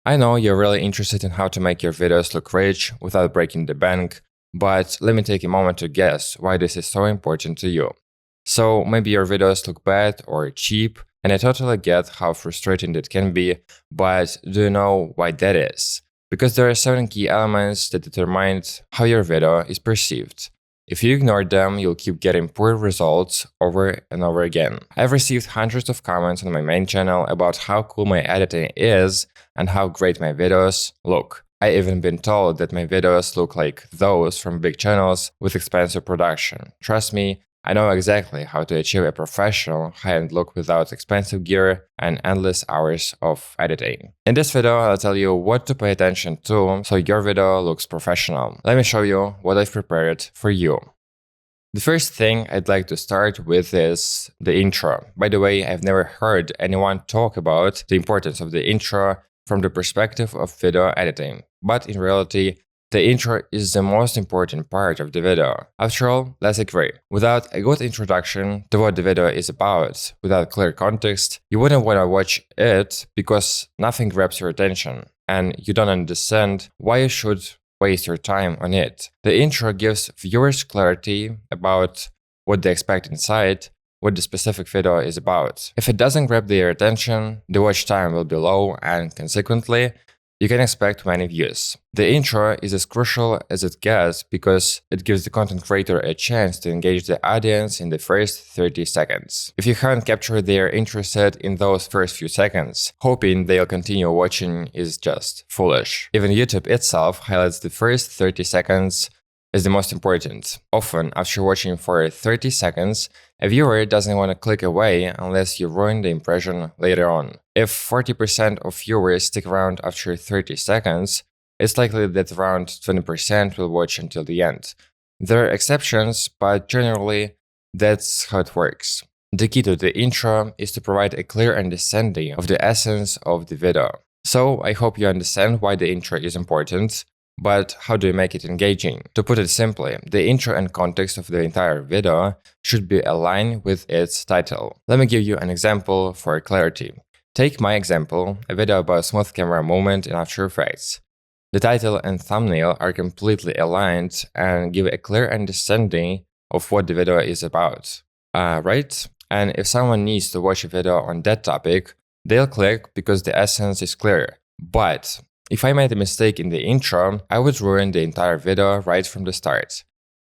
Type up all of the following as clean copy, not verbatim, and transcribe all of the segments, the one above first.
I know you're really interested in how to make your videos look rich without breaking the bank, but let me take a moment to guess why this is so important to you. So maybe your videos look bad or cheap, and I totally get how frustrating it can be, but do you know why that is? Because there are 7 key elements that determine how your video is perceived. If you ignore them, you'll keep getting poor results over and over again. I've received hundreds of comments on my main channel about how cool my editing is and how great my videos look. I've even been told that my videos look like those from big channels with expensive production. Trust me, I know exactly how to achieve a professional, high-end look without expensive gear and endless hours of editing. In this video, I'll tell you what to pay attention to so your video looks professional. Let me show you what I've prepared for you. The first thing I'd like to start with is the intro. By the way, I've never heard anyone talk about the importance of the intro from the perspective of video editing, but in reality, the intro is the most important part of the video. After all, let's agree. Without a good introduction to what the video is about, without clear context, you wouldn't want to watch it because nothing grabs your attention, and you don't understand why you should waste your time on it. The intro gives viewers clarity about what they expect inside, what the specific video is about. If it doesn't grab their attention, the watch time will be low, and consequently, you can expect many views. The intro is as crucial as it gets because it gives the content creator a chance to engage the audience in the first 30 seconds. If you haven't captured their interest in those first few seconds, hoping they'll continue watching is just foolish. Even YouTube itself highlights the first 30 seconds is the most important. Often, after watching for 30 seconds, a viewer doesn't want to click away unless you ruin the impression later on. If 40% of viewers stick around after 30 seconds, it's likely that around 20% will watch until the end. There are exceptions, but generally, that's how it works. The key to the intro is to provide a clear understanding of the essence of the video. So, I hope you understand why the intro is important. But how do you make it engaging? To put it simply, the intro and context of the entire video should be aligned with its title. Let me give you an example for clarity. Take my example, a video about smooth camera movement in After Effects. The title and thumbnail are completely aligned and give a clear understanding of what the video is about. Right? And if someone needs to watch a video on that topic, they'll click because the essence is clear. But if I made a mistake in the intro, I would ruin the entire video right from the start.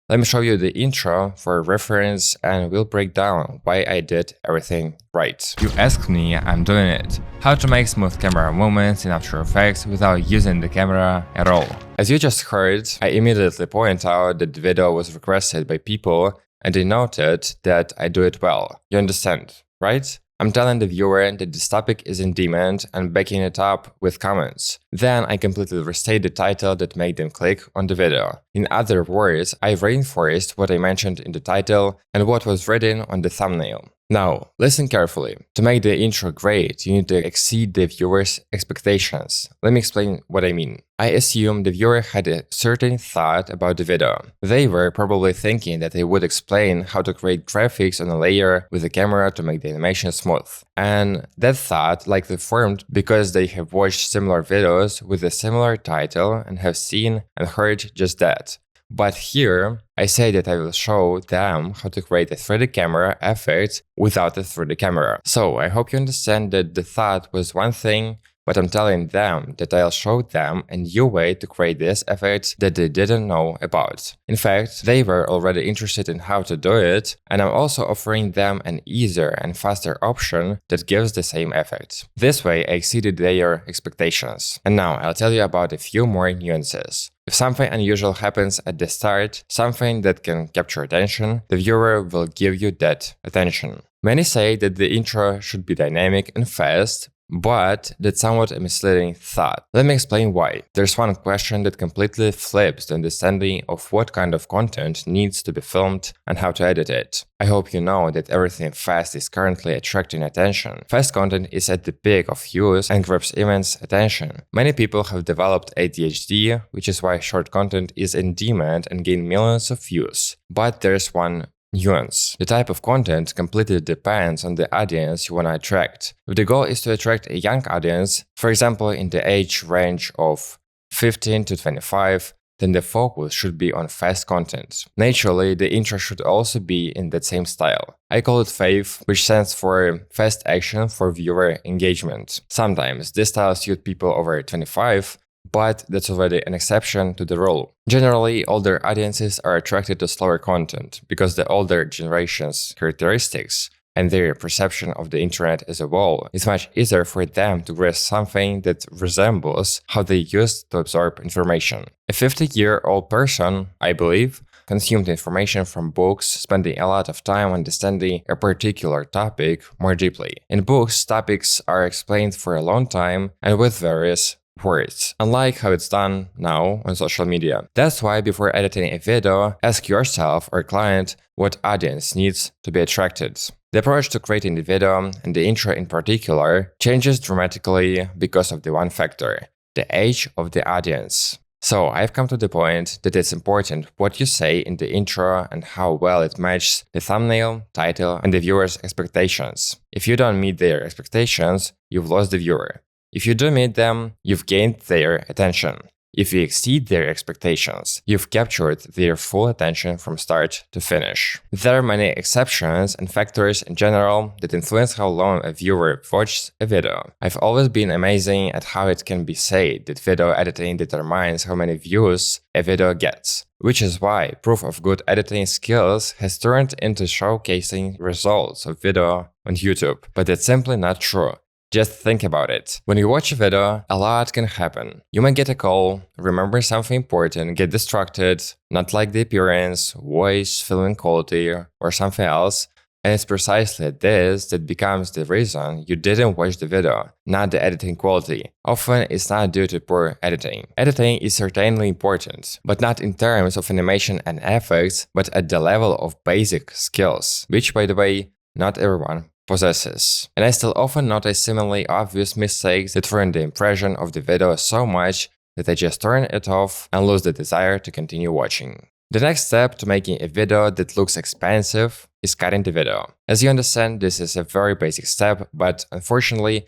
Let me show you the intro for reference and we'll break down why I did everything right. You asked me, I'm doing it. How to make smooth camera movements in After Effects without using the camera at all. As you just heard, I immediately point out that the video was requested by people and they noted that I do it well. You understand, right? I'm telling the viewer that this topic is in demand and backing it up with comments. Then I completely restate the title that made them click on the video. In other words, I've reinforced what I mentioned in the title and what was written on the thumbnail. Now, listen carefully. To make the intro great, you need to exceed the viewer's expectations. Let me explain what I mean. I assume the viewer had a certain thought about the video. They were probably thinking that I would explain how to create graphics on a layer with the camera to make the animation smooth. And that thought likely formed because they have watched similar videos with a similar title and have seen and heard just that. But here, I say that I will show them how to create a 3D camera effect without a 3D camera. So I hope you understand that the thought was one thing, but I'm telling them that I'll show them a new way to create this effect that they didn't know about. In fact, they were already interested in how to do it, and I'm also offering them an easier and faster option that gives the same effect. This way, I exceeded their expectations. And now I'll tell you about a few more nuances. If something unusual happens at the start, something that can capture attention, the viewer will give you that attention. Many say that the intro should be dynamic and fast, but that's somewhat a misleading thought. Let me explain why. There's one question that completely flips the understanding of what kind of content needs to be filmed and how to edit it. I hope you know that everything fast is currently attracting attention. Fast content is at the peak of use and grabs immense attention. Many people have developed ADHD, which is why short content is in demand and gain millions of views. But there's one nuance. The type of content completely depends on the audience you want to attract. If the goal is to attract a young audience, for example in the age range of 15 to 25, then the focus should be on fast content. Naturally, the intro should also be in that same style. I call it FAVE, which stands for Fast Action for Viewer Engagement. Sometimes this style suits people over 25, but that's already an exception to the rule. Generally, older audiences are attracted to slower content because the older generation's characteristics and their perception of the internet as a whole, it's much easier for them to grasp something that resembles how they used to absorb information. A 50-year-old person, I believe, consumed information from books, spending a lot of time understanding a particular topic more deeply. In books, topics are explained for a long time and with various words, unlike how it's done now on social media. That's why before editing a video, ask yourself or client what audience needs to be attracted. The approach to creating the video, and the intro in particular, changes dramatically because of the one factor, the age of the audience. So I've come to the point that it's important what you say in the intro and how well it matches the thumbnail, title, and the viewer's expectations. If you don't meet their expectations, you've lost the viewer. If you do meet them, you've gained their attention. If you exceed their expectations, you've captured their full attention from start to finish. There are many exceptions and factors in general that influence how long a viewer watches a video. I've always been amazing at how it can be said that video editing determines how many views a video gets, which is why proof of good editing skills has turned into showcasing results of video on YouTube. But that's simply not true. Just think about it. When you watch a video, a lot can happen. You might get a call, remember something important, get distracted, not like the appearance, voice, filming quality, or something else. And it's precisely this that becomes the reason you didn't watch the video, not the editing quality. Often it's not due to poor editing. Editing is certainly important, but not in terms of animation and effects, but at the level of basic skills, which, by the way, not everyone possesses. And I still often notice similarly obvious mistakes that ruin the impression of the video so much that I just turn it off and lose the desire to continue watching. The next step to making a video that looks expensive is cutting the video. As you understand, this is a very basic step, but unfortunately,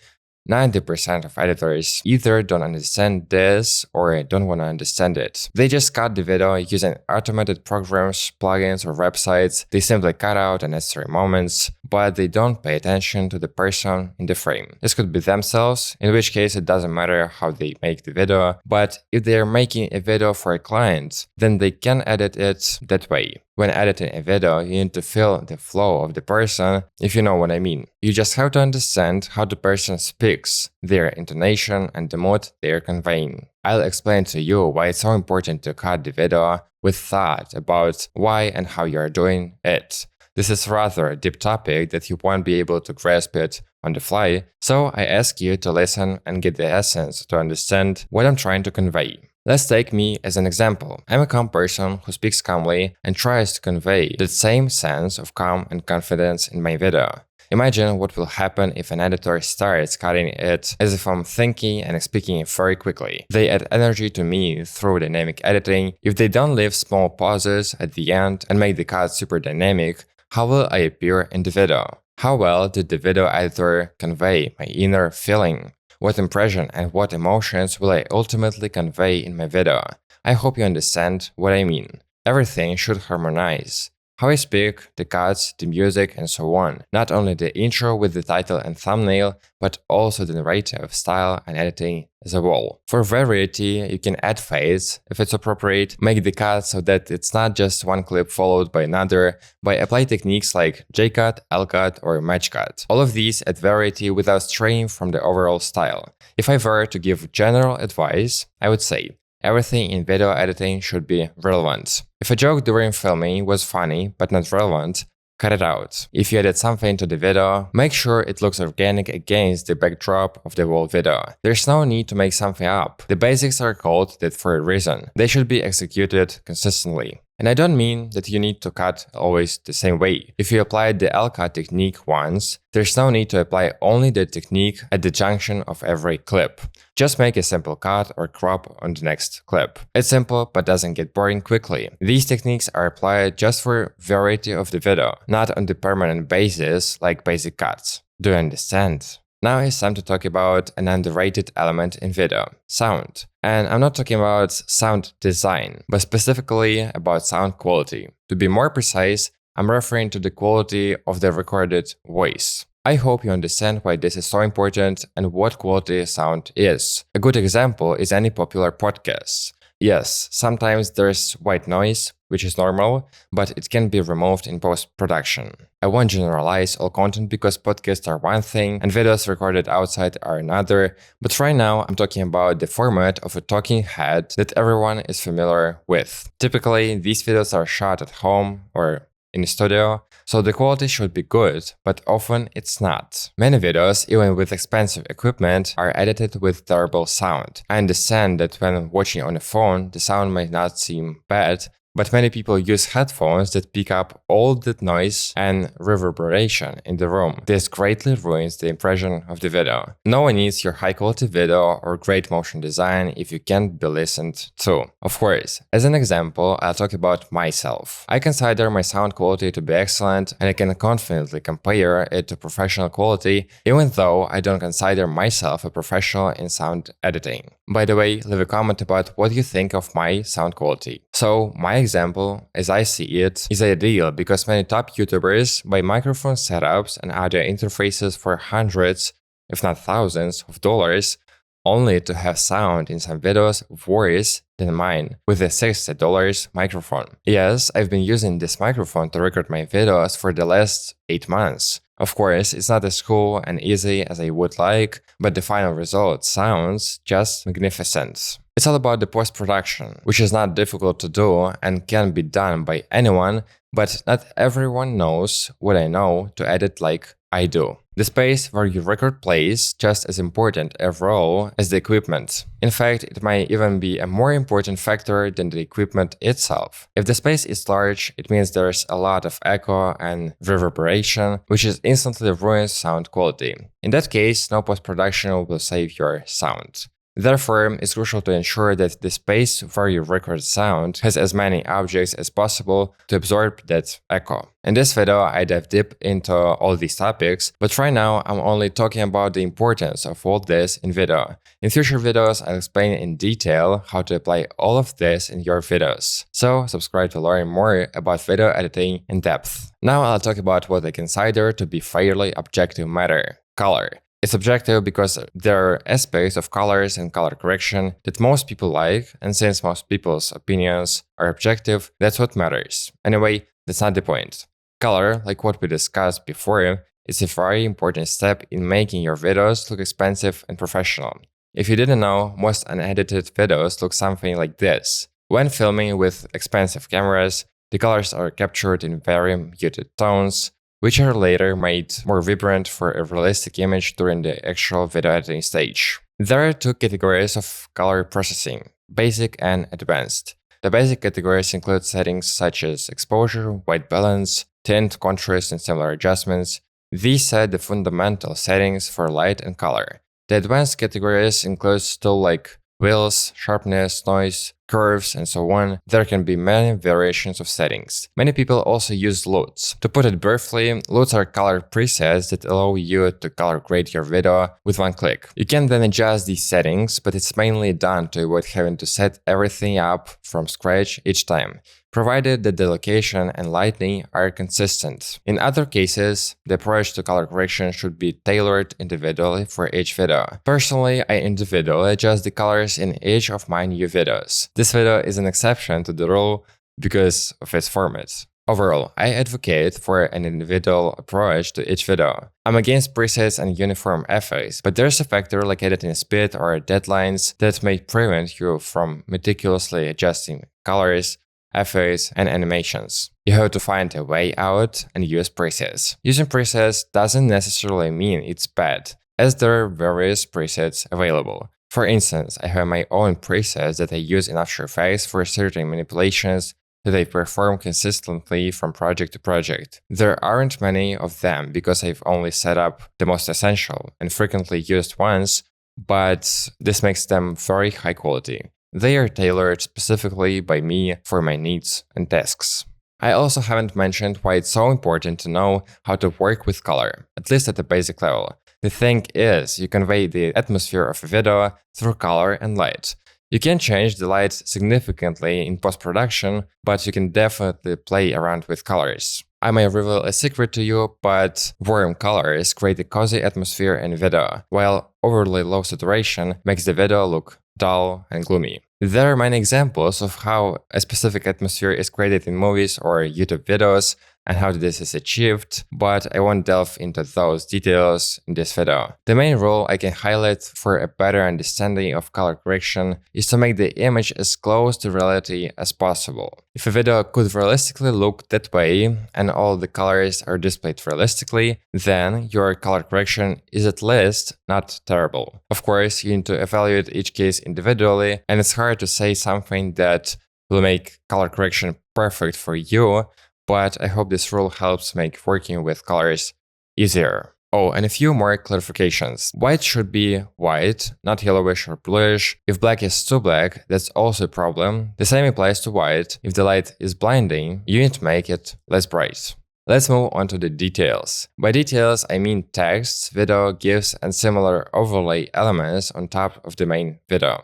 90% of editors either don't understand this or don't want to understand it. They just cut the video using automated programs, plugins, or websites. They simply cut out unnecessary moments, but they don't pay attention to the person in the frame. This could be themselves, in which case it doesn't matter how they make the video, but if they are making a video for a client, then they can edit it that way. When editing a video, you need to feel the flow of the person, if you know what I mean. You just have to understand how the person speaks, their intonation, and the mood they are conveying. I'll explain to you why it's so important to cut the video with thought about why and how you are doing it. This is rather a deep topic that you won't be able to grasp it on the fly, so I ask you to listen and get the essence to understand what I'm trying to convey. Let's take me as an example. I'm a calm person who speaks calmly and tries to convey the same sense of calm and confidence in my video. Imagine what will happen if an editor starts cutting it as if I'm thinking and speaking very quickly. They add energy to me through dynamic editing. If they don't leave small pauses at the end and make the cut super dynamic, how will I appear in the video? How well did the video editor convey my inner feeling? What impression and what emotions will I ultimately convey in my video? I hope you understand what I mean. Everything should harmonize. How I speak, the cuts, the music, and so on. Not only the intro with the title and thumbnail, but also the narrative, style, and editing as a whole. For variety, you can add fades, if it's appropriate, make the cut so that it's not just one clip followed by another, by apply techniques like J-cut, L-cut, or match cut. All of these add variety without straying from the overall style. If I were to give general advice, I would say, everything in video editing should be relevant. If a joke during filming was funny but not relevant, cut it out. If you added something to the video, make sure it looks organic against the backdrop of the whole video. There's no need to make something up. The basics are called that for a reason. They should be executed consistently. And I don't mean that you need to cut always the same way. If you apply the L-cut technique once, there's no need to apply only the technique at the junction of every clip. Just make a simple cut or crop on the next clip. It's simple but doesn't get boring quickly. These techniques are applied just for variety of the video, not on the permanent basis like basic cuts. Do you understand? Now it's time to talk about an underrated element in video, sound. And I'm not talking about sound design, but specifically about sound quality. To be more precise, I'm referring to the quality of the recorded voice. I hope you understand why this is so important and what quality sound is. A good example is any popular podcast. Yes, sometimes there's white noise, which is normal, but it can be removed in post-production. I won't generalize all content because podcasts are one thing and videos recorded outside are another, but right now I'm talking about the format of a talking head that everyone is familiar with. Typically, these videos are shot at home or in a studio, so the quality should be good, but often it's not. Many videos, even with expensive equipment, are edited with terrible sound. I understand that when watching on a phone, the sound might not seem bad, but many people use headphones that pick up all that noise and reverberation in the room. This greatly ruins the impression of the video. No one needs your high-quality video or great motion design if you can't be listened to. Of course, as an example, I'll talk about myself. I consider my sound quality to be excellent and I can confidently compare it to professional quality, even though I don't consider myself a professional in sound editing. By the way, leave a comment about what you think of my sound quality. So, my example, as I see it, is ideal because many top YouTubers buy microphone setups and audio interfaces for hundreds, if not thousands, of dollars, only to have sound in some videos worse than mine with a $60 microphone. Yes, I've been using this microphone to record my videos for the last 8 months. Of course, it's not as cool and easy as I would like, but the final result sounds just magnificent. It's all about the post-production, which is not difficult to do and can be done by anyone, but not everyone knows what I know to edit like I do. The space where you record plays just as important a role as the equipment. In fact, it might even be a more important factor than the equipment itself. If the space is large, it means there's a lot of echo and reverberation, which is instantly ruins sound quality. In that case, no post-production will save your sound. Therefore, it's crucial to ensure that the space where you record sound has as many objects as possible to absorb that echo. In this video, I dive deep into all these topics, but right now I'm only talking about the importance of all this in video. In future videos, I'll explain in detail how to apply all of this in your videos. So subscribe to learn more about video editing in depth. Now I'll talk about what I consider to be fairly objective matter: color. It's objective because there are aspects of colors and color correction that most people like, and since most people's opinions are objective, that's what matters. Anyway, that's not the point. Color, like what we discussed before, is a very important step in making your videos look expensive and professional. If you didn't know, most unedited videos look something like this. When filming with expensive cameras, the colors are captured in very muted tones, which are later made more vibrant for a realistic image during the actual video editing stage. There are two categories of color processing: basic and advanced. The basic categories include settings such as exposure, white balance, tint, contrast, and similar adjustments. These set the fundamental settings for light and color. The advanced categories include tools like wheels, sharpness, noise, curves, and so on. There can be many variations of settings. Many people also use LUTs. To put it briefly, LUTs are color presets that allow you to color grade your video with one click. You can then adjust these settings, but it's mainly done to avoid having to set everything up from scratch each time, provided that the location and lighting are consistent. In other cases, the approach to color correction should be tailored individually for each video. Personally, I individually adjust the colors in each of my new videos. This video is an exception to the rule because of its format. Overall, I advocate for an individual approach to each video. I'm against presets and uniform effects, but there's a factor like editing speed or deadlines that may prevent you from meticulously adjusting colors, effects, and animations. You have to find a way out and use presets. Using presets doesn't necessarily mean it's bad, as there are various presets available. For instance, I have my own presets that I use in After Effects for certain manipulations that I perform consistently from project to project. There aren't many of them because I've only set up the most essential and frequently used ones, but this makes them very high quality. They are tailored specifically by me for my needs and tasks. I also haven't mentioned why it's so important to know how to work with color, at least at the basic level. The thing is, you convey the atmosphere of a video through color and light. You can change the light significantly in post-production, but you can definitely play around with colors. I may reveal a secret to you, but warm colors create a cozy atmosphere in video, while overly low saturation makes the video look dull and gloomy. There are many examples of how a specific atmosphere is created in movies or YouTube videos and how this is achieved, but I won't delve into those details in this video. The main rule I can highlight for a better understanding of color correction is to make the image as close to reality as possible. If a video could realistically look that way and all the colors are displayed realistically, then your color correction is at least not terrible. Of course, you need to evaluate each case individually, and it's hard to say something that will make color correction perfect for you, but I hope this rule helps make working with colors easier. Oh, and a few more clarifications. White should be white, not yellowish or bluish. If black is too black, that's also a problem. The same applies to white. If the light is blinding, you need to make it less bright. Let's move on to the details. By details, I mean text, video, GIFs, and similar overlay elements on top of the main video.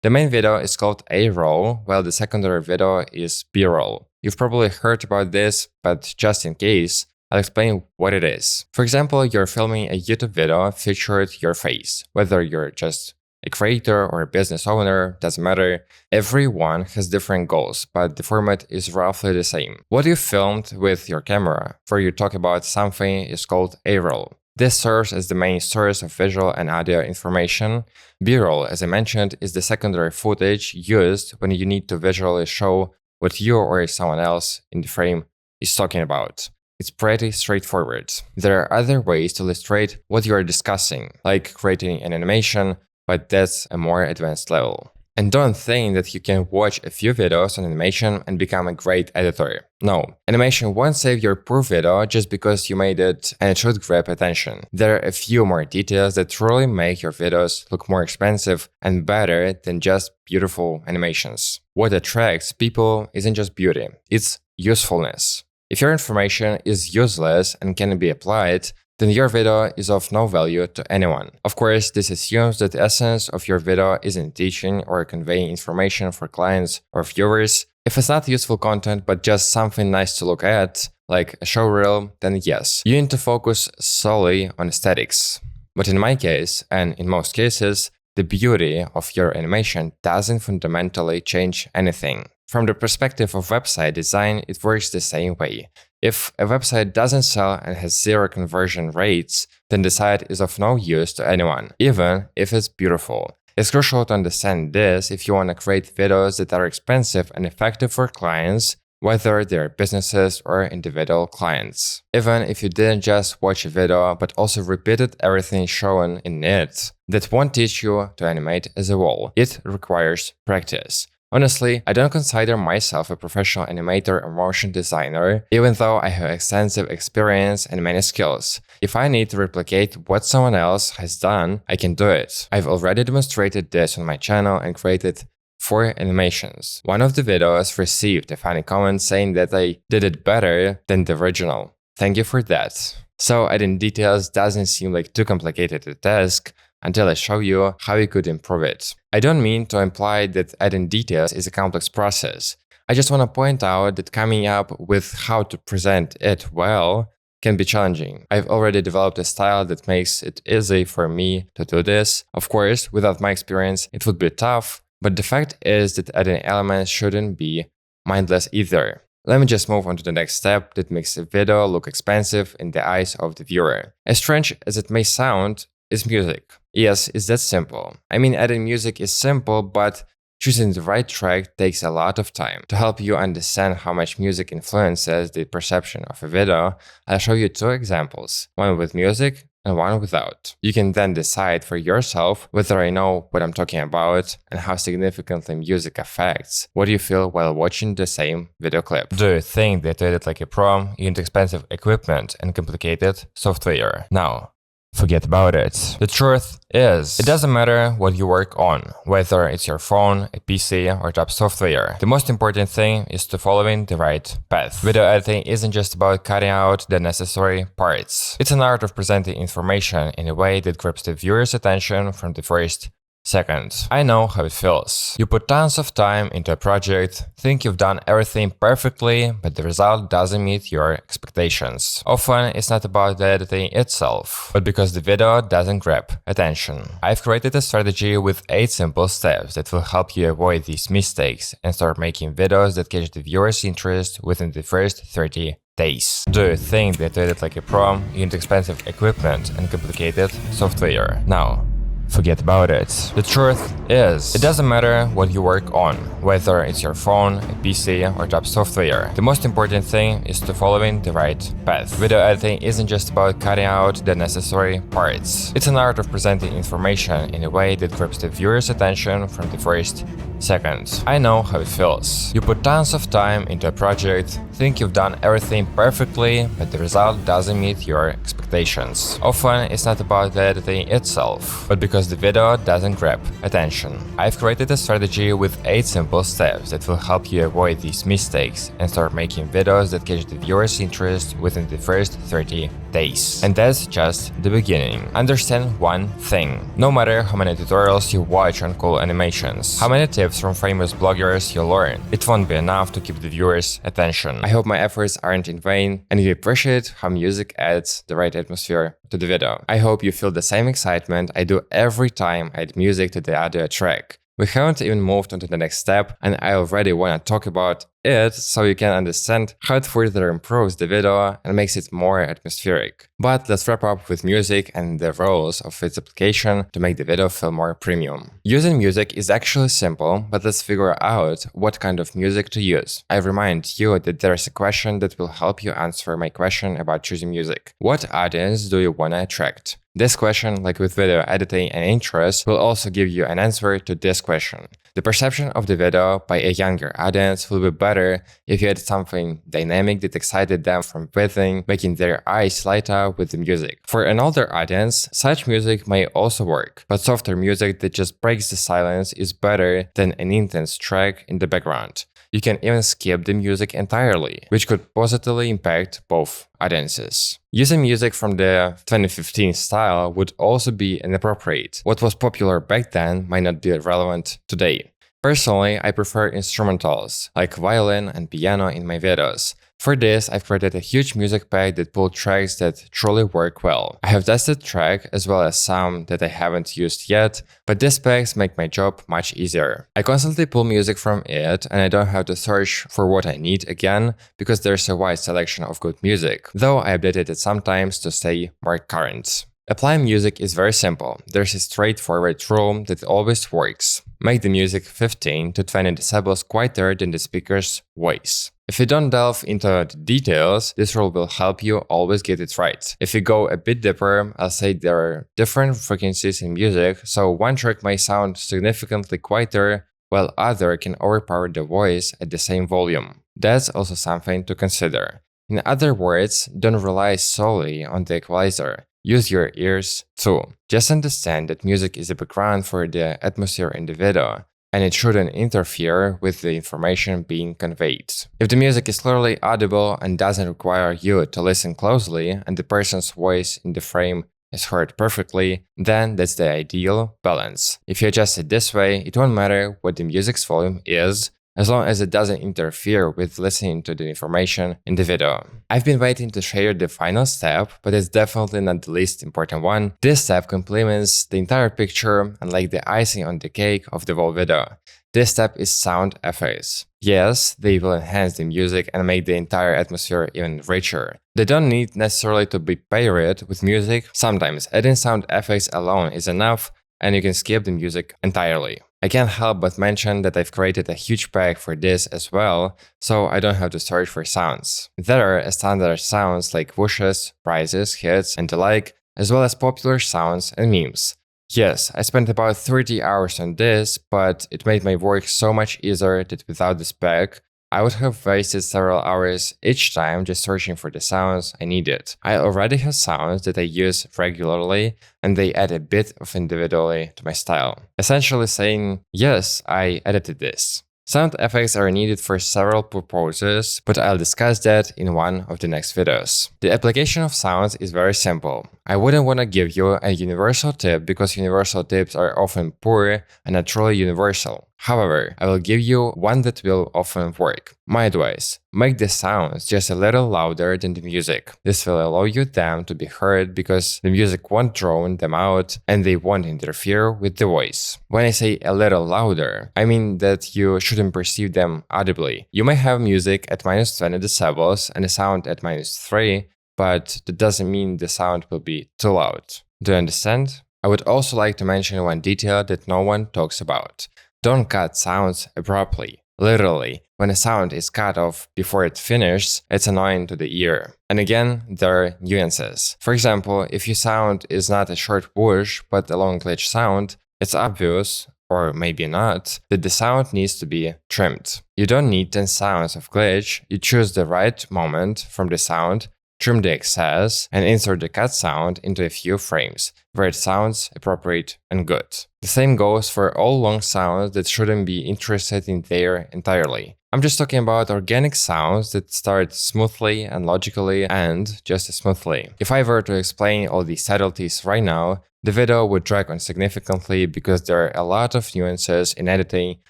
The main video is called A-roll, while the secondary video is B-roll. You've probably heard about this, but just in case, I'll explain what it is. For example, you're filming a YouTube video featuring your face. Whether you're just a creator or a business owner, doesn't matter. Everyone has different goals, but the format is roughly the same. What you filmed with your camera, where you talk about something, is called A-roll. This serves as the main source of visual and audio information. B-roll, as I mentioned, is the secondary footage used when you need to visually show what you or someone else in the frame is talking about. It's pretty straightforward. There are other ways to illustrate what you are discussing, like creating an animation, but that's a more advanced level. And don't think that you can watch a few videos on animation and become a great editor. No, animation won't save your poor video just because you made it and it should grab attention. There are a few more details that truly make your videos look more expensive and better than just beautiful animations. What attracts people isn't just beauty, it's usefulness. If your information is useless and can be applied, then your video is of no value to anyone. Of course, this assumes that the essence of your video isn't teaching or conveying information for clients or viewers. If it's not useful content but just something nice to look at, like a showreel, then yes, you need to focus solely on aesthetics. But in my case, and in most cases, the beauty of your animation doesn't fundamentally change anything. From the perspective of website design, it works the same way. If a website doesn't sell and has zero conversion rates, then the site is of no use to anyone, even if it's beautiful. It's crucial to understand this if you want to create videos that are expensive and effective for clients, whether they're businesses or individual clients. Even if you didn't just watch a video, but also repeated everything shown in it, that won't teach you to animate as a whole. It requires practice. Honestly, I don't consider myself a professional animator or motion designer, even though I have extensive experience and many skills. If I need to replicate what someone else has done, I can do it. I've already demonstrated this on my channel and created 4 animations. One of the videos received a funny comment saying that I did it better than the original. Thank you for that. So adding details doesn't seem like too complicated a task until I show you how you could improve it. I don't mean to imply that adding details is a complex process. I just want to point out that coming up with how to present it well can be challenging. I've already developed a style that makes it easy for me to do this. Of course, without my experience, it would be tough, but the fact is that adding elements shouldn't be mindless either. Let me just move on to the next step that makes a video look expensive in the eyes of the viewer. As strange as it may sound, is music. Yes, it's that simple. I mean, adding music is simple, but choosing the right track takes a lot of time. To help you understand how much music influences the perception of a video, I'll show you 2 examples, one with music and one without. You can then decide for yourself whether I know what I'm talking about and how significantly music affects what you feel while watching the same video clip. Do you think that to edit like a pro, you need expensive equipment and complicated software? Now, forget about it. The truth is, it doesn't matter what you work on, whether it's your phone, a PC, or top software. The most important thing is to following the right path. Video editing isn't just about cutting out the necessary parts. It's an art of presenting information in a way that grabs the viewer's attention from the first second. I know how it feels. You put tons of time into a project, think you've done everything perfectly, but the result doesn't meet your expectations. Often, it's not about the editing itself, but because the video doesn't grab attention. I've created a strategy with 8 simple steps that will help you avoid these mistakes and start making videos that catch the viewer's interest within the first 30 days. Do you think that to edit like a pro, you need expensive equipment and complicated software? Now, forget about it. The truth is, it doesn't matter what you work on, whether it's your phone, a PC, or top software. The most important thing is to following the right path. Video editing isn't just about cutting out the necessary parts. It's an art of presenting information in a way that grabs the viewer's attention from the first second. I know how it feels. You put tons of time into a project, think you've done everything perfectly, but the result doesn't meet your expectations. Often, it's not about the editing itself, but because the video doesn't grab attention. I've created a strategy with 8 simple steps that will help you avoid these mistakes and start making videos that catch the viewer's interest within the first 30 days. And that's just the beginning. Understand one thing. No matter how many tutorials you watch on cool animations, how many tips from famous bloggers you learn, it won't be enough to keep the viewer's attention. I hope my efforts aren't in vain and you appreciate how music adds the right atmosphere to the video. I hope you feel the same excitement I do every time I add music to the audio track. We haven't even moved on to the next step, and I already want to talk about it so you can understand how it further improves the video and makes it more atmospheric. But let's wrap up with music and the roles of its application to make the video feel more premium. Using music is actually simple, but let's figure out what kind of music to use. I remind you that there's a question that will help you answer my question about choosing music. What audience do you want to attract? This question, like with video editing and intros, will also give you an answer to this question. The perception of the video by a younger audience will be better if you add something dynamic that excited them from within, making their eyes light up with the music. For an older audience, such music may also work, but softer music that just breaks the silence is better than an intense track in the background. You can even skip the music entirely, which could positively impact both audiences. Using music from the 2015 style would also be inappropriate. What was popular back then might not be relevant today. Personally, I prefer instrumentals, like violin and piano in my videos. For this, I've created a huge music pack that pulled tracks that truly work well. I have tested track as well as some that I haven't used yet, but these packs make my job much easier. I constantly pull music from it and I don't have to search for what I need again because there's a wide selection of good music, though I updated it sometimes to stay more current. Applying music is very simple. There's a straightforward rule that always works. Make the music 15 to 20 decibels quieter than the speaker's voice. If you don't delve into the details, this rule will help you always get it right. If you go a bit deeper, I'll say there are different frequencies in music, so one track may sound significantly quieter, while other can overpower the voice at the same volume. That's also something to consider. In other words, don't rely solely on the equalizer. Use your ears too. Just understand that music is a background for the atmosphere in the video, and it shouldn't interfere with the information being conveyed. If the music is clearly audible and doesn't require you to listen closely, and the person's voice in the frame is heard perfectly, then that's the ideal balance. If you adjust it this way, it won't matter what the music's volume is, as long as it doesn't interfere with listening to the information in the video. I've been waiting to share the final step, but it's definitely not the least important one. This step complements the entire picture and like the icing on the cake of the whole video. This step is sound effects. Yes, they will enhance the music and make the entire atmosphere even richer. They don't need necessarily to be paired with music. Sometimes adding sound effects alone is enough, and you can skip the music entirely. I can't help but mention that I've created a huge pack for this as well, so I don't have to search for sounds. There are standard sounds like whooshes, rises, hits, and the like, as well as popular sounds and memes. Yes, I spent about 30 hours on this, but it made my work so much easier that without the spec, I would have wasted several hours each time just searching for the sounds I needed. I already have sounds that I use regularly, and they add a bit of individuality to my style. Essentially saying, yes, I edited this. Sound effects are needed for several purposes, but I'll discuss that in one of the next videos. The application of sounds is very simple. I wouldn't want to give you a universal tip because universal tips are often poor and not truly universal. However, I will give you one that will often work. My advice: make the sounds just a little louder than the music. This will allow them to be heard because the music won't drown them out and they won't interfere with the voice. When I say a little louder, I mean that you shouldn't perceive them audibly. You may have music at -20 decibels and a sound at -3, but that doesn't mean the sound will be too loud. Do you understand? I would also like to mention one detail that no one talks about. Don't cut sounds abruptly. Literally, when a sound is cut off before it finishes, it's annoying to the ear. And again, there are nuances. For example, if your sound is not a short whoosh but a long glitch sound, it's obvious, or maybe not, that the sound needs to be trimmed. You don't need 10 sounds of glitch, you choose the right moment from the sound, trim the excess, and insert the cut sound into a few frames, where it sounds appropriate and good. The same goes for all long sounds that shouldn't be interested in there entirely. I'm just talking about organic sounds that start smoothly and logically and just as smoothly. If I were to explain all these subtleties right now, the video would drag on significantly because there are a lot of nuances in editing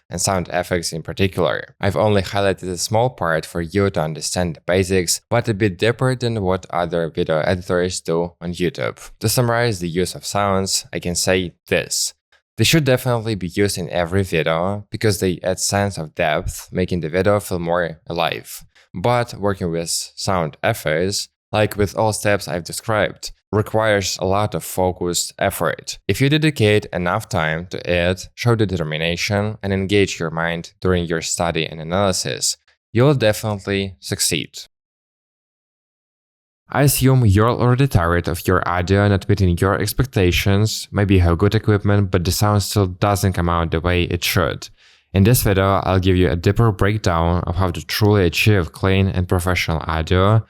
and sound effects in particular. I've only highlighted a small part for you to understand the basics, but a bit deeper than what other video editors do on YouTube. To summarize the use of sounds, I can say this. They should definitely be used in every video because they add sense of depth, making the video feel more alive. But working with sound effects, like with all steps I've described, requires a lot of focused effort. If you dedicate enough time to it, show the determination, and engage your mind during your study and analysis, you'll definitely succeed. I assume you're already tired of your audio not meeting your expectations. Maybe you have good equipment, but the sound still doesn't come out the way it should. In this video, I'll give you a deeper breakdown of how to truly achieve clean and professional audio,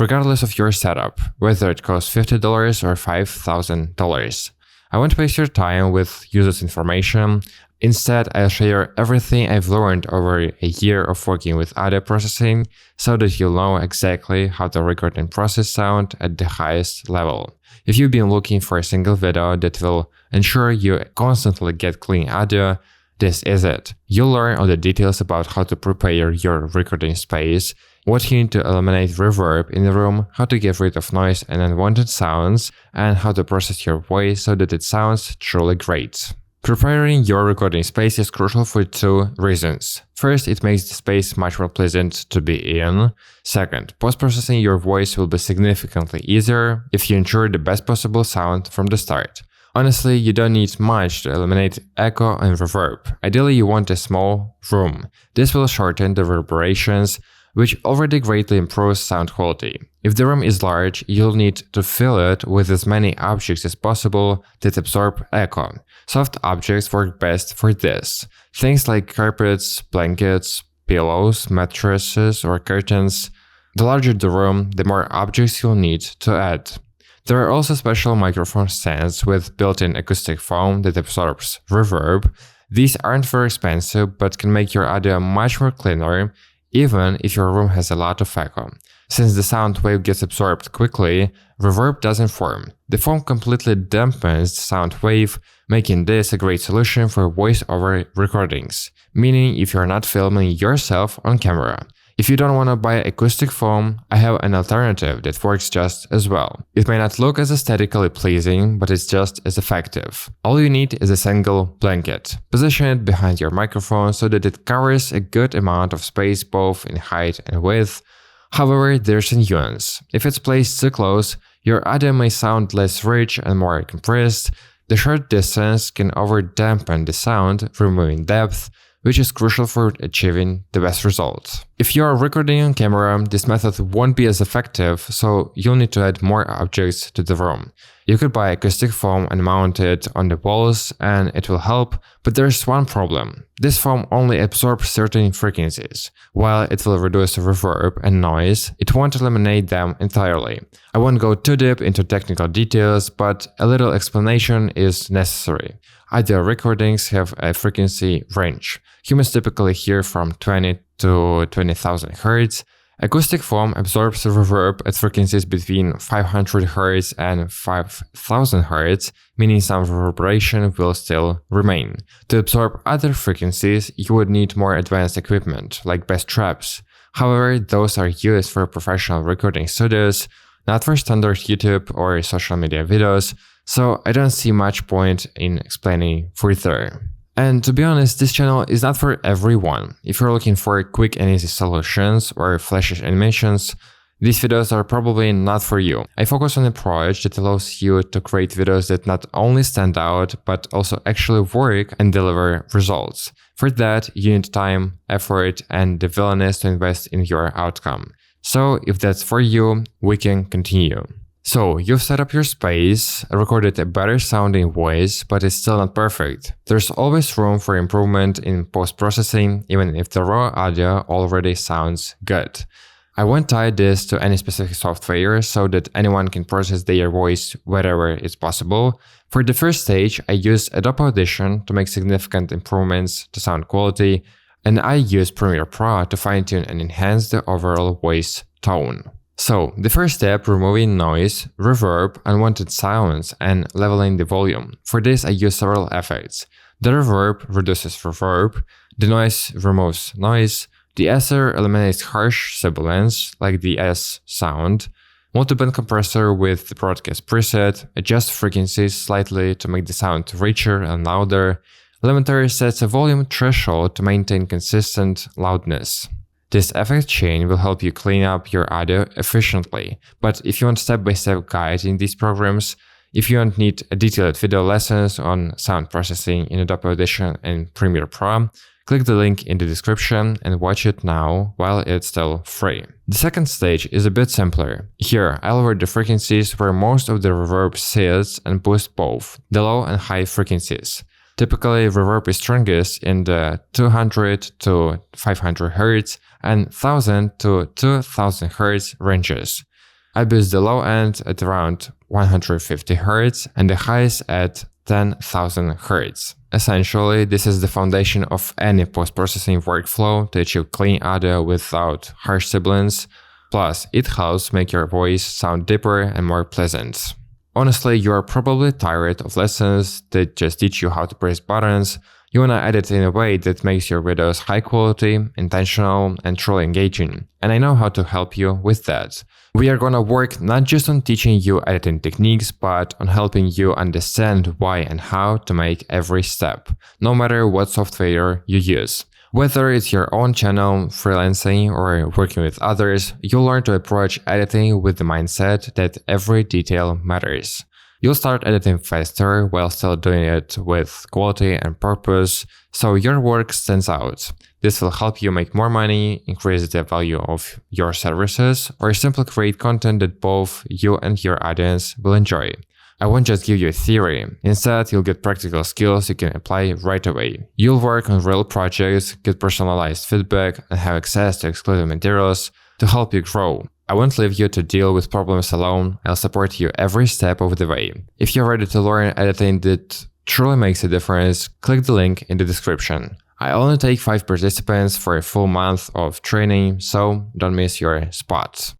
regardless of your setup, whether it costs $50 or $5,000. I won't waste your time with useless information. Instead, I'll share everything I've learned over a year of working with audio processing so that you'll know exactly how to record and process sound at the highest level. If you've been looking for a single video that will ensure you constantly get clean audio, this is it. You'll learn all the details about how to prepare your recording space, what you need to eliminate reverb in the room, how to get rid of noise and unwanted sounds, and how to process your voice so that it sounds truly great. Preparing your recording space is crucial for two reasons. First, it makes the space much more pleasant to be in. Second, post-processing your voice will be significantly easier if you ensure the best possible sound from the start. Honestly, you don't need much to eliminate echo and reverb. Ideally, you want a small room. This will shorten the reverberations, which already greatly improves sound quality. If the room is large, you'll need to fill it with as many objects as possible that absorb echo. Soft objects work best for this. Things like carpets, blankets, pillows, mattresses, or curtains. The larger the room, the more objects you'll need to add. There are also special microphone stands with built-in acoustic foam that absorbs reverb. These aren't very expensive, but can make your audio much more cleaner, even if your room has a lot of echo. Since the sound wave gets absorbed quickly, reverb doesn't form. The foam completely dampens the sound wave, making this a great solution for voice-over recordings, meaning if you're not filming yourself on camera. If you don't want to buy acoustic foam, I have an alternative that works just as well. It may not look as aesthetically pleasing, but it's just as effective. All you need is a single blanket. Position it behind your microphone so that it covers a good amount of space both in height and width. However, there's a nuance. If it's placed too close, your audio may sound less rich and more compressed. The short distance can over-dampen the sound, removing depth, which is crucial for achieving the best results. If you are recording on camera, this method won't be as effective, so you'll need to add more objects to the room. You could buy acoustic foam and mount it on the walls and it will help, but there's one problem. This foam only absorbs certain frequencies. While it will reduce reverb and noise, it won't eliminate them entirely. I won't go too deep into technical details, but a little explanation is necessary. Audio recordings have a frequency range. Humans typically hear from 20 to 20,000 Hz. Acoustic foam absorbs reverb at frequencies between 500 Hz and 5000 Hz, meaning some reverberation will still remain. To absorb other frequencies, you would need more advanced equipment, like bass traps. However, those are used for professional recording studios, not for standard YouTube or social media videos, so I don't see much point in explaining further. And to be honest, this channel is not for everyone. If you're looking for quick and easy solutions or flashy animations, these videos are probably not for you. I focus on an approach that allows you to create videos that not only stand out, but also actually work and deliver results. For that, you need time, effort, and the willingness to invest in your outcome. So if that's for you, we can continue. So, you've set up your space, recorded a better sounding voice, but it's still not perfect. There's always room for improvement in post-processing, even if the raw audio already sounds good. I won't tie this to any specific software so that anyone can process their voice wherever it's possible. For the first stage, I used Adobe Audition to make significant improvements to sound quality, and I used Premiere Pro to fine-tune and enhance the overall voice tone. So, the first step, removing noise, reverb, unwanted sounds, and leveling the volume. For this, I use several effects. The reverb reduces reverb, the noise removes noise, the esser eliminates harsh sibilance, like the S sound, multiband compressor with the broadcast preset, adjusts frequencies slightly to make the sound richer and louder, limiter sets a volume threshold to maintain consistent loudness. This effect chain will help you clean up your audio efficiently, but if you want step-by-step guide in these programs, if you don't need detailed video lessons on sound processing in Adobe Audition and Premiere Pro, click the link in the description and watch it now while it's still free. The second stage is a bit simpler. Here, I lower the frequencies where most of the reverb sits and boost both the low and high frequencies. Typically, reverb is strongest in the 200 to 500 Hz and 1000 to 2000 Hz ranges. I boost the low end at around 150 Hz and the highest at 10,000 Hz. Essentially, this is the foundation of any post-processing workflow to achieve clean audio without harsh sibilance. Plus, it helps make your voice sound deeper and more pleasant. Honestly, you are probably tired of lessons that just teach you how to press buttons. You wanna edit in a way that makes your videos high quality, intentional, and truly engaging. And I know how to help you with that. We are gonna work not just on teaching you editing techniques, but on helping you understand why and how to make every step, no matter what software you use. Whether it's your own channel, freelancing, or working with others, you'll learn to approach editing with the mindset that every detail matters. You'll start editing faster while still doing it with quality and purpose, so your work stands out. This will help you make more money, increase the value of your services, or simply create content that both you and your audience will enjoy. I won't just give you a theory. Instead, you'll get practical skills you can apply right away. You'll work on real projects, get personalized feedback, and have access to exclusive materials to help you grow. I won't leave you to deal with problems alone. I'll support you every step of the way. If you're ready to learn editing that truly makes a difference, click the link in the description. I only take 5 participants for a full month of training, so don't miss your spot.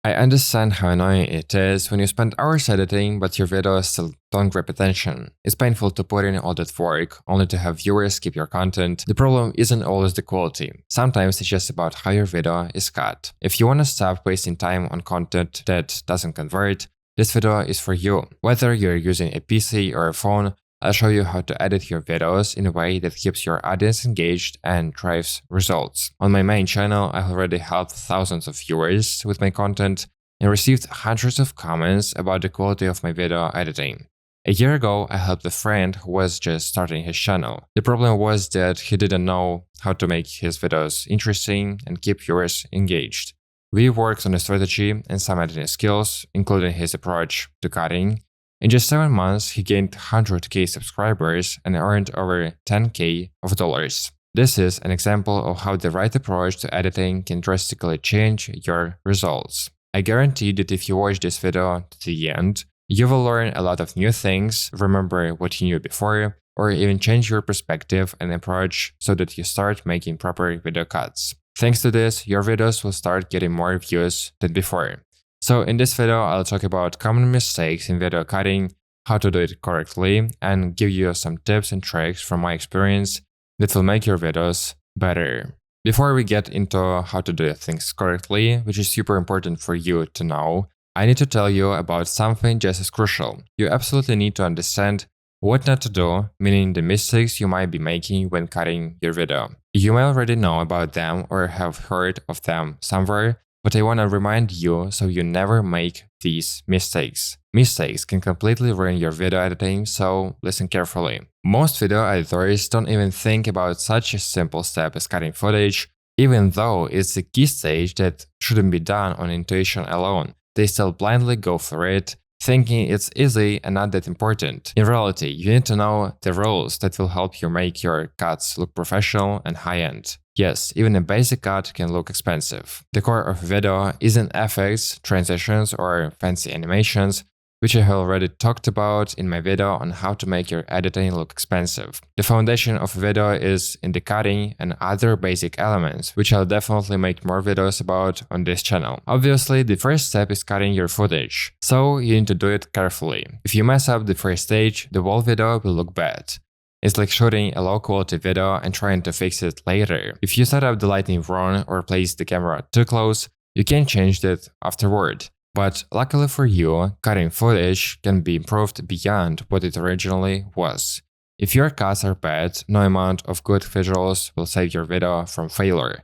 I understand how annoying it is when you spend hours editing but your videos still don't grab attention. It's painful to put in all that work only to have viewers skip your content. The problem isn't always the quality. Sometimes it's just about how your video is cut. If you want to stop wasting time on content that doesn't convert, this video is for you. Whether you're using a PC or a phone, I'll show you how to edit your videos in a way that keeps your audience engaged and drives results. On my main channel, I've already helped thousands of viewers with my content and received hundreds of comments about the quality of my video editing. A year ago, I helped a friend who was just starting his channel. The problem was that he didn't know how to make his videos interesting and keep viewers engaged. We worked on a strategy and some editing skills, including his approach to cutting. In just 7 months, he gained 100k subscribers and earned over 10k of dollars. This is an example of how the right approach to editing can drastically change your results. I guarantee that if you watch this video to the end, you will learn a lot of new things, remember what you knew before, or even change your perspective and approach so that you start making proper video cuts. Thanks to this, your videos will start getting more views than before. So in this video, I'll talk about common mistakes in video cutting, how to do it correctly, and give you some tips and tricks from my experience that will make your videos better. Before we get into how to do things correctly, which is super important for you to know, I need to tell you about something just as crucial. You absolutely need to understand what not to do, meaning the mistakes you might be making when cutting your video. You may already know about them or have heard of them somewhere, but I want to remind you so you never make these mistakes. Mistakes can completely ruin your video editing, so listen carefully. Most video editors don't even think about such a simple step as cutting footage, even though it's a key stage that shouldn't be done on intuition alone. They still blindly go for it, thinking it's easy and not that important. In reality, you need to know the rules that will help you make your cuts look professional and high-end. Yes, even a basic cut can look expensive. The core of a video isn't effects, transitions, or fancy animations, which I have already talked about in my video on how to make your editing look expensive. The foundation of a video is in the cutting and other basic elements, which I'll definitely make more videos about on this channel. Obviously, the first step is cutting your footage, so you need to do it carefully. If you mess up the first stage, the whole video will look bad. It's like shooting a low-quality video and trying to fix it later. If you set up the lighting wrong or place the camera too close, you can change that afterward. But luckily for you, cutting footage can be improved beyond what it originally was. If your cuts are bad, no amount of good visuals will save your video from failure.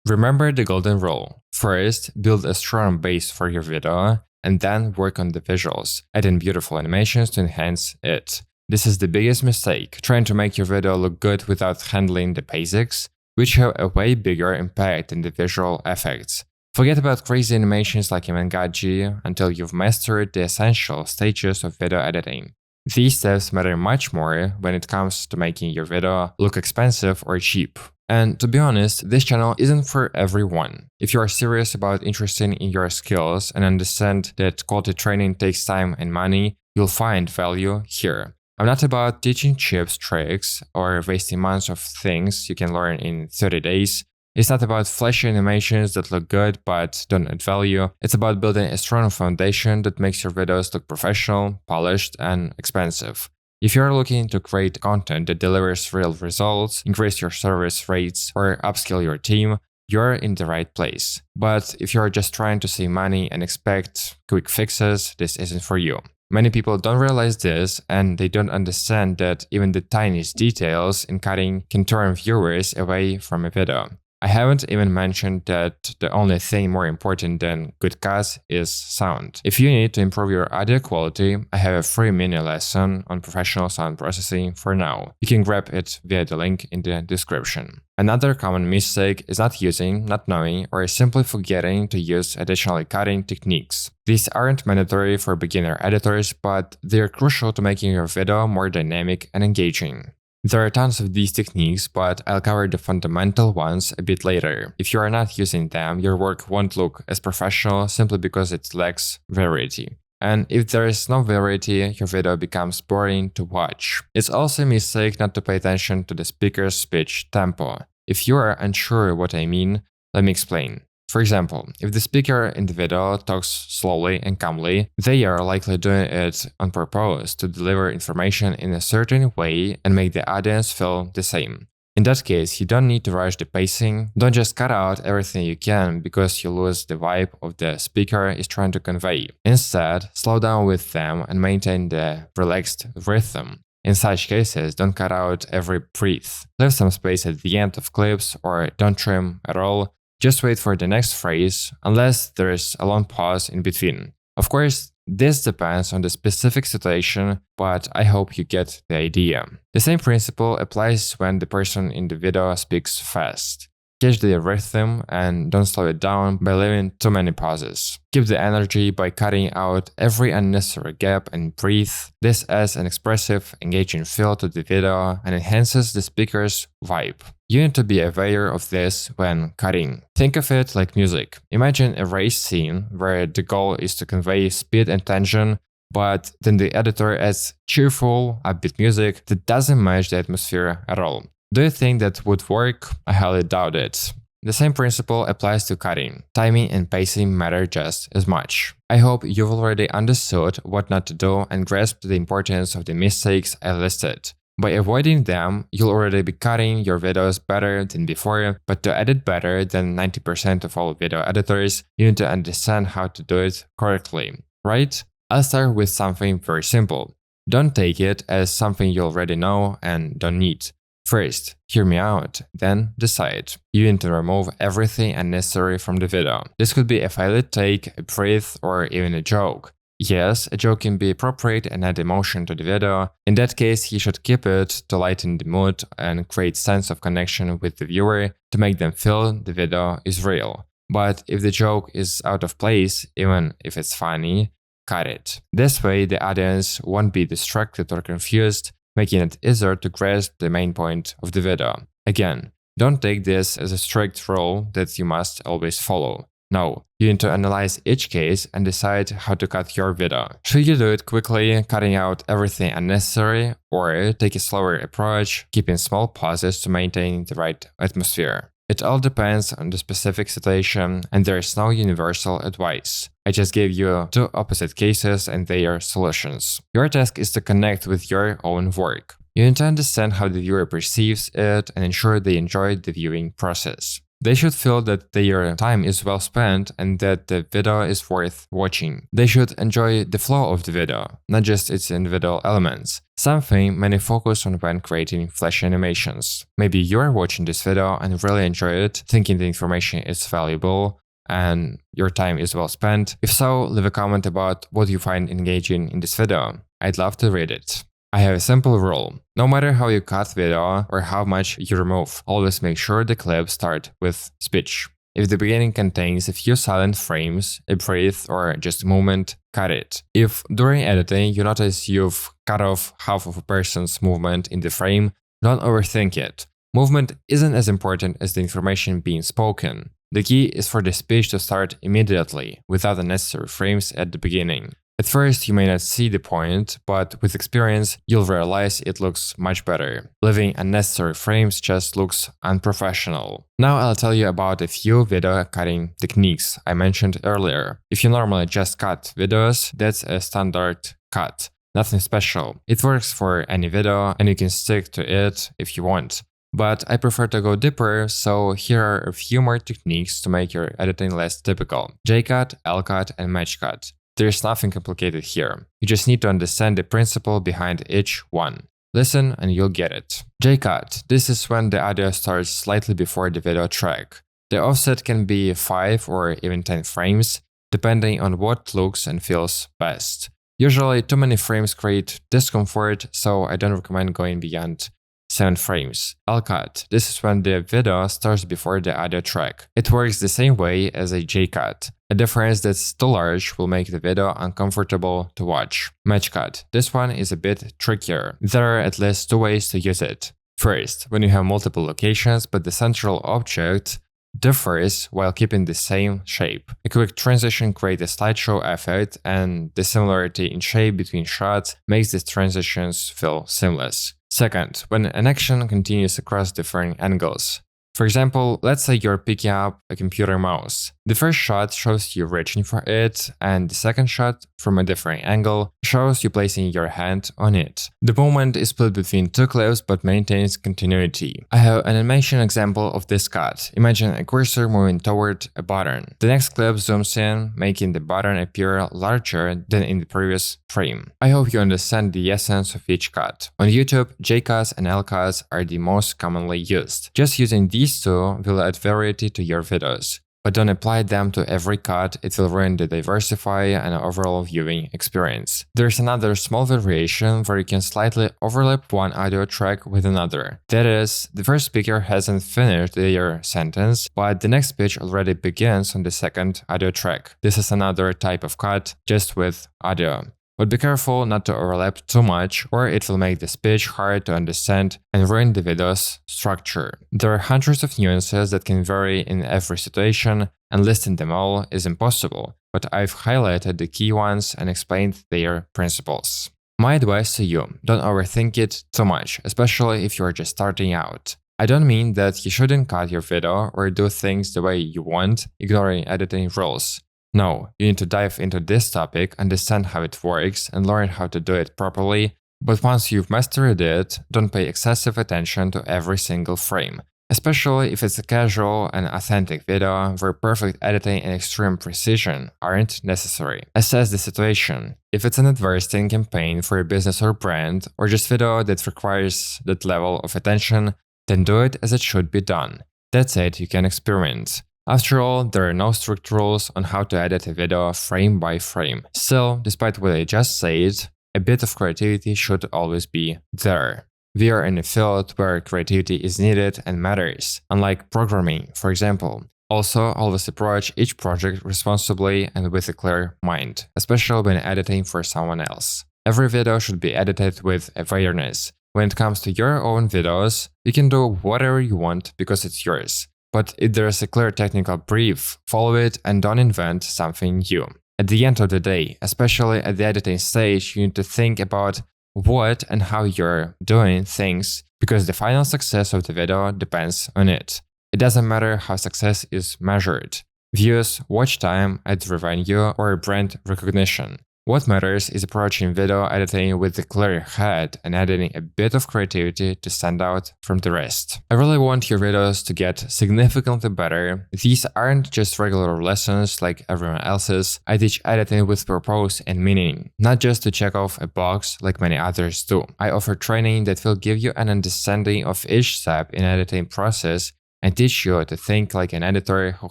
Remember the golden rule. First, build a strong base for your video, and then work on the visuals, adding beautiful animations to enhance it. This is the biggest mistake, trying to make your video look good without handling the basics, which have a way bigger impact than the visual effects. Forget about crazy animations like Imangaji until you've mastered the essential stages of video editing. These steps matter much more when it comes to making your video look expensive or cheap. And to be honest, this channel isn't for everyone. If you are serious about investing in your skills and understand that quality training takes time and money, you'll find value here. I'm not about teaching cheap tricks or wasting months of things you can learn in 30 days. It's not about flashy animations that look good but don't add value. It's about building a strong foundation that makes your videos look professional, polished, and expensive. If you're looking to create content that delivers real results, increase your service rates, or upskill your team, you're in the right place. But if you're just trying to save money and expect quick fixes, this isn't for you. Many people don't realize this, and they don't understand that even the tiniest details in cutting can turn viewers away from a video. I haven't even mentioned that the only thing more important than good cuts is sound. If you need to improve your audio quality, I have a free mini lesson on professional sound processing for now. You can grab it via the link in the description. Another common mistake is not using, not knowing, or simply forgetting to use additional cutting techniques. These aren't mandatory for beginner editors, but they're crucial to making your video more dynamic and engaging. There are tons of these techniques, but I'll cover the fundamental ones a bit later. If you are not using them, your work won't look as professional simply because it lacks variety. And if there is no variety, your video becomes boring to watch. It's also a mistake not to pay attention to the speaker's speech tempo. If you are unsure what I mean, let me explain. For example, if the speaker in the video talks slowly and calmly, they are likely doing it on purpose to deliver information in a certain way and make the audience feel the same. In that case, you don't need to rush the pacing. Don't just cut out everything you can because you lose the vibe of the speaker is trying to convey. Instead, slow down with them and maintain the relaxed rhythm. In such cases, don't cut out every breath. Leave some space at the end of clips or don't trim at all. Just wait for the next phrase, unless there is a long pause in between. Of course, this depends on the specific situation, but I hope you get the idea. The same principle applies when the person in the video speaks fast. Catch the rhythm and don't slow it down by leaving too many pauses. Keep the energy by cutting out every unnecessary gap and breathe. This adds an expressive, engaging feel to the video and enhances the speaker's vibe. You need to be aware of this when cutting. Think of it like music. Imagine a race scene where the goal is to convey speed and tension, but then the editor adds cheerful, upbeat music that doesn't match the atmosphere at all. Do you think that would work? I highly doubt it. The same principle applies to cutting. Timing and pacing matter just as much. I hope you've already understood what not to do and grasped the importance of the mistakes I listed. By avoiding them, you'll already be cutting your videos better than before, but to edit better than 90% of all video editors, you need to understand how to do it correctly, right? I'll start with something very simple. Don't take it as something you already know and don't need. First, hear me out, then decide. You need to remove everything unnecessary from the video. This could be a failed take, a breath, or even a joke. Yes, a joke can be appropriate and add emotion to the video. In that case, you should keep it to lighten the mood and create sense of connection with the viewer to make them feel the video is real. But if the joke is out of place, even if it's funny, cut it. This way, the audience won't be distracted or confused, making it easier to grasp the main point of the video. Again, don't take this as a strict rule that you must always follow. No, you need to analyze each case and decide how to cut your video. Should you do it quickly, cutting out everything unnecessary, or take a slower approach, keeping small pauses to maintain the right atmosphere? It all depends on the specific situation, and there is no universal advice. I just gave you two opposite cases and their solutions. Your task is to connect with your own work. You need to understand how the viewer perceives it and ensure they enjoy the viewing process. They should feel that their time is well spent and that the video is worth watching. They should enjoy the flow of the video, not just its individual elements, something many focus on when creating flash animations. Maybe you're watching this video and really enjoy it, thinking the information is valuable and your time is well spent. If so, leave a comment about what you find engaging in this video. I'd love to read it. I have a simple rule. No matter how you cut video or how much you remove, always make sure the clips start with speech. If the beginning contains a few silent frames, a breath, or just a movement, cut it. If during editing you notice you've cut off half of a person's movement in the frame, don't overthink it. Movement isn't as important as the information being spoken. The key is for the speech to start immediately, without unnecessary frames at the beginning. At first, you may not see the point, but with experience, you'll realize it looks much better. Leaving unnecessary frames just looks unprofessional. Now I'll tell you about a few video cutting techniques I mentioned earlier. If you normally just cut videos, that's a standard cut. Nothing special. It works for any video and you can stick to it if you want. But I prefer to go deeper, so here are a few more techniques to make your editing less typical. J-cut, L-cut, and match cut. There's nothing complicated here. You just need to understand the principle behind each one. Listen and you'll get it. J-cut. This is when the audio starts slightly before the video track. The offset can be 5 or even 10 frames, depending on what looks and feels best. Usually too many frames create discomfort, so I don't recommend going beyond 7 frames. L-cut. This is when the video starts before the audio track. It works the same way as a J-cut. A difference that's too large will make the video uncomfortable to watch. Match cut. This one is a bit trickier. There are at least 2 ways to use it. First, when you have multiple locations but the central object differs while keeping the same shape. A quick transition creates a slideshow effect, and the similarity in shape between shots makes the transitions feel seamless. Second, when an action continues across different angles. For example, let's say you're picking up a computer mouse. The first shot shows you reaching for it, and the second shot, from a different angle, shows you placing your hand on it. The movement is split between 2 clips but maintains continuity. I have an animation example of this cut. Imagine a cursor moving toward a button. The next clip zooms in, making the button appear larger than in the previous frame. I hope you understand the essence of each cut. On YouTube, J-cuts and L-cuts are the most commonly used. Just using these two will add variety to your videos. but don't apply them to every cut, it will ruin the diversify and overall viewing experience. There's another small variation where you can slightly overlap one audio track with another. That is, the first speaker hasn't finished their sentence, but the next speech already begins on the second audio track. This is another type of cut, just with audio. But be careful not to overlap too much, or it will make the speech hard to understand and ruin the video's structure. There are hundreds of nuances that can vary in every situation, and listing them all is impossible, but I've highlighted the key ones and explained their principles. My advice to you, don't overthink it too much, especially if you're just starting out. I don't mean that you shouldn't cut your video or do things the way you want, ignoring editing rules. No, you need to dive into this topic, understand how it works, and learn how to do it properly, but once you've mastered it, don't pay excessive attention to every single frame, especially if it's a casual and authentic video where perfect editing and extreme precision aren't necessary. Assess the situation. If it's an advertising campaign for a business or brand, or just video that requires that level of attention, then do it as it should be done. That's it, you can experiment. After all, there are no strict rules on how to edit a video frame by frame. Still, despite what I just said, a bit of creativity should always be there. We are in a field where creativity is needed and matters, unlike programming, for example. Also, always approach each project responsibly and with a clear mind, especially when editing for someone else. Every video should be edited with awareness. When it comes to your own videos, you can do whatever you want because it's yours. But if there's a clear technical brief, follow it and don't invent something new. At the end of the day, especially at the editing stage, you need to think about what and how you're doing things, because the final success of the video depends on it. It doesn't matter how success is measured: views, watch time, ad revenue, or brand recognition. What matters is approaching video editing with a clear head and adding a bit of creativity to stand out from the rest. I really want your videos to get significantly better. These aren't just regular lessons like everyone else's. I teach editing with purpose and meaning, not just to check off a box like many others do. I offer training that will give you an understanding of each step in editing process and teach you to think like an editor who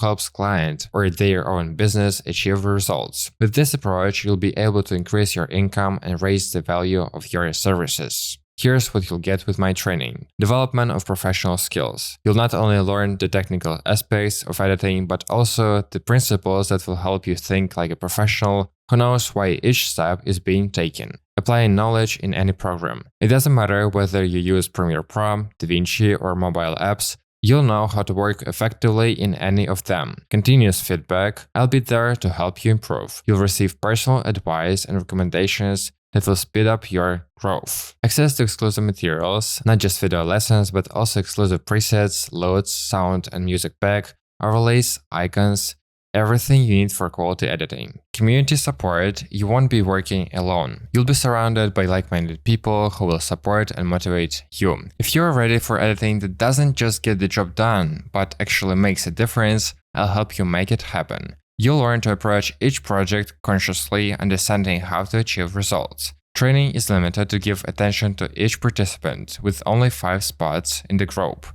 helps client or their own business achieve results. With this approach, you'll be able to increase your income and raise the value of your services. Here's what you'll get with my training. Development of professional skills. You'll not only learn the technical aspects of editing, but also the principles that will help you think like a professional who knows why each step is being taken. Applying knowledge in any program. It doesn't matter whether you use Premiere Pro, DaVinci, or mobile apps. You'll know how to work effectively in any of them. Continuous feedback. I'll be there to help you improve. You'll receive personal advice and recommendations that will speed up your growth. Access to exclusive materials, not just video lessons, but also exclusive presets, loads, sound and music pack, overlays, icons, everything you need for quality editing. Community support. You won't be working alone. You'll be surrounded by like-minded people who will support and motivate you. If you're ready for editing that doesn't just get the job done, but actually makes a difference, I'll help you make it happen. You'll learn to approach each project consciously, understanding how to achieve results. Training is limited to give attention to each participant, with only 5 spots in the group.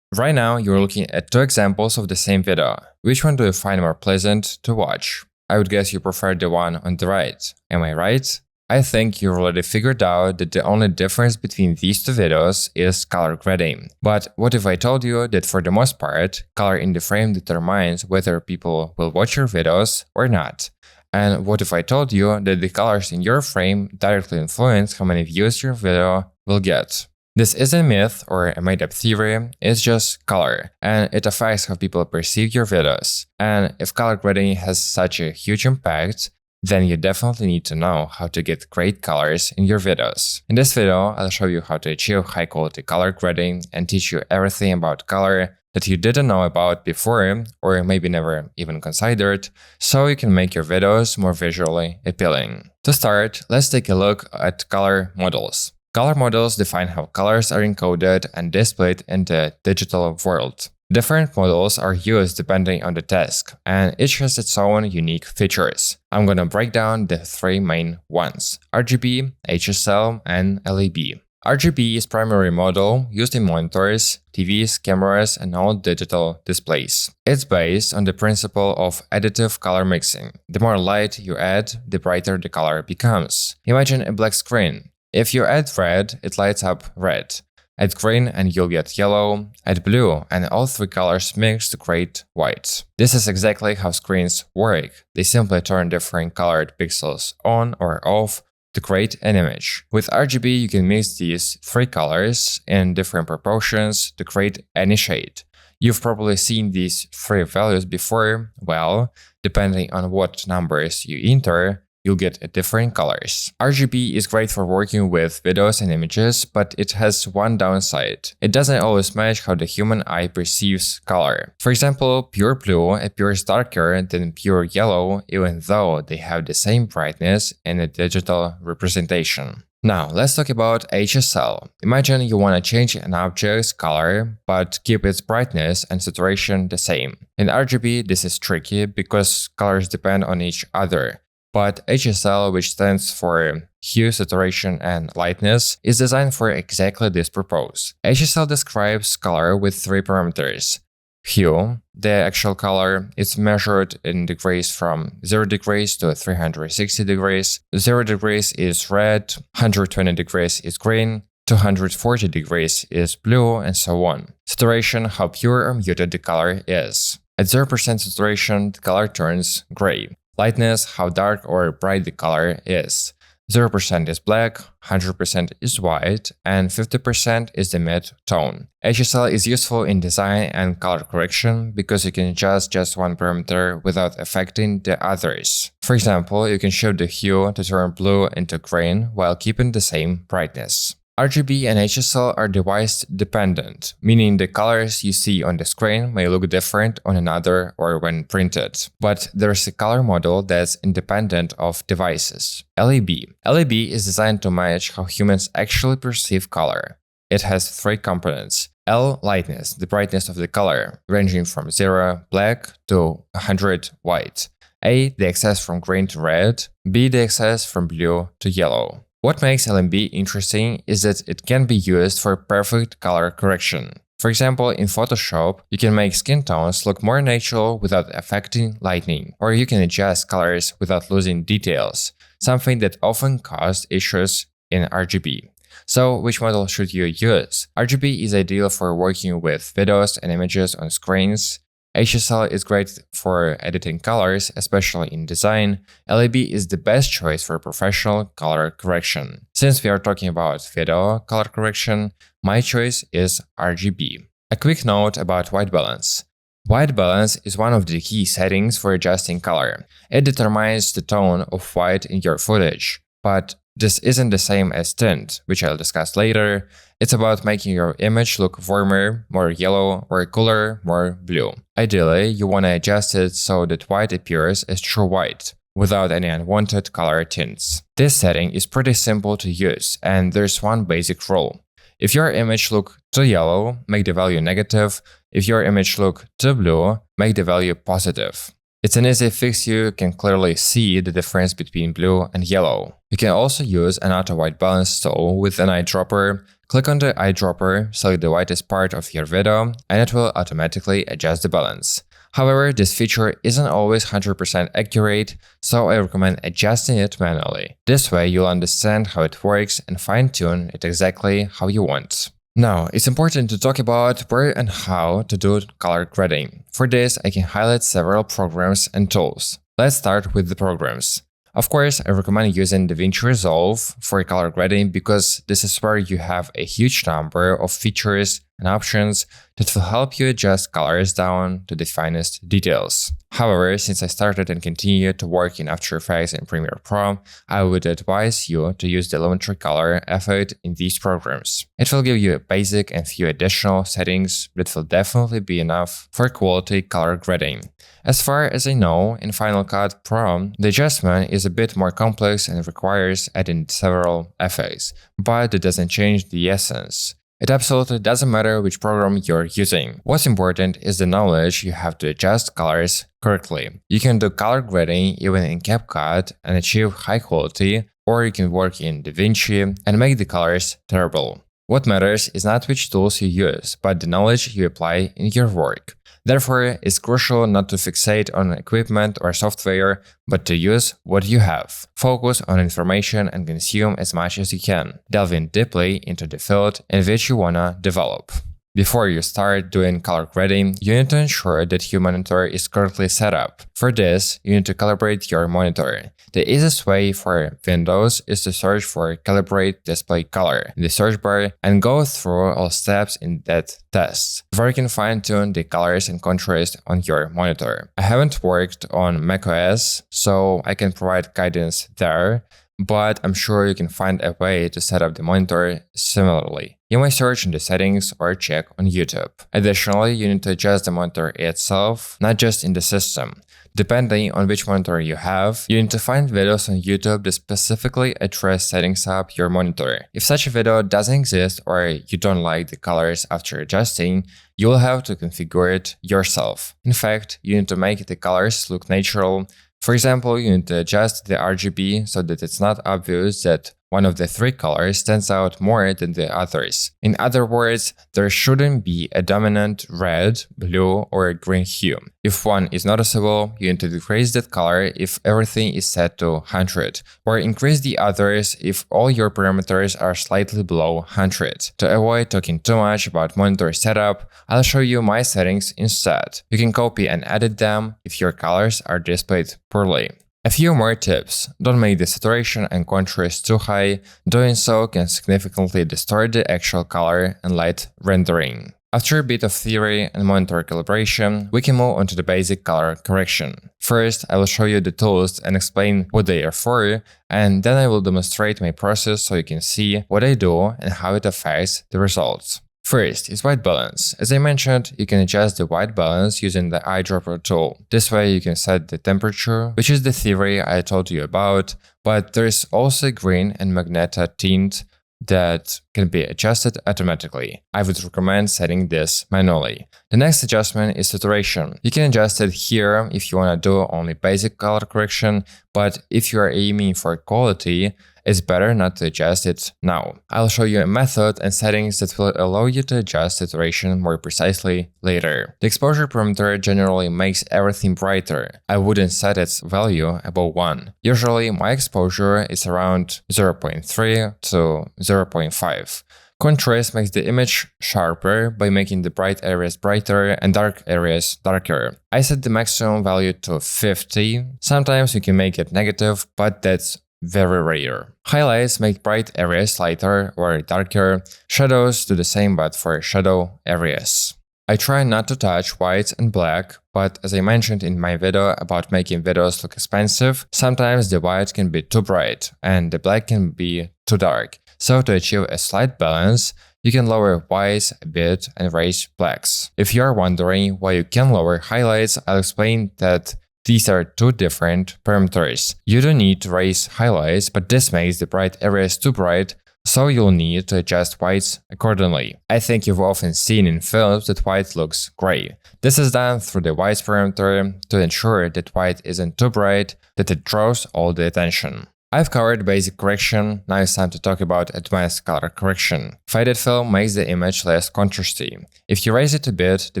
Right now, you're looking at 2 examples of the same video. Which one do you find more pleasant to watch? I would guess you prefer the one on the right. Am I right? I think you already figured out that the only difference between these 2 videos is color grading. But what if I told you that for the most part, color in the frame determines whether people will watch your videos or not? And what if I told you that the colors in your frame directly influence how many views your video will get? This isn't a myth or a made-up theory, it's just color, and it affects how people perceive your videos. And if color grading has such a huge impact, then you definitely need to know how to get great colors in your videos. In this video, I'll show you how to achieve high-quality color grading and teach you everything about color that you didn't know about before or maybe never even considered, so you can make your videos more visually appealing. To start, let's take a look at color models. Color models define how colors are encoded and displayed in the digital world. Different models are used depending on the task, and each has its own unique features. I'm gonna break down the 3 main ones: RGB, HSL, and LEB. RGB is primary model used in monitors, TVs, cameras, and all digital displays. It's based on the principle of additive color mixing. The more light you add, the brighter the color becomes. Imagine a black screen. If you add red, it lights up red. Add green and you'll get yellow, add blue, and all three colors mix to create white. This is exactly how screens work. They simply turn different colored pixels on or off to create an image. With RGB, you can mix these three colors in different proportions to create any shade. You've probably seen these three values before. Well, depending on what numbers you enter, you'll get different colors. RGB is great for working with videos and images, but it has one downside. It doesn't always match how the human eye perceives color. For example, pure blue appears darker than pure yellow, even though they have the same brightness in a digital representation. Now, let's talk about HSL. Imagine you want to change an object's color, but keep its brightness and saturation the same. In RGB, this is tricky because colors depend on each other. But HSL, which stands for hue, saturation, and lightness, is designed for exactly this purpose. HSL describes color with three parameters. Hue, the actual color, is measured in degrees from 0 degrees to 360 degrees. 0 degrees is red, 120 degrees is green, 240 degrees is blue, and so on. Saturation, how pure or muted the color is. At 0% saturation, the color turns gray. Lightness, how dark or bright the color is. 0% is black, 100% is white, and 50% is the mid-tone. HSL is useful in design and color correction because you can adjust just one parameter without affecting the others. For example, you can shift the hue to turn blue into green while keeping the same brightness. RGB and HSL are device-dependent, meaning the colors you see on the screen may look different on another or when printed. But there's a color model that's independent of devices. LAB. LAB is designed to match how humans actually perceive color. It has three components. L, lightness, the brightness of the color, ranging from 0, black, to 100, white. A, the excess from green to red. B, the excess from blue to yellow. What makes LMB interesting is that it can be used for perfect color correction. For example, in Photoshop, you can make skin tones look more natural without affecting lighting, or you can adjust colors without losing details, something that often causes issues in RGB. So, which model should you use? RGB is ideal for working with videos and images on screens. HSL is great for editing colors, especially in design. LAB is the best choice for professional color correction. Since we are talking about video color correction, my choice is RGB. A quick note about white balance. White balance is one of the key settings for adjusting color. It determines the tone of white in your footage. But this isn't the same as tint, which I'll discuss later. It's about making your image look warmer, more yellow, or cooler, more blue. Ideally, you want to adjust it so that white appears as true white, without any unwanted color tints. This setting is pretty simple to use, and there's one basic rule. If your image looks too yellow, make the value negative. If your image looks too blue, make the value positive. It's an easy fix. You can clearly see the difference between blue and yellow. You can also use an auto white balance tool with an eyedropper. Click on the eyedropper, select the whitest part of your video, and it will automatically adjust the balance. However, this feature isn't always 100% accurate, so I recommend adjusting it manually. This way, you'll understand how it works and fine-tune it exactly how you want. Now, it's important to talk about where and how to do color grading. For this, I can highlight several programs and tools. Let's start with the programs. Of course, I recommend using DaVinci Resolve for color grading because this is where you have a huge number of features and options that will help you adjust colors down to the finest details. However, since I started and continue to work in After Effects and Premiere Pro, I would advise you to use the Lumetri Color effect in these programs. It will give you a basic and few additional settings that will definitely be enough for quality color grading. As far as I know, in Final Cut Pro, the adjustment is a bit more complex and requires adding several effects, but it doesn't change the essence. It absolutely doesn't matter which program you're using. What's important is the knowledge you have to adjust colors correctly. You can do color grading even in CapCut and achieve high quality or you can work in DaVinci and make the colors terrible. What matters is not which tools you use, but the knowledge you apply in your work. Therefore, it's crucial not to fixate on equipment or software, but to use what you have. Focus on information and consume as much as you can, delving deeply into the field in which you wanna develop. Before you start doing color grading, you need to ensure that your monitor is correctly set up. For this, you need to calibrate your monitor. The easiest way for Windows is to search for Calibrate Display Color in the search bar and go through all steps in that test, where you can fine-tune the colors and contrast on your monitor. I haven't worked on macOS, so I can provide guidance there, but I'm sure you can find a way to set up the monitor similarly. You may search in the settings or check on YouTube. Additionally, you need to adjust the monitor itself, not just in the system. Depending on which monitor you have, you need to find videos on YouTube that specifically address setting up your monitor. If such a video doesn't exist or you don't like the colors after adjusting, you will have to configure it yourself. In fact, you need to make the colors look natural. For example, you need to adjust the RGB so that it's not obvious that one of the three colors stands out more than the others. In other words, there shouldn't be a dominant red, blue, or green hue. If one is noticeable, you need to decrease that color if everything is set to 100, or increase the others if all your parameters are slightly below 100. To avoid talking too much about monitor setup, I'll show you my settings instead. You can copy and edit them if your colors are displayed poorly. A few more tips. Don't make the saturation and contrast too high. Doing so can significantly distort the actual color and light rendering. After a bit of theory and monitor calibration, we can move on to the basic color correction. First, I will show you the tools and explain what they are for, and then I will demonstrate my process so you can see what I do and how it affects the results. First is white balance. As I mentioned, you can adjust the white balance using the eyedropper tool. This way you can set the temperature, which is the theory I told you about, but there is also green and magenta tint that can be adjusted automatically. I would recommend setting this manually. The next adjustment is saturation. You can adjust it here if you want to do only basic color correction, but if you are aiming for quality, it's better not to adjust it now. I'll show you a method and settings that will allow you to adjust saturation more precisely later. The exposure parameter generally makes everything brighter. I wouldn't set its value above 1. Usually my exposure is around 0.3 to 0.5. Contrast makes the image sharper by making the bright areas brighter and dark areas darker. I set the maximum value to 50. Sometimes you can make it negative, but that's very rare. Highlights make bright areas lighter or darker. Shadows do the same but for shadow areas. I try not to touch white and black, but as I mentioned in my video about making videos look expensive, sometimes the white can be too bright and the black can be too dark. So to achieve a slight balance, you can lower whites a bit and raise blacks. If you are wondering why you can lower highlights, I'll explain that these are two different parameters. You don't need to raise highlights, but this makes the bright areas too bright, so you'll need to adjust whites accordingly. I think you've often seen in films that white looks gray. This is done through the whites parameter to ensure that white isn't too bright, that it draws all the attention. I've covered basic correction, now it's time to talk about advanced color correction. Faded fill makes the image less contrasty. If you raise it a bit, the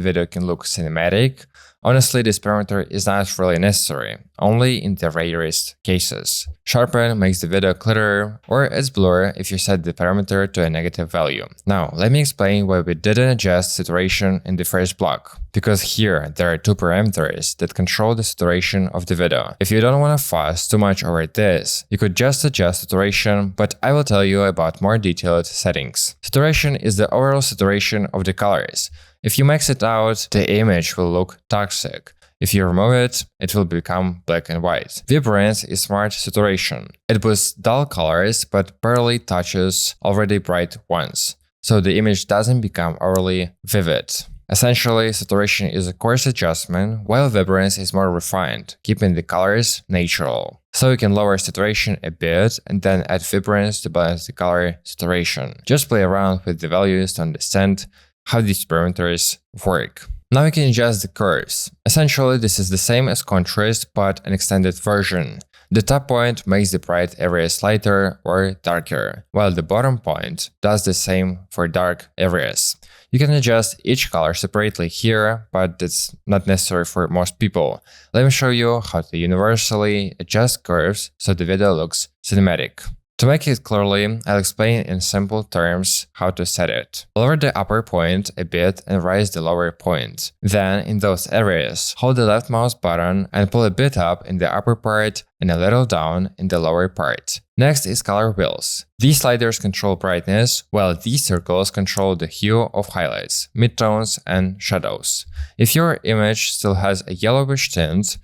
video can look cinematic. Honestly, this parameter is not really necessary, only in the rarest cases. Sharpen makes the video clearer, or adds blur if you set the parameter to a negative value. Now, let me explain why we didn't adjust saturation in the first block. Because here, there are two parameters that control the saturation of the video. If you don't want to fuss too much over this, you could just adjust saturation, but I will tell you about more detailed settings. Saturation is the overall saturation of the colors. If you max it out, the image will look toxic. If you remove it, it will become black and white. Vibrance is smart saturation. It boosts dull colors but barely touches already bright ones, so the image doesn't become overly vivid. Essentially, saturation is a coarse adjustment, while vibrance is more refined, keeping the colors natural. So you can lower saturation a bit and then add vibrance to balance the color saturation. Just play around with the values to understand how these parameters work. Now you can adjust the curves. Essentially, this is the same as contrast, but an extended version. The top point makes the bright areas lighter or darker, while the bottom point does the same for dark areas. You can adjust each color separately here, but that's not necessary for most people. Let me show you how to universally adjust curves so the video looks cinematic. To make it clearly, I'll explain in simple terms how to set it. Lower the upper point a bit and raise the lower point. Then, in those areas, hold the left mouse button and pull a bit up in the upper part and a little down in the lower part. Next is color wheels. These sliders control brightness, while these circles control the hue of highlights, midtones, and shadows. If your image still has a yellowish tint,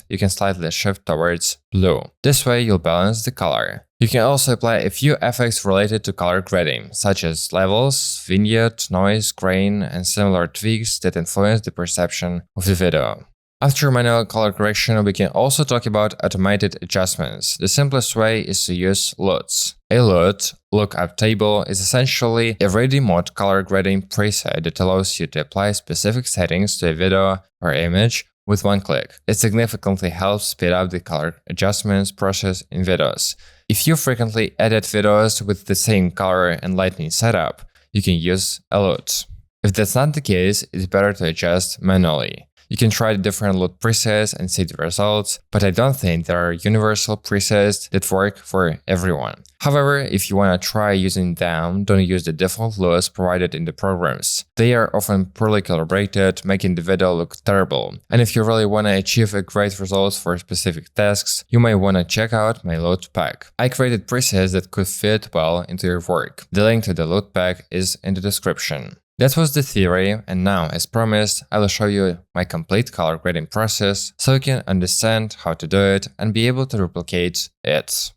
you can slightly shift towards blue. This way you'll balance the color. You can also apply a few effects related to color grading, such as levels, vignette, noise, grain, and similar tweaks that influence the perception of the video. After manual color correction, we can also talk about automated adjustments. The simplest way is to use LUTs. A LUT, lookup table, is essentially a ready-mode color grading preset that allows you to apply specific settings to a video or image with one click. It significantly helps speed up the color adjustments process in videos. If you frequently edit videos with the same color and lighting setup, you can use a LUT. If that's not the case, it's better to adjust manually. You can try different LUT presets and see the results, but I don't think there are universal presets that work for everyone. However, if you want to try using them, don't use the default LUTs provided in the programs. They are often poorly calibrated, making the video look terrible. And if you really want to achieve a great results for specific tasks, you might want to check out my LUT pack. I created presets that could fit well into your work. The link to the LUT pack is in the description. That was the theory, and now, as promised, I will show you my complete color grading process so you can understand how to do it and be able to replicate it.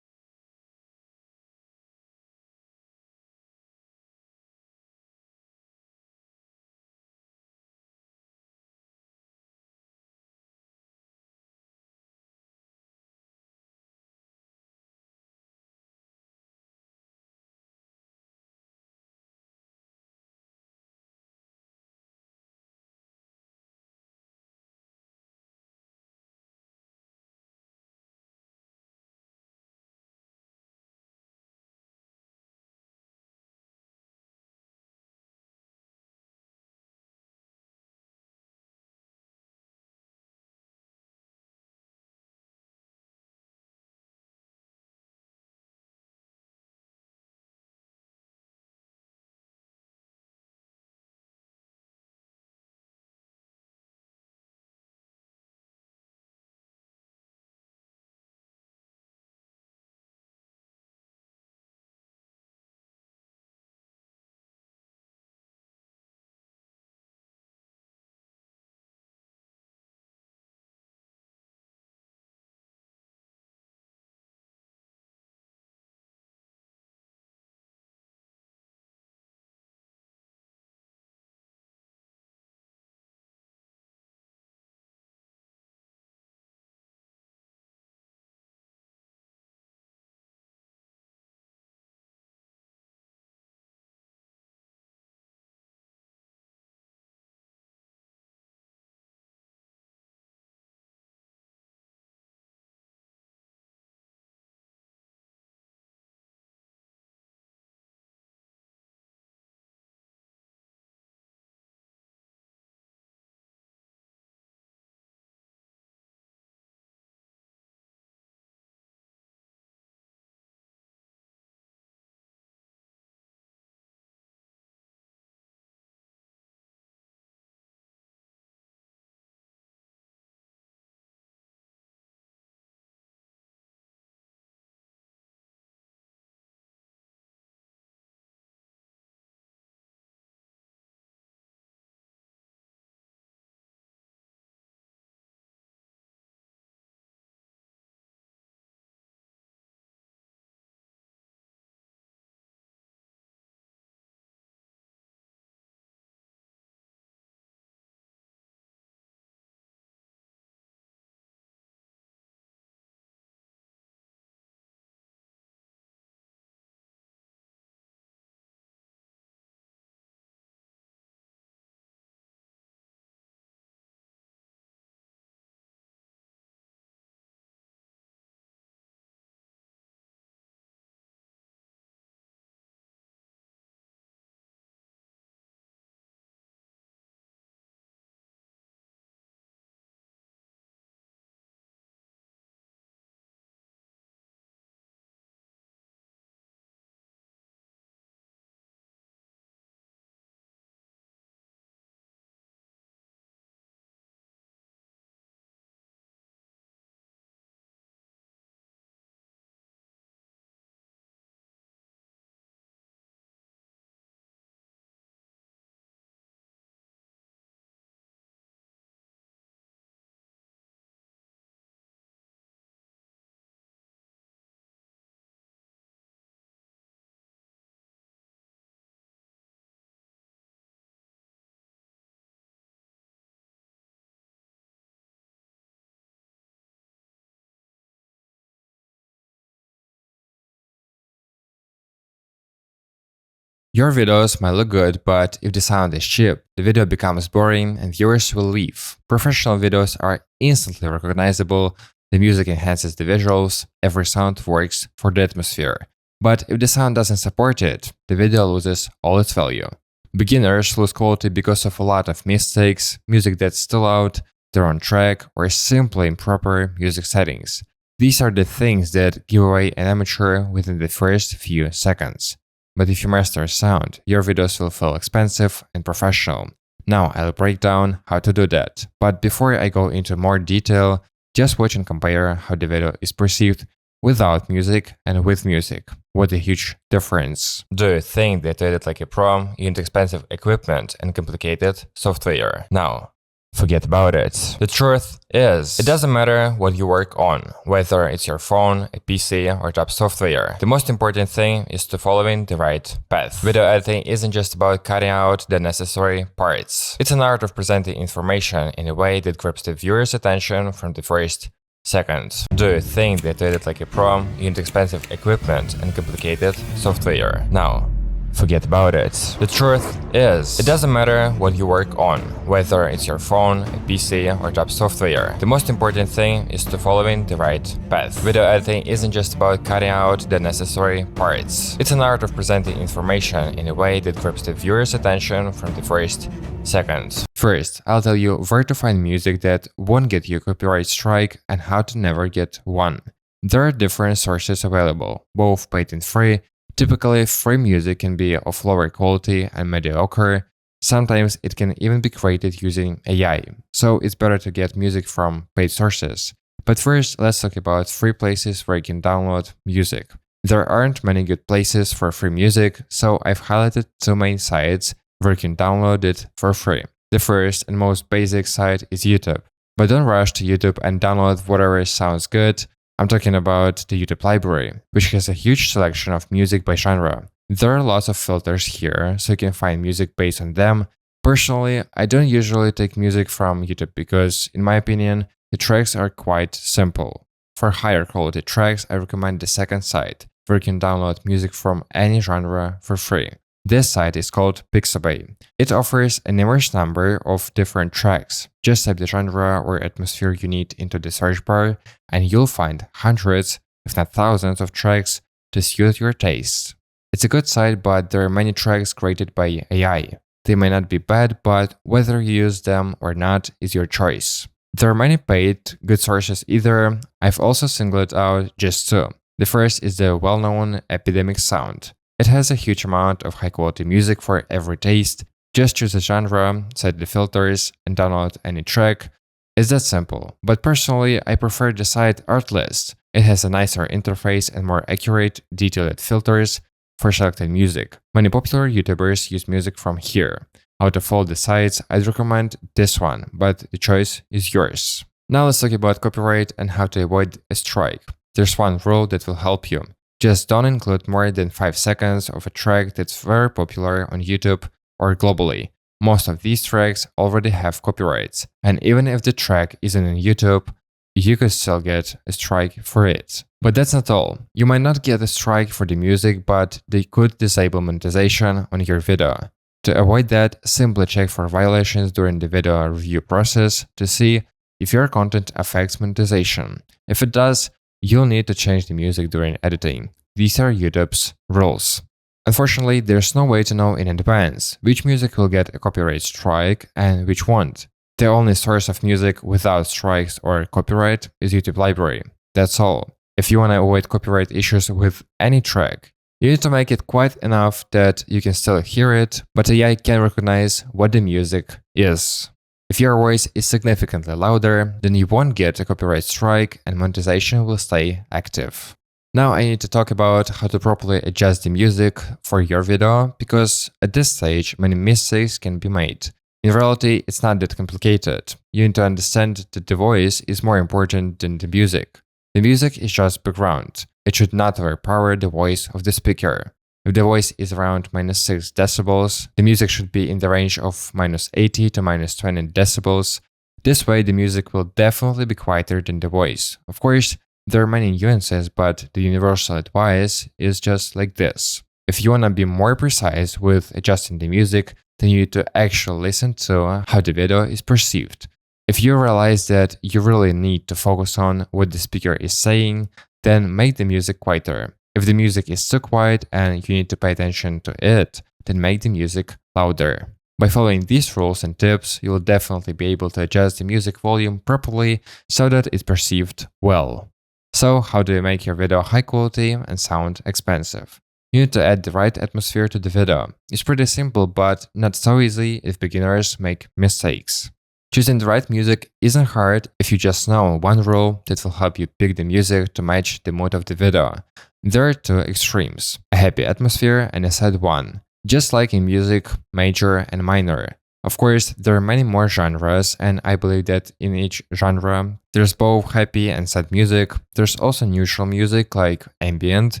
Your videos might look good, but if the sound is cheap, the video becomes boring and viewers will leave. Professional videos are instantly recognizable, the music enhances the visuals, every sound works for the atmosphere. But if the sound doesn't support it, the video loses all its value. Beginners lose quality because of a lot of mistakes, music that's too loud, the wrong track, or simply improper music settings. These are the things that give away an amateur within the first few seconds. But if you master sound, your videos will feel expensive and professional. Now I'll break down how to do that. But before I go into more detail, just watch and compare how the video is perceived without music and with music. What a huge difference. Do you think that to edit like a pro, you need expensive equipment and complicated software? Now, forget about it. The truth is, it doesn't matter what you work on, whether it's your phone, a PC, or top software. The most important thing is to following the right path. Video editing isn't just about cutting out the necessary parts. It's an art of presenting information in a way that grabs the viewer's attention from the first second. Do you think that to edit like a pro, you need expensive equipment and complicated software? Now, forget about it. The truth is, it doesn't matter what you work on, whether it's your phone, a PC, or top software. The most important thing is to following the right path. Video editing isn't just about cutting out the necessary parts. It's an art of presenting information in a way that grabs the viewer's attention from the first second. First, I'll tell you where to find music that won't get you a copyright strike and how to never get one. There are different sources available, both paid and free. Typically, free music can be of lower quality and mediocre. Sometimes it can even be created using AI, so it's better to get music from paid sources. But first, let's talk about free places where you can download music. There aren't many good places for free music, so I've highlighted two main sites where you can download it for free. The first and most basic site is YouTube. But don't rush to YouTube and download whatever sounds good. I'm talking about the YouTube library, which has a huge selection of music by genre. There are lots of filters here, so you can find music based on them. Personally, I don't usually take music from YouTube because, in my opinion, the tracks are quite simple. For higher quality tracks, I recommend the second site, where you can download music from any genre for free. This site is called Pixabay. It offers a numerous number of different tracks. Just type the genre or atmosphere you need into the search bar, and you'll find hundreds, if not thousands, of tracks to suit your taste. It's a good site, but there are many tracks created by AI. They may not be bad, but whether you use them or not is your choice. There are many paid, good sources either. I've also singled out just two. The first is the well-known Epidemic Sound. It has a huge amount of high-quality music for every taste. Just choose a genre, set the filters, and download any track. It's that simple. But personally, I prefer the site Artlist. It has a nicer interface and more accurate, detailed filters for selected music. Many popular YouTubers use music from here. Out of all the sites, I'd recommend this one, but the choice is yours. Now let's talk about copyright and how to avoid a strike. There's one rule that will help you. Just don't include more than 5 seconds of a track that's very popular on YouTube or globally. Most of these tracks already have copyrights, and even if the track isn't on YouTube, you could still get a strike for it. But that's not all. You might not get a strike for the music, but they could disable monetization on your video. To avoid that, simply check for violations during the video review process to see if your content affects monetization. If it does, you'll need to change the music during editing. These are YouTube's rules. Unfortunately, there's no way to know in advance which music will get a copyright strike and which won't. The only source of music without strikes or copyright is YouTube library. That's all. If you want to avoid copyright issues with any track, you need to make it quiet enough that you can still hear it, but AI can recognize what the music is. If your voice is significantly louder, then you won't get a copyright strike and monetization will stay active. Now I need to talk about how to properly adjust the music for your video, because at this stage many mistakes can be made. In reality, it's not that complicated. You need to understand that the voice is more important than the music. The music is just background. It should not overpower the voice of the speaker. If the voice is around -6 decibels, the music should be in the range of -80 to -20 decibels. This way, the music will definitely be quieter than the voice. Of course, there are many nuances, but the universal advice is just like this. If you want to be more precise with adjusting the music, then you need to actually listen to how the video is perceived. If you realize that you really need to focus on what the speaker is saying, then make the music quieter. If the music is too quiet and you need to pay attention to it, then make the music louder. By following these rules and tips, you will definitely be able to adjust the music volume properly so that it's perceived well. So, how do you make your video high quality and sound expensive? You need to add the right atmosphere to the video. It's pretty simple, but not so easy if beginners make mistakes. Choosing the right music isn't hard if you just know one rule that will help you pick the music to match the mood of the video. There are two extremes, a happy atmosphere and a sad one. Just like in music, major and minor. Of course, there are many more genres, and I believe that in each genre, there's both happy and sad music. There's also neutral music like ambient,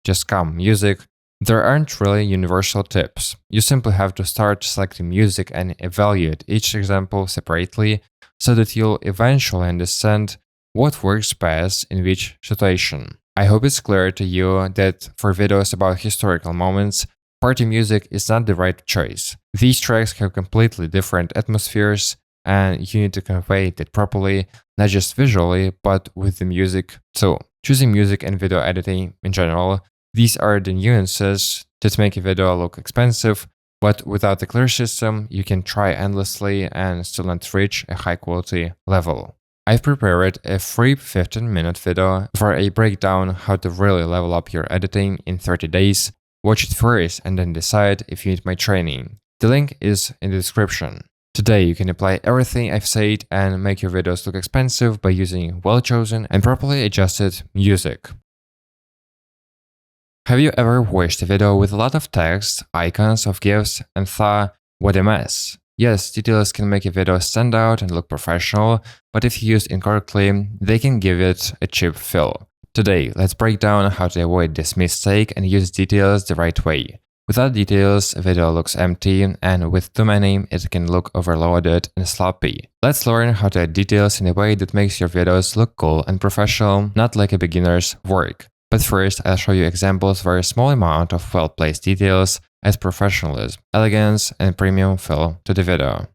just calm music. There aren't really universal tips. You simply have to start selecting music and evaluate each example separately so that you'll eventually understand what works best in which situation. I hope it's clear to you that for videos about historical moments, party music is not the right choice. These tracks have completely different atmospheres, and you need to convey that properly, not just visually, but with the music too. Choosing music and video editing in general, these are the nuances that make a video look expensive, but without a clear system, you can try endlessly and still not reach a high quality level. I've prepared a free 15-minute video for a breakdown how to really level up your editing in 30 days. Watch it first and then decide if you need my training. The link is in the description. Today you can apply everything I've said and make your videos look expensive by using well-chosen and properly adjusted music. Have you ever watched a video with a lot of text, icons of GIFs, and thought, what a mess? Yes, details can make a video stand out and look professional, but if used incorrectly, they can give it a cheap feel. Today, let's break down how to avoid this mistake and use details the right way. Without details, a video looks empty, and with too many, it can look overloaded and sloppy. Let's learn how to add details in a way that makes your videos look cool and professional, not like a beginner's work. But first, I'll show you examples where a small amount of well-placed details adds professionalism, elegance, and premium feel to the video.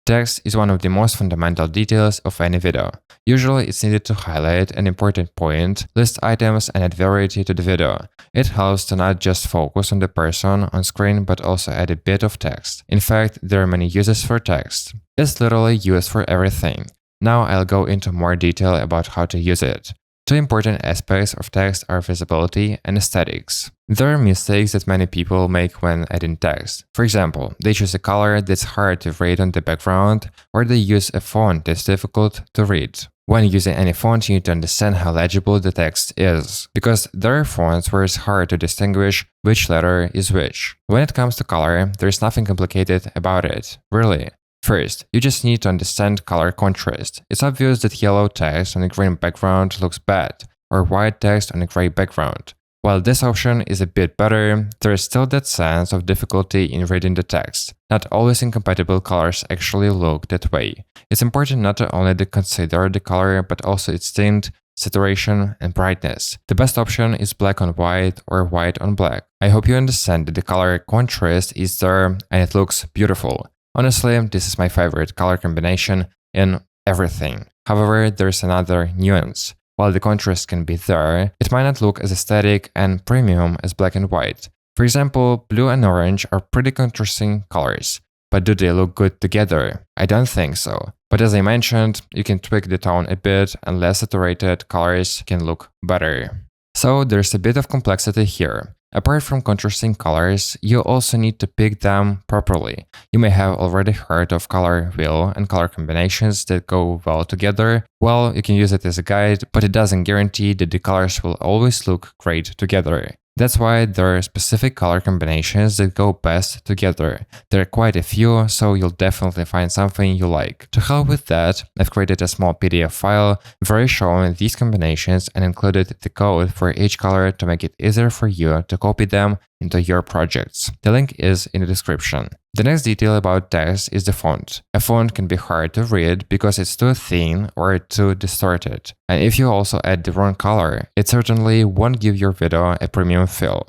Text is one of the most fundamental details of any video. Usually, it's needed to highlight an important point, list items, and add variety to the video. It helps to not just focus on the person on screen, but also add a bit of text. In fact, there are many uses for text. It's literally used for everything. Now I'll go into more detail about how to use it. Two important aspects of text are visibility and aesthetics. There are mistakes that many people make when adding text. For example, they choose a color that's hard to read on the background, or they use a font that's difficult to read. When using any font, you need to understand how legible the text is, because there are fonts where it's hard to distinguish which letter is which. When it comes to color, there's nothing complicated about it, really. First, you just need to understand color contrast. It's obvious that yellow text on a green background looks bad, or white text on a gray background. While this option is a bit better, there is still that sense of difficulty in reading the text. Not always incompatible colors actually look that way. It's important not to only consider the color, but also its tint, saturation, and brightness. The best option is black on white or white on black. I hope you understand that the color contrast is there and it looks beautiful. Honestly, this is my favorite color combination in everything. However, there's another nuance. While the contrast can be there, it might not look as aesthetic and premium as black and white. For example, blue and orange are pretty contrasting colors, but do they look good together? I don't think so. But as I mentioned, you can tweak the tone a bit and less saturated colors can look better. So there's a bit of complexity here. Apart from contrasting colors, you also need to pick them properly. You may have already heard of color wheel and color combinations that go well together. Well, you can use it as a guide, but it doesn't guarantee that the colors will always look great together. That's why there are specific color combinations that go best together. There are quite a few, so you'll definitely find something you like. To help with that, I've created a small PDF file where I show these combinations and included the code for each color to make it easier for you to copy them into your projects. The link is in the description. The next detail about text is the font. A font can be hard to read because it's too thin or too distorted. And if you also add the wrong color, it certainly won't give your video a premium feel.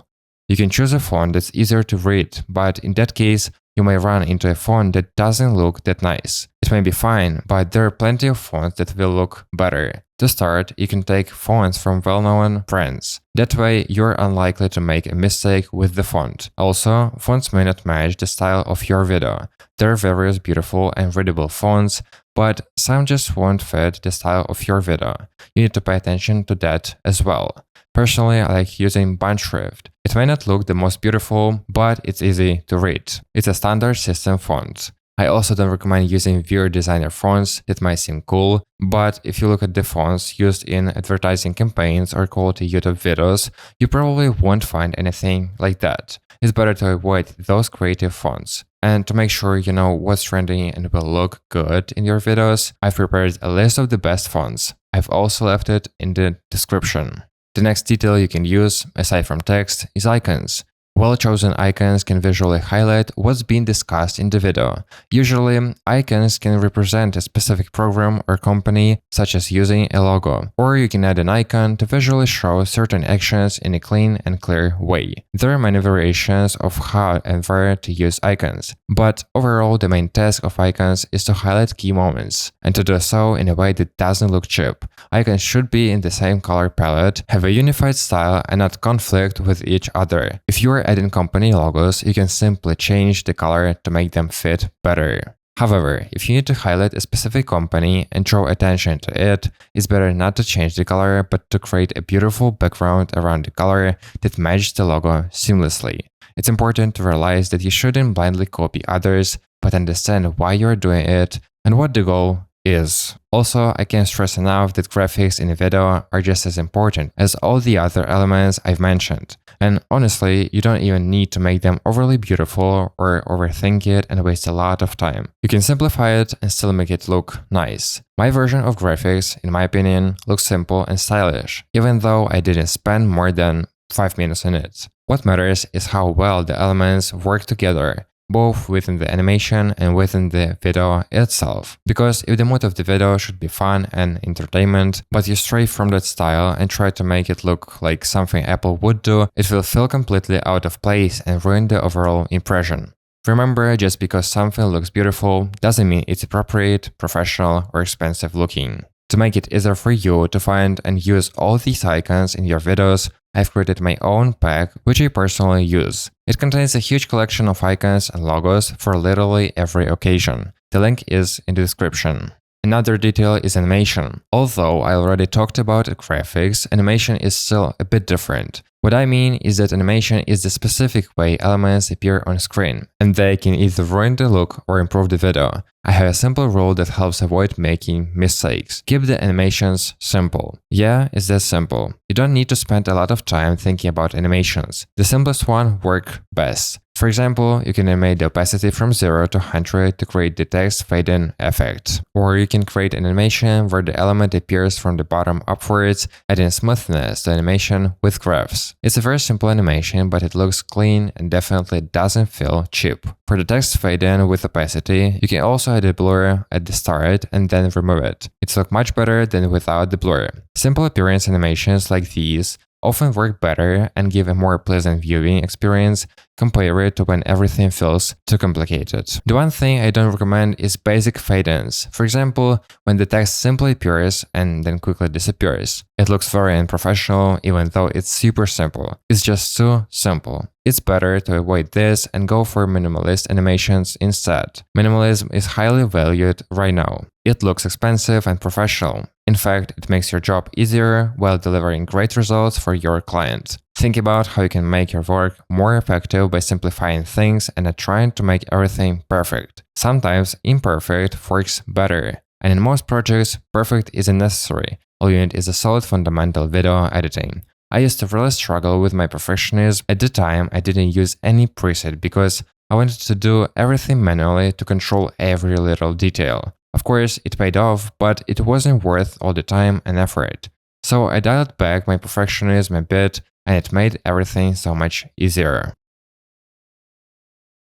You can choose a font that's easier to read, but in that case, you may run into a font that doesn't look that nice. It may be fine, but there are plenty of fonts that will look better. To start, you can take fonts from well-known brands. That way, you're unlikely to make a mistake with the font. Also, fonts may not match the style of your video. There are various beautiful and readable fonts, but some just won't fit the style of your video. You need to pay attention to that as well. Personally, I like using bunch shrift. It may not look the most beautiful, but it's easy to read. It's a standard system font. I also don't recommend using weird designer fonts that might seem cool, but if you look at the fonts used in advertising campaigns or quality YouTube videos, you probably won't find anything like that. It's better to avoid those creative fonts. And to make sure you know what's trending and will look good in your videos, I've prepared a list of the best fonts. I've also left it in the description. The next detail you can use, aside from text, is icons. Well-chosen icons can visually highlight what's being discussed in the video. Usually, icons can represent a specific program or company, such as using a logo. Or you can add an icon to visually show certain actions in a clean and clear way. There are many variations of how and where to use icons, but overall the main task of icons is to highlight key moments, and to do so in a way that doesn't look cheap. Icons should be in the same color palette, have a unified style, and not conflict with each other. If you are adding company logos, you can simply change the color to make them fit better. However, if you need to highlight a specific company and draw attention to it, it's better not to change the color, but to create a beautiful background around the color that matches the logo seamlessly. It's important to realize that you shouldn't blindly copy others, but understand why you're doing it and what the goal is. Also, I can't stress enough that graphics in a video are just as important as all the other elements I've mentioned. And honestly, you don't even need to make them overly beautiful or overthink it and waste a lot of time. You can simplify it and still make it look nice. My version of graphics, in my opinion, looks simple and stylish, even though I didn't spend more than 5 minutes on it. What matters is how well the elements work together, both within the animation and within the video itself. Because if the mood of the video should be fun and entertainment, but you stray from that style and try to make it look like something Apple would do, it will feel completely out of place and ruin the overall impression. Remember, just because something looks beautiful doesn't mean it's appropriate, professional, or expensive looking. To make it easier for you to find and use all these icons in your videos, I've created my own pack, which I personally use. It contains a huge collection of icons and logos for literally every occasion. The link is in the description. Another detail is animation. Although I already talked about graphics, animation is still a bit different. What I mean is that animation is the specific way elements appear on screen, and they can either ruin the look or improve the video. I have a simple rule that helps avoid making mistakes. Keep the animations simple. Yeah, it's that simple. You don't need to spend a lot of time thinking about animations. The simplest one work best. For example, you can animate the opacity from 0 to 100 to create the text fade-in effect. Or you can create an animation where the element appears from the bottom upwards, adding smoothness to animation with graphs. It's a very simple animation, but it looks clean and definitely doesn't feel cheap. For the text fade-in with opacity, you can also add a blur at the start and then remove it. It looks much better than without the blur. Simple appearance animations like these often work better and give a more pleasant viewing experience compared to when everything feels too complicated. The one thing I don't recommend is basic fade-ins. For example, when the text simply appears and then quickly disappears. It looks very unprofessional even though it's super simple. It's just too simple. It's better to avoid this and go for minimalist animations instead. Minimalism is highly valued right now. It looks expensive and professional. In fact, it makes your job easier while delivering great results for your client. Think about how you can make your work more effective by simplifying things and not trying to make everything perfect. Sometimes imperfect works better, and in most projects, perfect isn't necessary. All you need is a solid fundamental video editing. I used to really struggle with my perfectionism. At the time, I didn't use any preset because I wanted to do everything manually to control every little detail. Of course, it paid off, but it wasn't worth all the time and effort. So I dialed back my perfectionism a bit, and it made everything so much easier.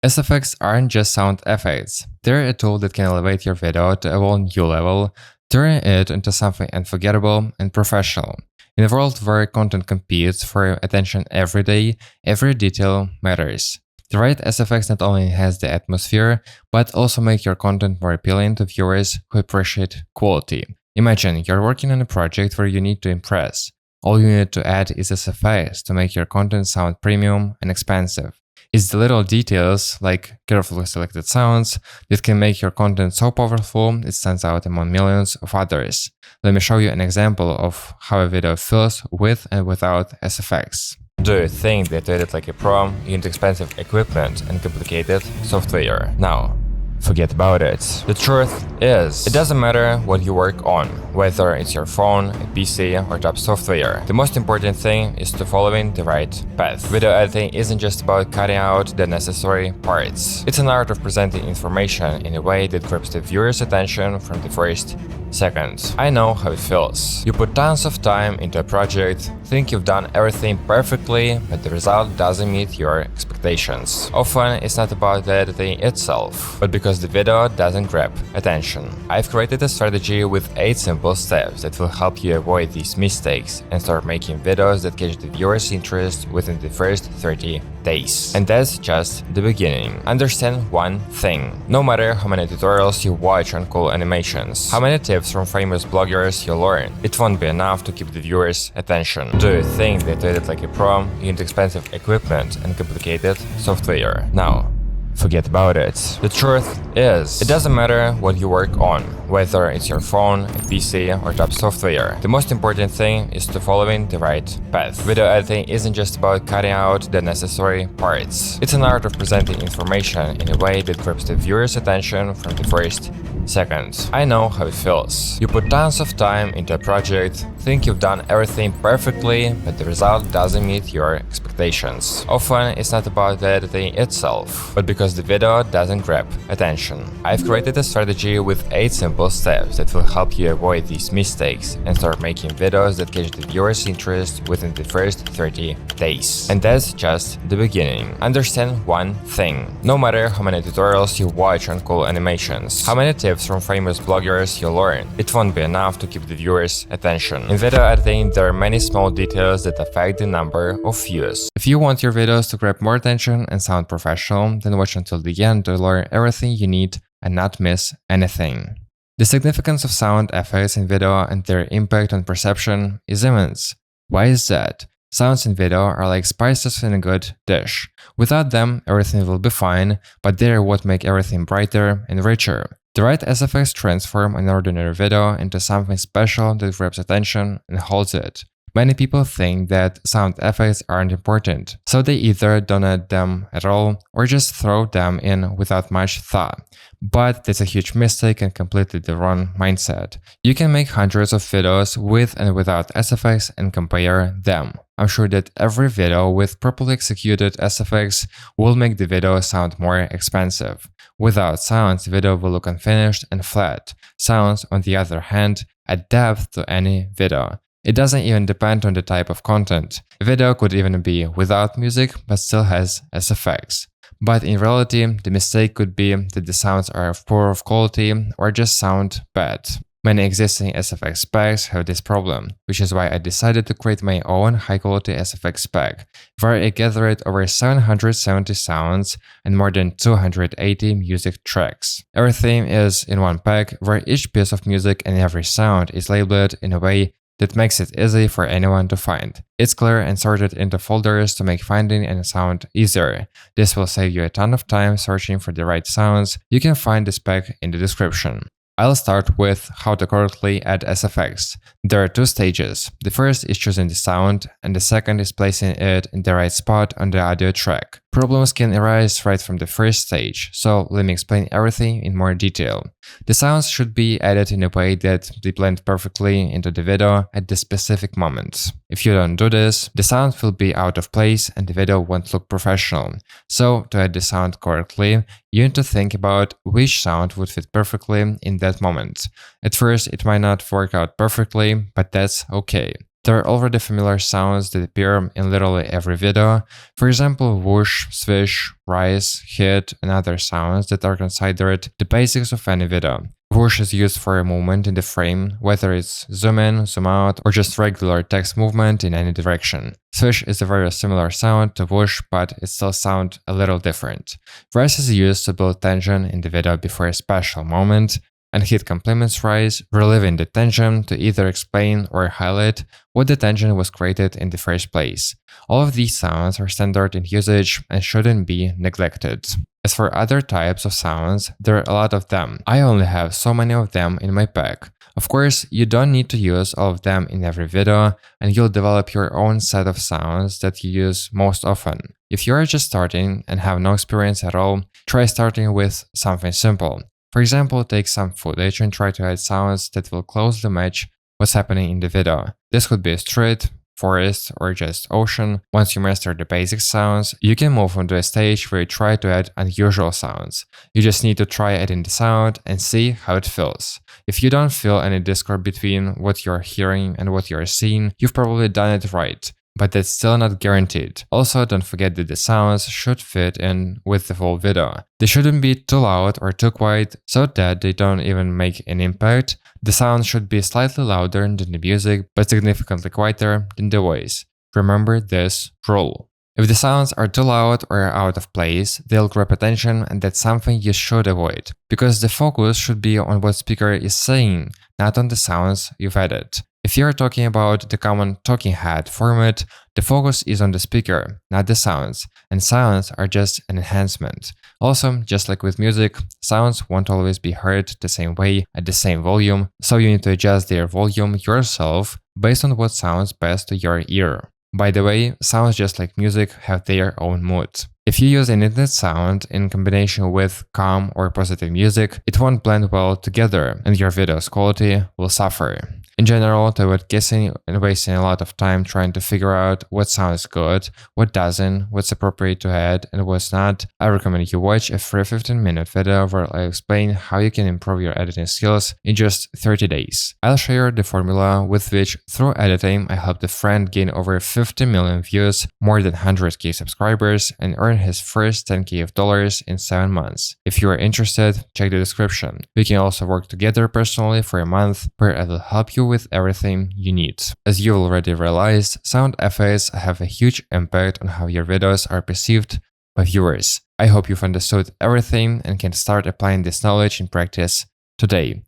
SFX aren't just sound effects, they're a tool that can elevate your video to a whole new level, turning it into something unforgettable and professional. In a world where content competes for attention every day, every detail matters. The right SFX not only enhance the atmosphere, but also make your content more appealing to viewers who appreciate quality. Imagine you're working on a project where you need to impress. All you need to add is SFX to make your content sound premium and expensive. It's the little details, like carefully selected sounds, that can make your content so powerful it stands out among millions of others. Let me show you an example of how a video feels with and without SFX. Do you think that to edit like a pro, you need expensive equipment and complicated software? Now, forget about it. The truth is, it doesn't matter what you work on, whether it's your phone, a PC, or top software. The most important thing is to following the right path. Video editing isn't just about cutting out the necessary parts. It's an art of presenting information in a way that grabs the viewer's attention from the first second. I know how it feels. You put tons of time into a project, think you've done everything perfectly, but the result doesn't meet your expectations. Often, it's not about the editing itself, but because the video doesn't grab attention. I've created a strategy with 8 simple steps that will help you avoid these mistakes and start making videos that catch the viewer's interest within the first 30 days. And that's just the beginning. Understand one thing. No matter how many tutorials you watch on cool animations, how many tips from famous bloggers you learn, it won't be enough to keep the viewer's attention. Do you think that to edit like a pro, you need expensive equipment and complicated software? Now, forget about it. The truth is, it doesn't matter what you work on, whether it's your phone, a PC, or top software. The most important thing is to following the right path. Video editing isn't just about cutting out the necessary parts. It's an art of presenting information in a way that grabs the viewer's attention from the first second. I know how it feels. You put tons of time into a project, think you've done everything perfectly, but the result doesn't meet your expectations. Often, it's not about the editing itself, but because the video doesn't grab attention. I've created a strategy with 8 simple steps that will help you avoid these mistakes and start making videos that catch the viewer's interest within the first 30 days. And that's just the beginning. Understand one thing. No matter how many tutorials you watch on cool animations, how many tips from famous bloggers you learn, it won't be enough to keep the viewer's attention. In video editing, there are many small details that affect the number of views. If you want your videos to grab more attention and sound professional, then watch until the end to learn everything you need and not miss anything. The significance of sound effects in video and their impact on perception is immense. Why is that? Sounds in video are like spices in a good dish. Without them, everything will be fine, but they are what make everything brighter and richer. The right SFX transform an ordinary video into something special that grabs attention and holds it. Many people think that sound effects aren't important, so they either don't add them at all or just throw them in without much thought. But that's a huge mistake and completely the wrong mindset. You can make hundreds of videos with and without SFX and compare them. I'm sure that every video with properly executed SFX will make the video sound more expensive. Without sounds, the video will look unfinished and flat. Sounds, on the other hand, add depth to any video. It doesn't even depend on the type of content. A video could even be without music but still has SFX. But in reality, the mistake could be that the sounds are of poor quality or just sound bad. Many existing SFX packs have this problem, which is why I decided to create my own high-quality SFX pack, where I gathered over 770 sounds and more than 280 music tracks. Everything is in one pack, where each piece of music and every sound is labeled in a way that makes it easy for anyone to find. It's clear and sorted into folders to make finding and sound easier. This will save you a ton of time searching for the right sounds. You can find this pack in the description. I'll start with how to correctly add SFX. There are 2 stages. The first is choosing the sound, and the second is placing it in the right spot on the audio track. Problems can arise right from the first stage, so let me explain everything in more detail. The sounds should be added in a way that they blend perfectly into the video at the specific moment. If you don't do this, the sound will be out of place and the video won't look professional. So, to add the sound correctly, you need to think about which sound would fit perfectly in that moment. At first, it might not work out perfectly, but that's okay. There are already familiar sounds that appear in literally every video. For example, whoosh, swish, rise, hit, and other sounds that are considered the basics of any video. Whoosh is used for a movement in the frame, whether it's zoom in, zoom out, or just regular text movement in any direction. Swish is a very similar sound to whoosh, but it still sounds a little different. Rise is used to build tension in the video before a special moment, and hit complements rise, relieving the tension to either explain or highlight what the tension was created in the first place. All of these sounds are standard in usage and shouldn't be neglected. As for other types of sounds, there are a lot of them. I only have so many of them in my pack. Of course, you don't need to use all of them in every video, and you'll develop your own set of sounds that you use most often. If you are just starting and have no experience at all, try starting with something simple. For example, take some footage and try to add sounds that will closely match what's happening in the video. This could be a street, forest, or just ocean. Once you master the basic sounds, you can move on to a stage where you try to add unusual sounds. You just need to try adding the sound and see how it feels. If you don't feel any discord between what you're hearing and what you're seeing, you've probably done it right. But that's still not guaranteed. Also, don't forget that the sounds should fit in with the full video. They shouldn't be too loud or too quiet so that they don't even make an impact. The sound should be slightly louder than the music, but significantly quieter than the voice. Remember this rule. If the sounds are too loud or out of place, they'll grab attention, and that's something you should avoid. Because the focus should be on what speaker is saying, not on the sounds you've added. If you're talking about the common talking head format, the focus is on the speaker, not the sounds, and sounds are just an enhancement. Also, just like with music, sounds won't always be heard the same way at the same volume, so you need to adjust their volume yourself based on what sounds best to your ear. By the way, sounds just like music have their own mood. If you use an internet sound in combination with calm or positive music, it won't blend well together and your video's quality will suffer. In general, to avoid guessing and wasting a lot of time trying to figure out what sounds good, what doesn't, what's appropriate to add, and what's not, I recommend you watch a free 15-minute video where I explain how you can improve your editing skills in just 30 days. I'll share the formula with which, through editing, I helped a friend gain over 50 million views, more than 100k subscribers, and earn his first 10k of dollars in 7 months. If you are interested, check the description. We can also work together personally for a month, where I will help you with everything you need. As you already realized, sound effects have a huge impact on how your videos are perceived by viewers. I hope you've understood everything and can start applying this knowledge in practice today.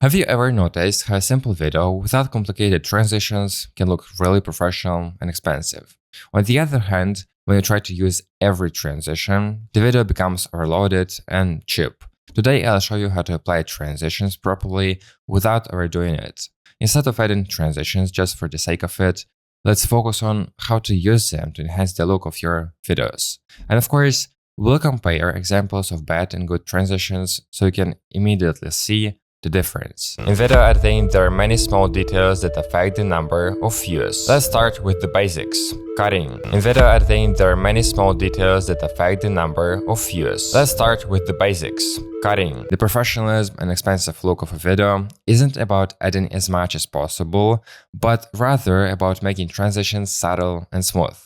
Have you ever noticed how a simple video without complicated transitions can look really professional and expensive? On the other hand, when you try to use every transition, the video becomes overloaded and cheap. Today, I'll show you how to apply transitions properly without overdoing it. Instead of adding transitions just for the sake of it, let's focus on how to use them to enhance the look of your videos. And of course, we'll compare examples of bad and good transitions so you can immediately see the difference. In video editing, there are many small details that affect the number of views. Let's start with the basics. Cutting. In video editing, there are many small details that affect the number of views. Let's start with the basics. Cutting. The professionalism and expensive look of a video isn't about adding as much as possible, but rather about making transitions subtle and smooth.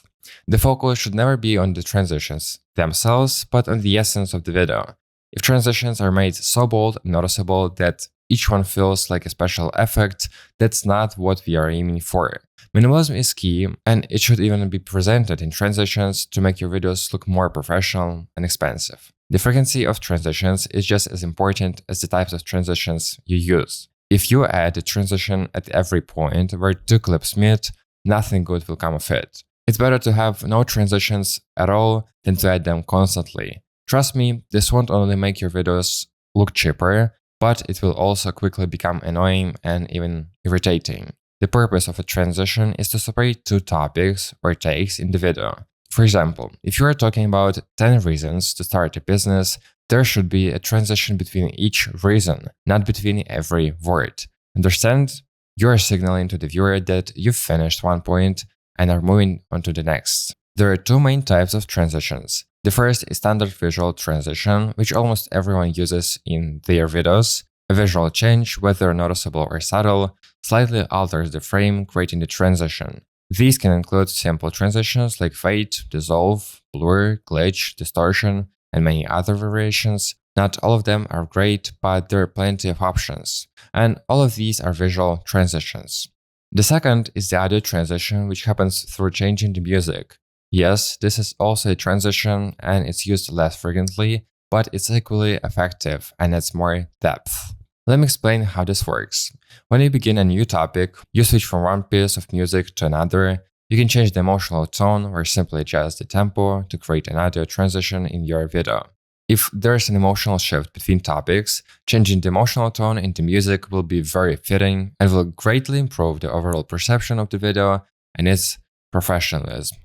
The focus should never be on the transitions themselves, but on the essence of the video. If transitions are made so bold and noticeable that each one feels like a special effect, that's not what we are aiming for. Minimalism is key, and it should even be presented in transitions to make your videos look more professional and expensive. The frequency of transitions is just as important as the types of transitions you use. If you add a transition at every point where two clips meet, nothing good will come of it. It's better to have no transitions at all than to add them constantly. Trust me, this won't only make your videos look cheaper, but it will also quickly become annoying and even irritating. The purpose of a transition is to separate two topics or takes in the video. For example, if you are talking about 10 reasons to start a business, there should be a transition between each reason, not between every word. Understand? You are signaling to the viewer that you've finished one point and are moving on to the next. There are two main types of transitions. The first is standard visual transition, which almost everyone uses in their videos. A visual change, whether noticeable or subtle, slightly alters the frame, creating the transition. These can include simple transitions like fade, dissolve, blur, glitch, distortion, and many other variations. Not all of them are great, but there are plenty of options. And all of these are visual transitions. The second is the audio transition, which happens through changing the music. Yes, this is also a transition and it's used less frequently, but it's equally effective and adds more depth. Let me explain how this works. When you begin a new topic, you switch from one piece of music to another. You can change the emotional tone or simply adjust the tempo to create an audio transition in your video. If there's an emotional shift between topics, changing the emotional tone in the music will be very fitting and will greatly improve the overall perception of the video and its professionalism.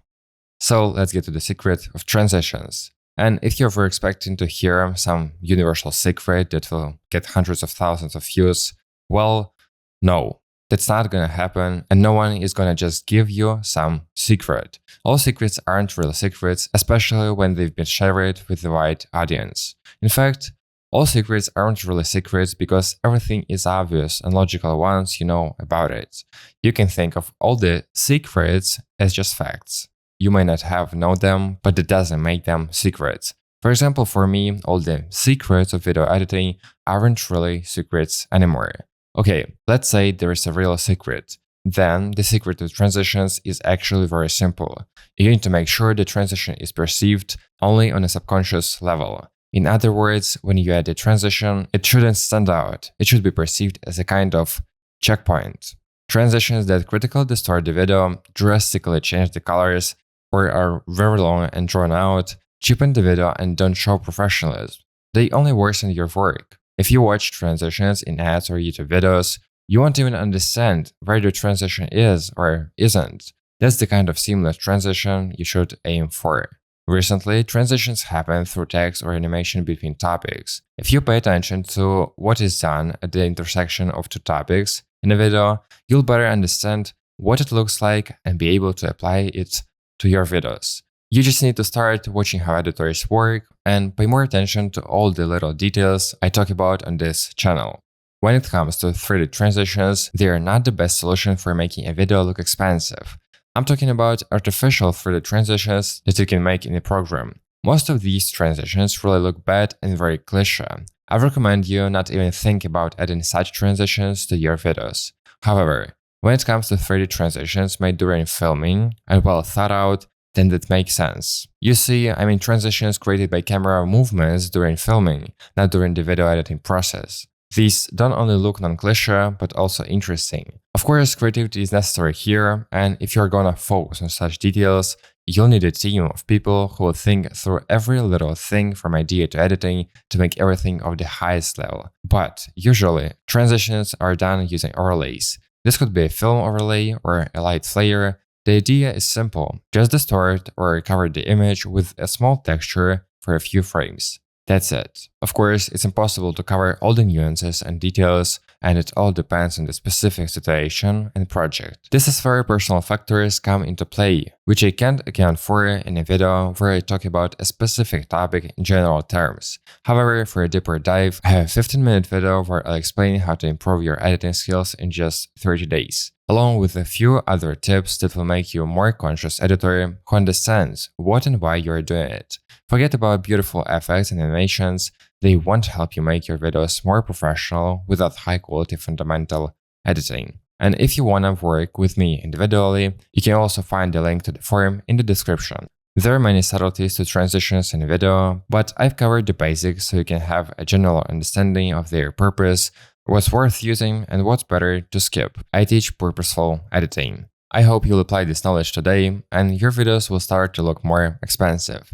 So let's get to the secret of transitions. And if you were expecting to hear some universal secret that will get hundreds of thousands of views, well, no, that's not gonna happen, and no one is gonna just give you some secret. All secrets aren't real secrets, especially when they've been shared with the right audience. In fact, all secrets aren't really secrets because everything is obvious and logical once you know about it. You can think of all the secrets as just facts. You may not have known them, but that doesn't make them secrets. For example, for me, all the secrets of video editing aren't really secrets anymore. Okay, let's say there is a real secret. Then the secret of transitions is actually very simple. You need to make sure the transition is perceived only on a subconscious level. In other words, when you add a transition, it shouldn't stand out. It should be perceived as a kind of checkpoint. Transitions that critically distort the video, drastically change the colors, or are very long and drawn out, cheapen the video and don't show professionalism. They only worsen your work. If you watch transitions in ads or YouTube videos, you won't even understand where the transition is or isn't. That's the kind of seamless transition you should aim for. Recently, transitions happen through text or animation between topics. If you pay attention to what is done at the intersection of two topics in a video, you'll better understand what it looks like and be able to apply it to your videos. You just need to start watching how editors work and pay more attention to all the little details I talk about on this channel. When it comes to 3D transitions, they are not the best solution for making a video look expensive. I'm talking about artificial 3D transitions that you can make in a program. Most of these transitions really look bad and very cliché. I recommend you not even think about adding such transitions to your videos. However, when it comes to 3D transitions made during filming and well thought out, then that makes sense. You see, I mean transitions created by camera movements during filming, not during the video editing process. These don't only look non-cliché, but also interesting. Of course, creativity is necessary here, and if you're gonna focus on such details, you'll need a team of people who will think through every little thing from idea to editing to make everything of the highest level. But usually, transitions are done using overlays. This could be a film overlay or a light flare. The idea is simple, just distort or cover the image with a small texture for a few frames. That's it. Of course, it's impossible to cover all the nuances and details, and it all depends on the specific situation and project. This is where personal factors come into play, which I can't account for in a video where I talk about a specific topic in general terms. However, for a deeper dive, I have a 15-minute video where I'll explain how to improve your editing skills in just 30 days. Along with a few other tips that will make you a more conscious editor who understands what and why you're doing it. Forget about beautiful effects and animations, they won't help you make your videos more professional without high quality fundamental editing. And if you wanna work with me individually, you can also find the link to the forum in the description. There are many subtleties to transitions in the video, but I've covered the basics so you can have a general understanding of their purpose, what's worth using, and what's better to skip. I teach purposeful editing. I hope you'll apply this knowledge today, and your videos will start to look more expensive.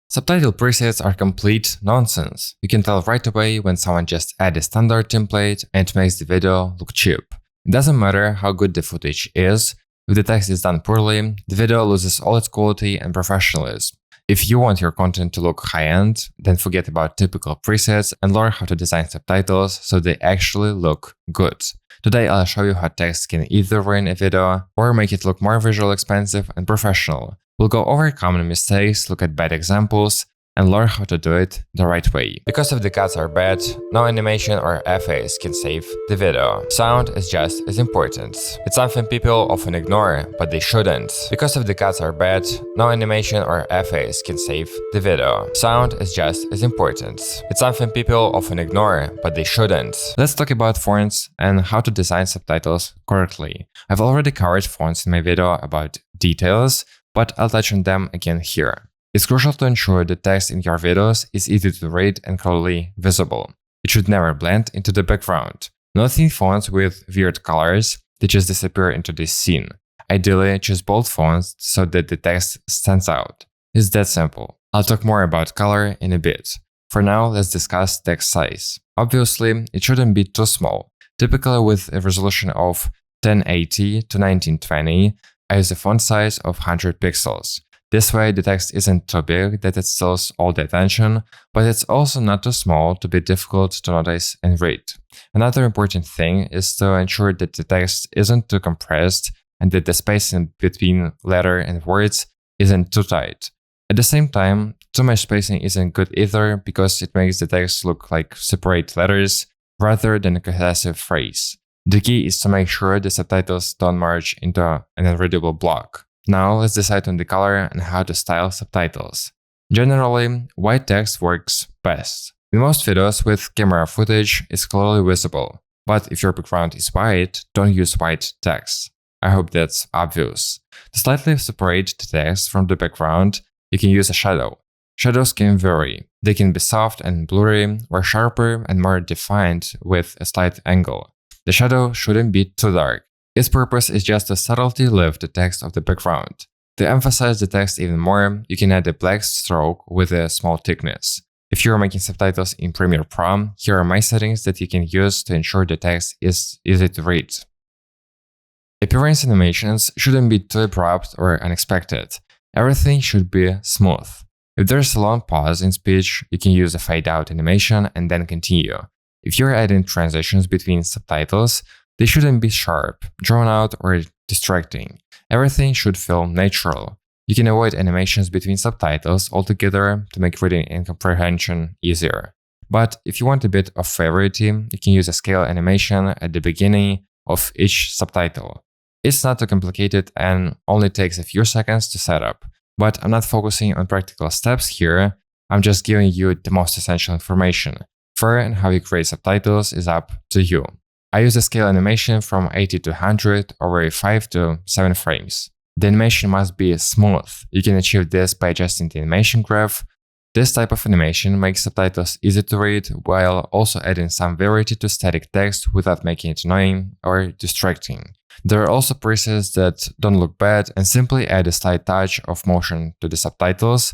Subtitle presets are complete nonsense. You can tell right away when someone just adds a standard template and makes the video look cheap. It doesn't matter how good the footage is, if the text is done poorly, the video loses all its quality and professionalism. If you want your content to look high-end, then forget about typical presets and learn how to design subtitles so they actually look good. Today I'll show you how text can either ruin a video or make it look more visually expensive and professional. We'll go over common mistakes, look at bad examples, and learn how to do it the right way. Because if the cuts are bad, no animation or FAs can save the video. Sound is just as important. It's something people often ignore, but they shouldn't. Because if the cuts are bad, no animation or FAs can save the video. Sound is just as important. It's something people often ignore, but they shouldn't. Let's talk about fonts and how to design subtitles correctly. I've already covered fonts in my video about details, but I'll touch on them again here. It's crucial to ensure the text in your videos is easy to read and clearly visible. It should never blend into the background. No thin fonts with weird colors that just disappear into this scene. Ideally, choose bold fonts so that the text stands out. It's that simple. I'll talk more about color in a bit. For now, let's discuss text size. Obviously, it shouldn't be too small. Typically with a resolution of 1080 to 1920, I use a font size of 100 pixels. This way, the text isn't too big that it steals all the attention, but it's also not too small to be difficult to notice and read. Another important thing is to ensure that the text isn't too compressed and that the space in between letter and words isn't too tight. At the same time, too much spacing isn't good either because it makes the text look like separate letters rather than a cohesive phrase. The key is to make sure the subtitles don't merge into an unreadable block. Now let's decide on the color and how to style subtitles. Generally, white text works best. In most videos with camera footage, it's clearly visible, but if your background is white, don't use white text. I hope that's obvious. To slightly separate the text from the background, you can use a shadow. Shadows can vary. They can be soft and blurry, or sharper and more defined with a slight angle. The shadow shouldn't be too dark. Its purpose is just to subtly lift the text of the background. To emphasize the text even more, you can add a black stroke with a small thickness. If you're making subtitles in Premiere Pro, here are my settings that you can use to ensure the text is easy to read. Appearance animations shouldn't be too abrupt or unexpected. Everything should be smooth. If there's a long pause in speech, you can use a fade-out animation and then continue. If you're adding transitions between subtitles, they shouldn't be sharp, drawn out, or distracting. Everything should feel natural. You can avoid animations between subtitles altogether to make reading and comprehension easier. But if you want a bit of variety, you can use a scale animation at the beginning of each subtitle. It's not too complicated and only takes a few seconds to set up. But I'm not focusing on practical steps here, I'm just giving you the most essential information. Where and how you create subtitles is up to you. I use a scale animation from 80 to 100 over 5 to 7 frames. The animation must be smooth. You can achieve this by adjusting the animation graph. This type of animation makes subtitles easy to read while also adding some variety to static text without making it annoying or distracting. There are also presets that don't look bad and simply add a slight touch of motion to the subtitles.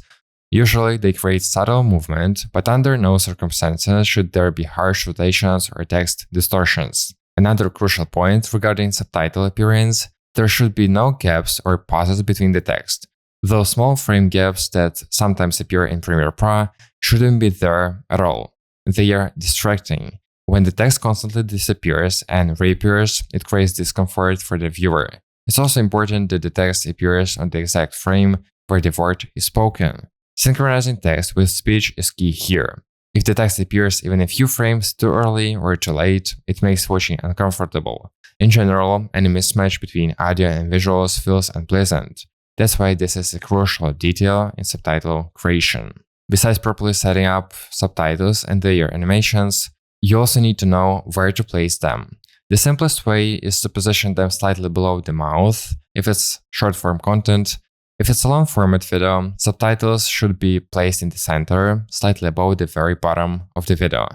Usually they create subtle movement, but under no circumstances should there be harsh rotations or text distortions. Another crucial point regarding subtitle appearance, there should be no gaps or pauses between the text. Those small frame gaps that sometimes appear in Premiere Pro shouldn't be there at all. They are distracting. When the text constantly disappears and reappears, it creates discomfort for the viewer. It's also important that the text appears on the exact frame where the word is spoken. Synchronizing text with speech is key here. If the text appears even a few frames too early or too late, it makes watching uncomfortable. In general, any mismatch between audio and visuals feels unpleasant. That's why this is a crucial detail in subtitle creation. Besides properly setting up subtitles and their animations, you also need to know where to place them. The simplest way is to position them slightly below the mouth if it's short-form content. If it's a long-format video, subtitles should be placed in the center, slightly above the very bottom of the video.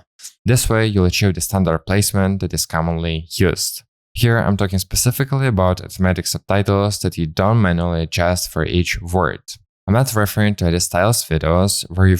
This way, you'll achieve the standard placement that is commonly used. Here, I'm talking specifically about automatic subtitles that you don't manually adjust for each word. I'm not referring to the styles videos where you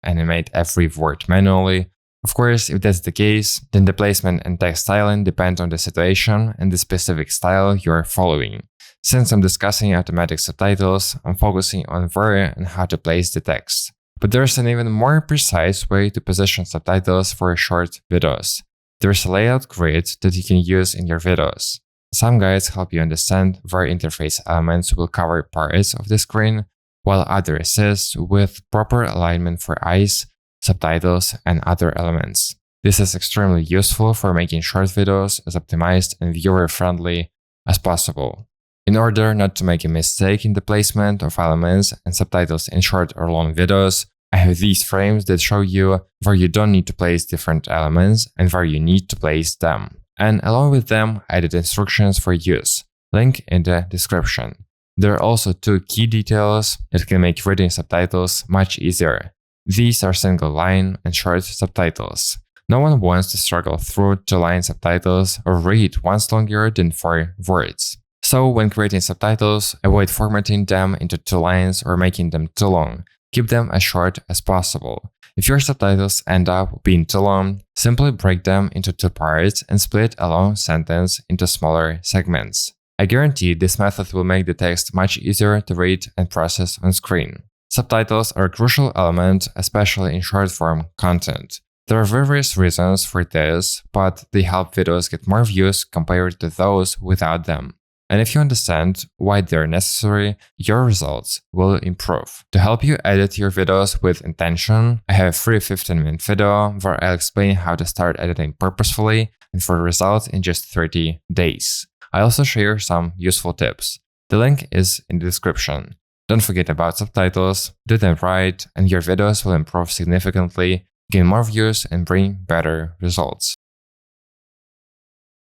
animate every word manually. Of course, if that's the case, then the placement and text styling depend on the situation and the specific style you're following. Since I'm discussing automatic subtitles, I'm focusing on where and how to place the text. But there's an even more precise way to position subtitles for short videos. There's a layout grid that you can use in your videos. Some guides help you understand where interface elements will cover parts of the screen. while other assist with proper alignment for eyes, subtitles, and other elements. This is extremely useful for making short videos as optimized and viewer-friendly as possible. In order not to make a mistake in the placement of elements and subtitles in short or long videos, I have these frames that show you where you don't need to place different elements and where you need to place them. And along with them, I added instructions for use, link in the description. There are also two key details that can make reading subtitles much easier. These are single line and short subtitles. No one wants to struggle through 2-line subtitles or read once longer than 4 words. So when creating subtitles, avoid formatting them into 2 lines or making them too long. Keep them as short as possible. If your subtitles end up being too long, simply break them into 2 parts and split a long sentence into smaller segments. I guarantee this method will make the text much easier to read and process on screen. Subtitles are a crucial element, especially in short-form content. There are various reasons for this, but they help videos get more views compared to those without them. And if you understand why they're necessary, your results will improve. To help you edit your videos with intention, I have a free 15-minute video where I'll explain how to start editing purposefully and for results in just 30 days. I also share some useful tips. The link is in the description. Don't forget about subtitles, do them right, and your videos will improve significantly, gain more views, and bring better results.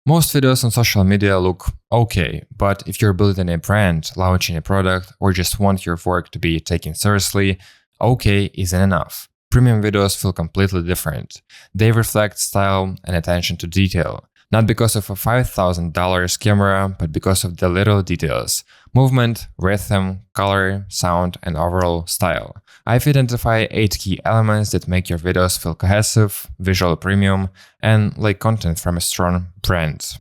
Most videos on social media look okay, but if you're building a brand, launching a product, or just want your work to be taken seriously, okay isn't enough. Premium videos feel completely different. They reflect style and attention to detail, not because of a $5,000 camera, but because of the little details: movement, rhythm, color, sound, and overall style. I've identified 8 key elements that make your videos feel cohesive, visual premium, and like content from a strong brand.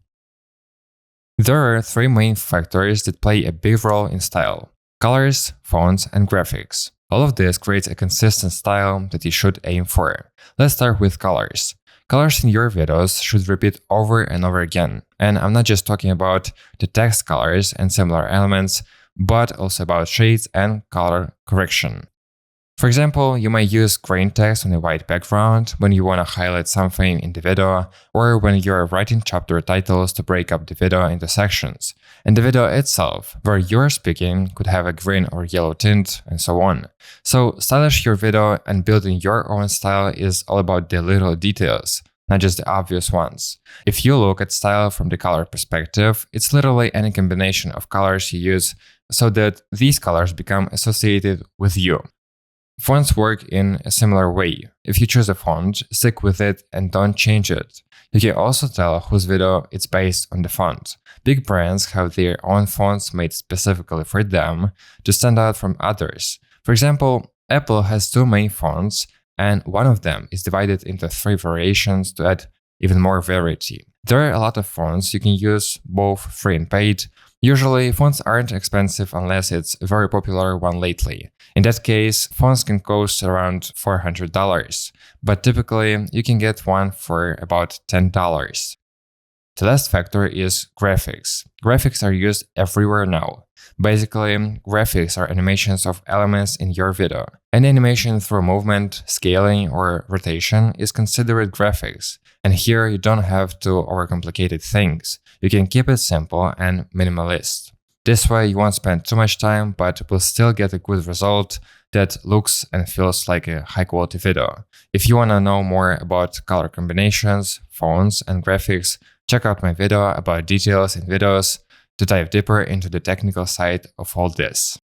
There are 3 main factors that play a big role in style: colors, fonts, and graphics. All of this creates a consistent style that you should aim for. Let's start with colors. Colors in your videos should repeat over and over again, and I'm not just talking about the text colors and similar elements, but also about shades and color correction. For example, you might use green text on a white background when you want to highlight something in the video, or when you're writing chapter titles to break up the video into sections. And the video itself, where you're speaking, could have a green or yellow tint, and so on. So stylish your video and building your own style is all about the little details, not just the obvious ones. If you look at style from the color perspective, it's literally any combination of colors you use so that these colors become associated with you. Fonts work in a similar way. If you choose a font, stick with it and don't change it. You can also tell whose video it's based on the font. Big brands have their own fonts made specifically for them to stand out from others. For example, Apple has 2 main fonts, and one of them is divided into 3 variations to add even more variety. There are a lot of fonts you can use, both free and paid. Usually, fonts aren't expensive unless it's a very popular one lately. In that case, fonts can cost around $400, but typically you can get one for about $10. The last factor is graphics. Graphics are used everywhere now. Basically, graphics are animations of elements in your video. Any animation through movement, scaling, or rotation is considered graphics. And here you don't have to overcomplicate things. You can keep it simple and minimalist. This way you won't spend too much time, but will still get a good result that looks and feels like a high-quality video. If you want to know more about color combinations, fonts, and graphics, check out my video about details in videos to dive deeper into the technical side of all this.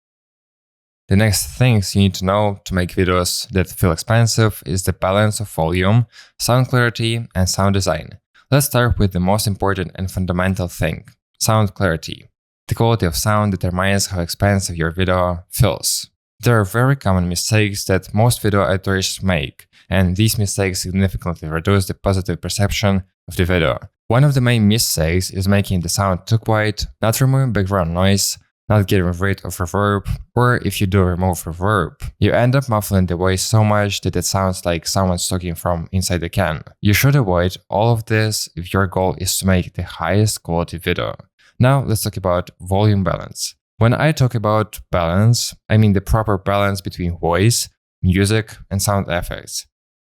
The next things you need to know to make videos that feel expensive is the balance of volume, sound clarity, and sound design. Let's start with the most important and fundamental thing: sound clarity. The quality of sound determines how expensive your video feels. There are very common mistakes that most video editors make, and these mistakes significantly reduce the positive perception of the video. One of the main mistakes is making the sound too quiet, not removing background noise, not getting rid of reverb, or if you do remove reverb, you end up muffling the voice so much that it sounds like someone's talking from inside the can. You should avoid all of this if your goal is to make the highest quality video. Now let's talk about volume balance. When I talk about balance, I mean the proper balance between voice, music, and sound effects.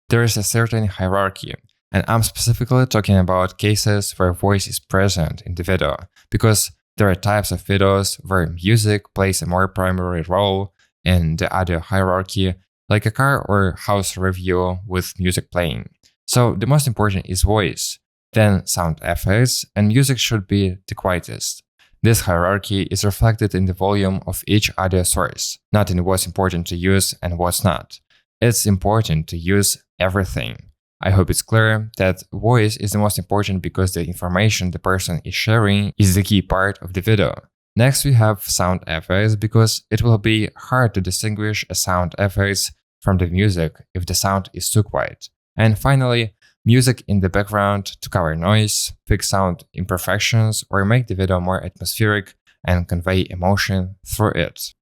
There is a certain hierarchy, and I'm specifically talking about cases where voice is present in the video, because there are types of videos where music plays a more primary role in the audio hierarchy, like a car or house review with music playing. So the most important is voice, then sound effects, and music should be the quietest. This hierarchy is reflected in the volume of each audio source, not in what's important to use and what's not. It's important to use everything. I hope it's clear that voice is the most important because the information the person is sharing is the key part of the video. Next, we have sound effects because it will be hard to distinguish a sound effects from the music if the sound is too quiet. And finally, music in the background to cover noise, fix sound imperfections, or make the video more atmospheric and convey emotion through it.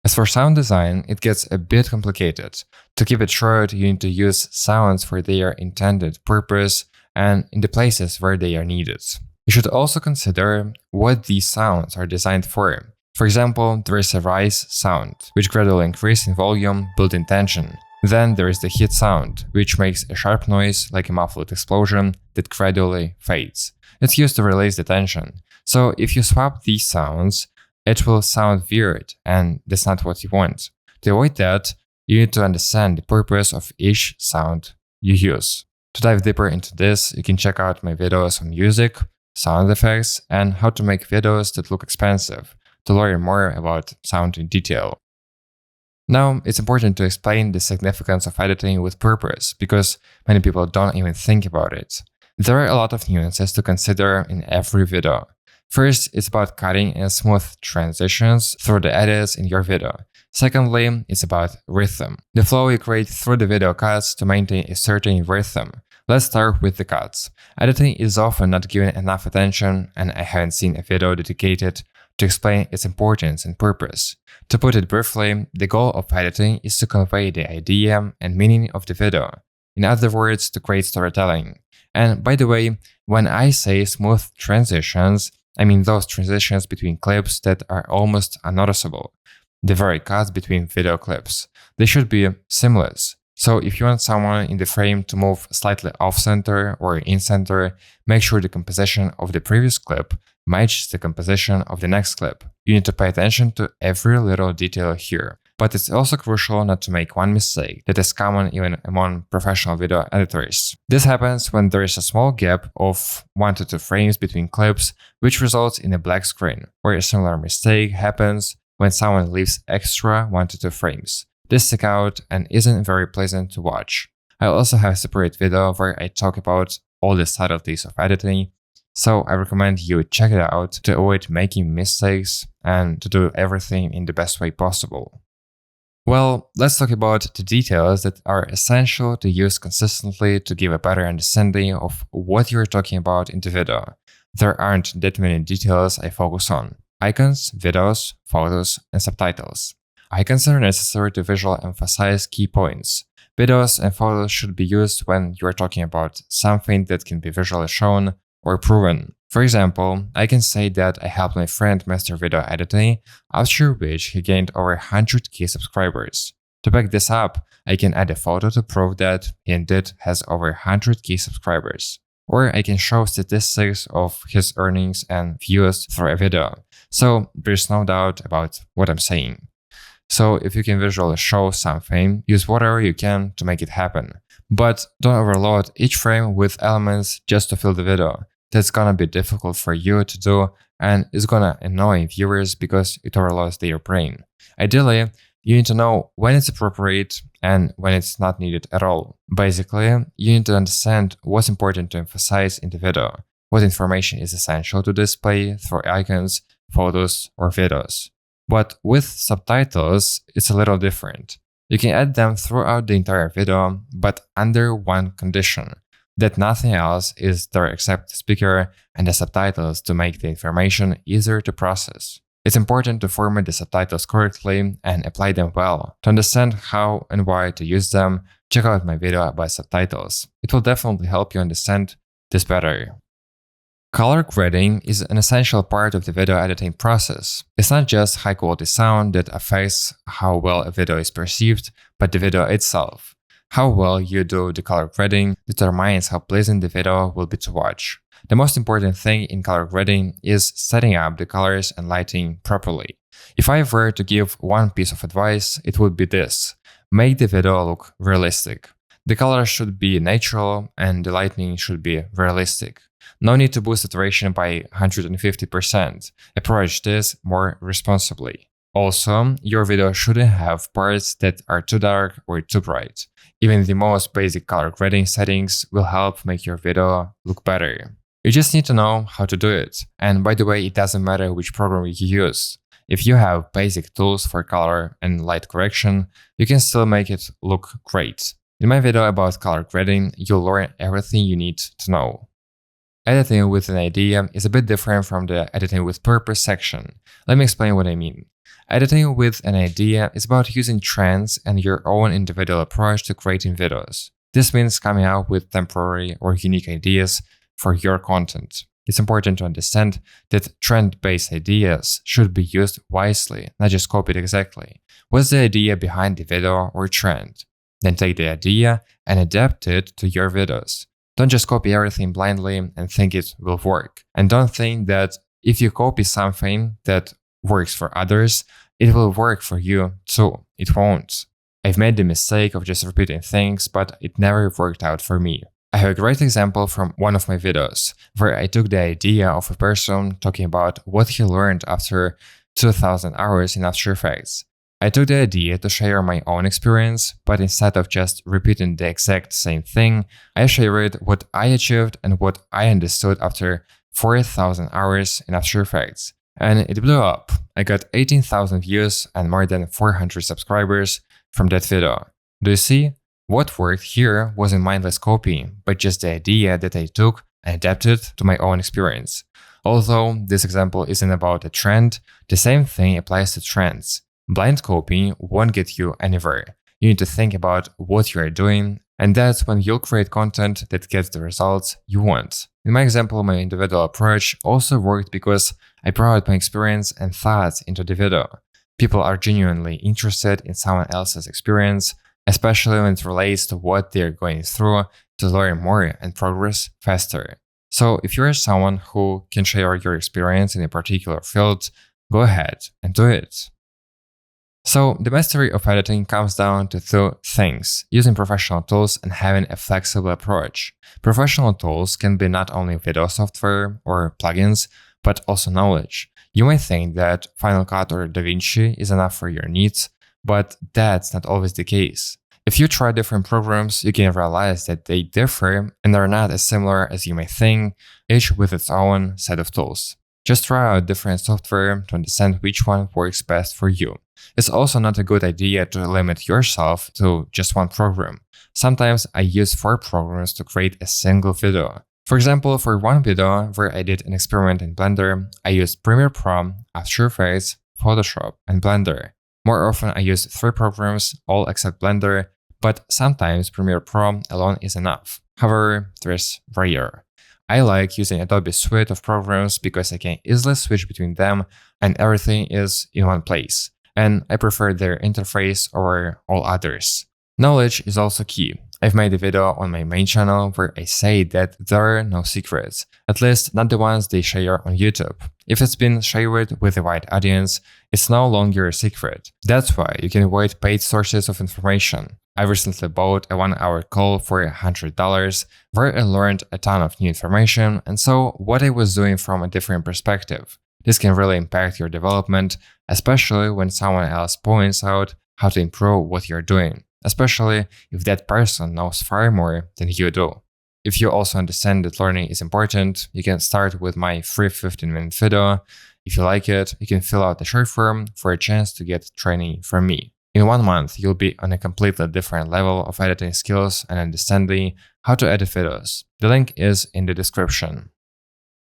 As for sound design, it gets a bit complicated. To keep it short, you need to use sounds for their intended purpose and in the places where they are needed. You should also consider what these sounds are designed for. For example, there is a rise sound, which gradually increases in volume, building tension. Then there is the hit sound, which makes a sharp noise like a muffled explosion that gradually fades. It's used to release the tension. So if you swap these sounds, it will sound weird, and that's not what you want. To avoid that, you need to understand the purpose of each sound you use. To dive deeper into this, you can check out my videos on music, sound effects, and how to make videos that look expensive to learn more about sound in detail. Now, it's important to explain the significance of editing with purpose because many people don't even think about it. There are a lot of nuances to consider in every video. First, it's about cutting and smooth transitions through the edits in your video. Secondly, it's about rhythm, the flow you create through the video cuts to maintain a certain rhythm. Let's start with the cuts. Editing is often not given enough attention, and I haven't seen a video dedicated to explain its importance and purpose. To put it briefly, the goal of editing is to convey the idea and meaning of the video. In other words, to create storytelling. And by the way, when I say smooth transitions, I mean those transitions between clips that are almost unnoticeable. The very cuts between video clips. They should be seamless. So if you want someone in the frame to move slightly off-center or in-center, make sure the composition of the previous clip matches the composition of the next clip. You need to pay attention to every little detail here. But it's also crucial not to make one mistake that is common even among professional video editors. This happens when there is a small gap of 1 to 2 frames between clips, which results in a black screen, or a similar mistake happens when someone leaves extra 1 to 2 frames. This sticks out and isn't very pleasant to watch. I also have a separate video where I talk about all the subtleties of editing, so I recommend you check it out to avoid making mistakes and to do everything in the best way possible. Well, let's talk about the details that are essential to use consistently to give a better understanding of what you're talking about in the video. There aren't that many details I focus on: icons, videos, photos, and subtitles. Icons are necessary to visually emphasize key points. Videos and photos should be used when you are talking about something that can be visually shown or proven. For example, I can say that I helped my friend master video editing, after which he gained over 100k subscribers. To back this up, I can add a photo to prove that he indeed has over 100k subscribers. Or I can show statistics of his earnings and views through a video. So there's no doubt about what I'm saying. So if you can visually show something, use whatever you can to make it happen. But don't overload each frame with elements just to fill the video. That's gonna be difficult for you to do, and it's gonna annoy viewers because it overloads their brain. Ideally, you need to know when it's appropriate and when it's not needed at all. Basically, you need to understand what's important to emphasize in the video, what information is essential to display through icons, photos, or videos. But with subtitles, it's a little different. You can add them throughout the entire video, but under one condition: that nothing else is there except the speaker and the subtitles to make the information easier to process. It's important to format the subtitles correctly and apply them well. To understand how and why to use them, check out my video about subtitles. It will definitely help you understand this better. Color grading is an essential part of the video editing process. It's not just high quality sound that affects how well a video is perceived, but the video itself. How well you do the color grading determines how pleasant the video will be to watch. The most important thing in color grading is setting up the colors and lighting properly. If I were to give one piece of advice, it would be this: make the video look realistic. The colors should be natural and the lighting should be realistic. No need to boost saturation by 150%. Approach this more responsibly. Also, your video shouldn't have parts that are too dark or too bright. Even the most basic color grading settings will help make your video look better. You just need to know how to do it. And by the way, it doesn't matter which program you use. If you have basic tools for color and light correction, you can still make it look great. In my video about color grading, you'll learn everything you need to know. Editing with an idea is a bit different from the editing with purpose section. Let me explain what I mean. Editing with an idea is about using trends and your own individual approach to creating videos. This means coming up with temporary or unique ideas for your content. It's important to understand that trend-based ideas should be used wisely, not just copied exactly. What's the idea behind the video or trend? Then take the idea and adapt it to your videos. Don't just copy everything blindly and think it will work. And don't think that if you copy something that works for others, it will work for you too. It won't. I've made the mistake of just repeating things, but it never worked out for me. I have a great example from one of my videos, where I took the idea of a person talking about what he learned after 2000 hours in After Effects. I took the idea to share my own experience, but instead of just repeating the exact same thing, I shared what I achieved and what I understood after 4,000 hours in After Effects. And it blew up. I got 18,000 views and more than 400 subscribers from that video. Do you see? What worked here wasn't mindless copying, but just the idea that I took and adapted to my own experience. Although this example isn't about a trend, the same thing applies to trends. Blind copying won't get you anywhere. You need to think about what you are doing, and that's when you'll create content that gets the results you want. In my example, my individual approach also worked because I brought my experience and thoughts into the video. People are genuinely interested in someone else's experience, especially when it relates to what they're going through, to learn more and progress faster. So if you're someone who can share your experience in a particular field, go ahead and do it. So the mastery of editing comes down to two things: using professional tools and having a flexible approach. Professional tools can be not only video software or plugins, but also knowledge. You might think that Final Cut or DaVinci is enough for your needs, but that's not always the case. If you try different programs, you can realize that they differ and are not as similar as you may think, each with its own set of tools. Just try out different software to understand which one works best for you. It's also not a good idea to limit yourself to just one program. Sometimes I use 4 programs to create a single video. For example, for one video where I did an experiment in Blender, I used Premiere Pro, After Effects, Photoshop, and Blender. More often I use 3 programs, all except Blender, but sometimes Premiere Pro alone is enough. However, there's rare. I like using Adobe's suite of programs because I can easily switch between them and everything is in one place. And I prefer their interface over all others. Knowledge is also key. I've made a video on my main channel where I say that there are no secrets, at least not the ones they share on YouTube. If it's been shared with a wide audience, it's no longer a secret. That's why you can avoid paid sources of information. I recently bought a 1-hour call for $100 where I learned a ton of new information and saw what I was doing from a different perspective. This can really impact your development, especially when someone else points out how to improve what you're doing, especially if that person knows far more than you do. If you also understand that learning is important, you can start with my free 15-minute video. If you like it, you can fill out the short form for a chance to get training from me. In 1 month, you'll be on a completely different level of editing skills and understanding how to edit videos. The link is in the description.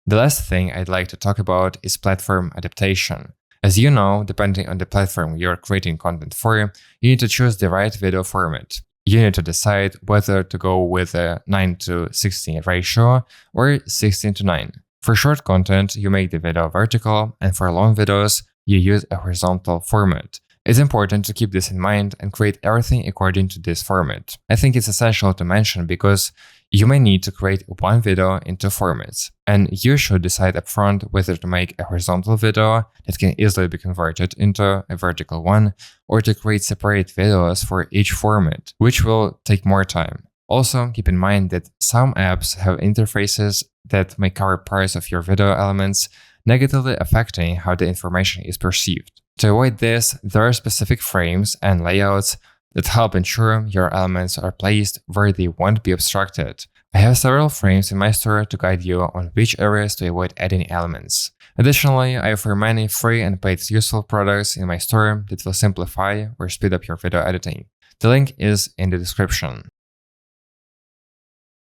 The last thing I'd like to talk about is platform adaptation. As you know, depending on the platform you're creating content for, you need to choose the right video format. You need to decide whether to go with a 9:16 ratio or 16:9. For short content, you make the video vertical, and for long videos, you use a horizontal format. It's important to keep this in mind and create everything according to this format. I think it's essential to mention because you may need to create one video in two formats, and you should decide upfront whether to make a horizontal video that can easily be converted into a vertical one, or to create separate videos for each format, which will take more time. Also, keep in mind that some apps have interfaces that may cover parts of your video elements, negatively affecting how the information is perceived. To avoid this, there are specific frames and layouts that help ensure your elements are placed where they won't be obstructed. I have several frames in my store to guide you on which areas to avoid adding elements. Additionally, I offer many free and paid useful products in my store that will simplify or speed up your video editing. The link is in the description.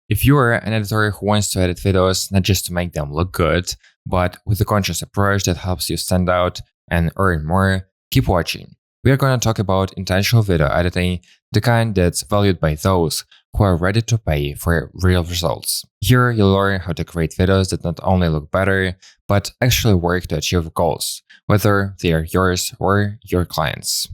If you are an editor who wants to edit videos not just to make them look good, but with a conscious approach that helps you stand out and earn more, keep watching. We are going to talk about intentional video editing, the kind that's valued by those who are ready to pay for real results. Here, you'll learn how to create videos that not only look better, but actually work to achieve goals, whether they are yours or your clients.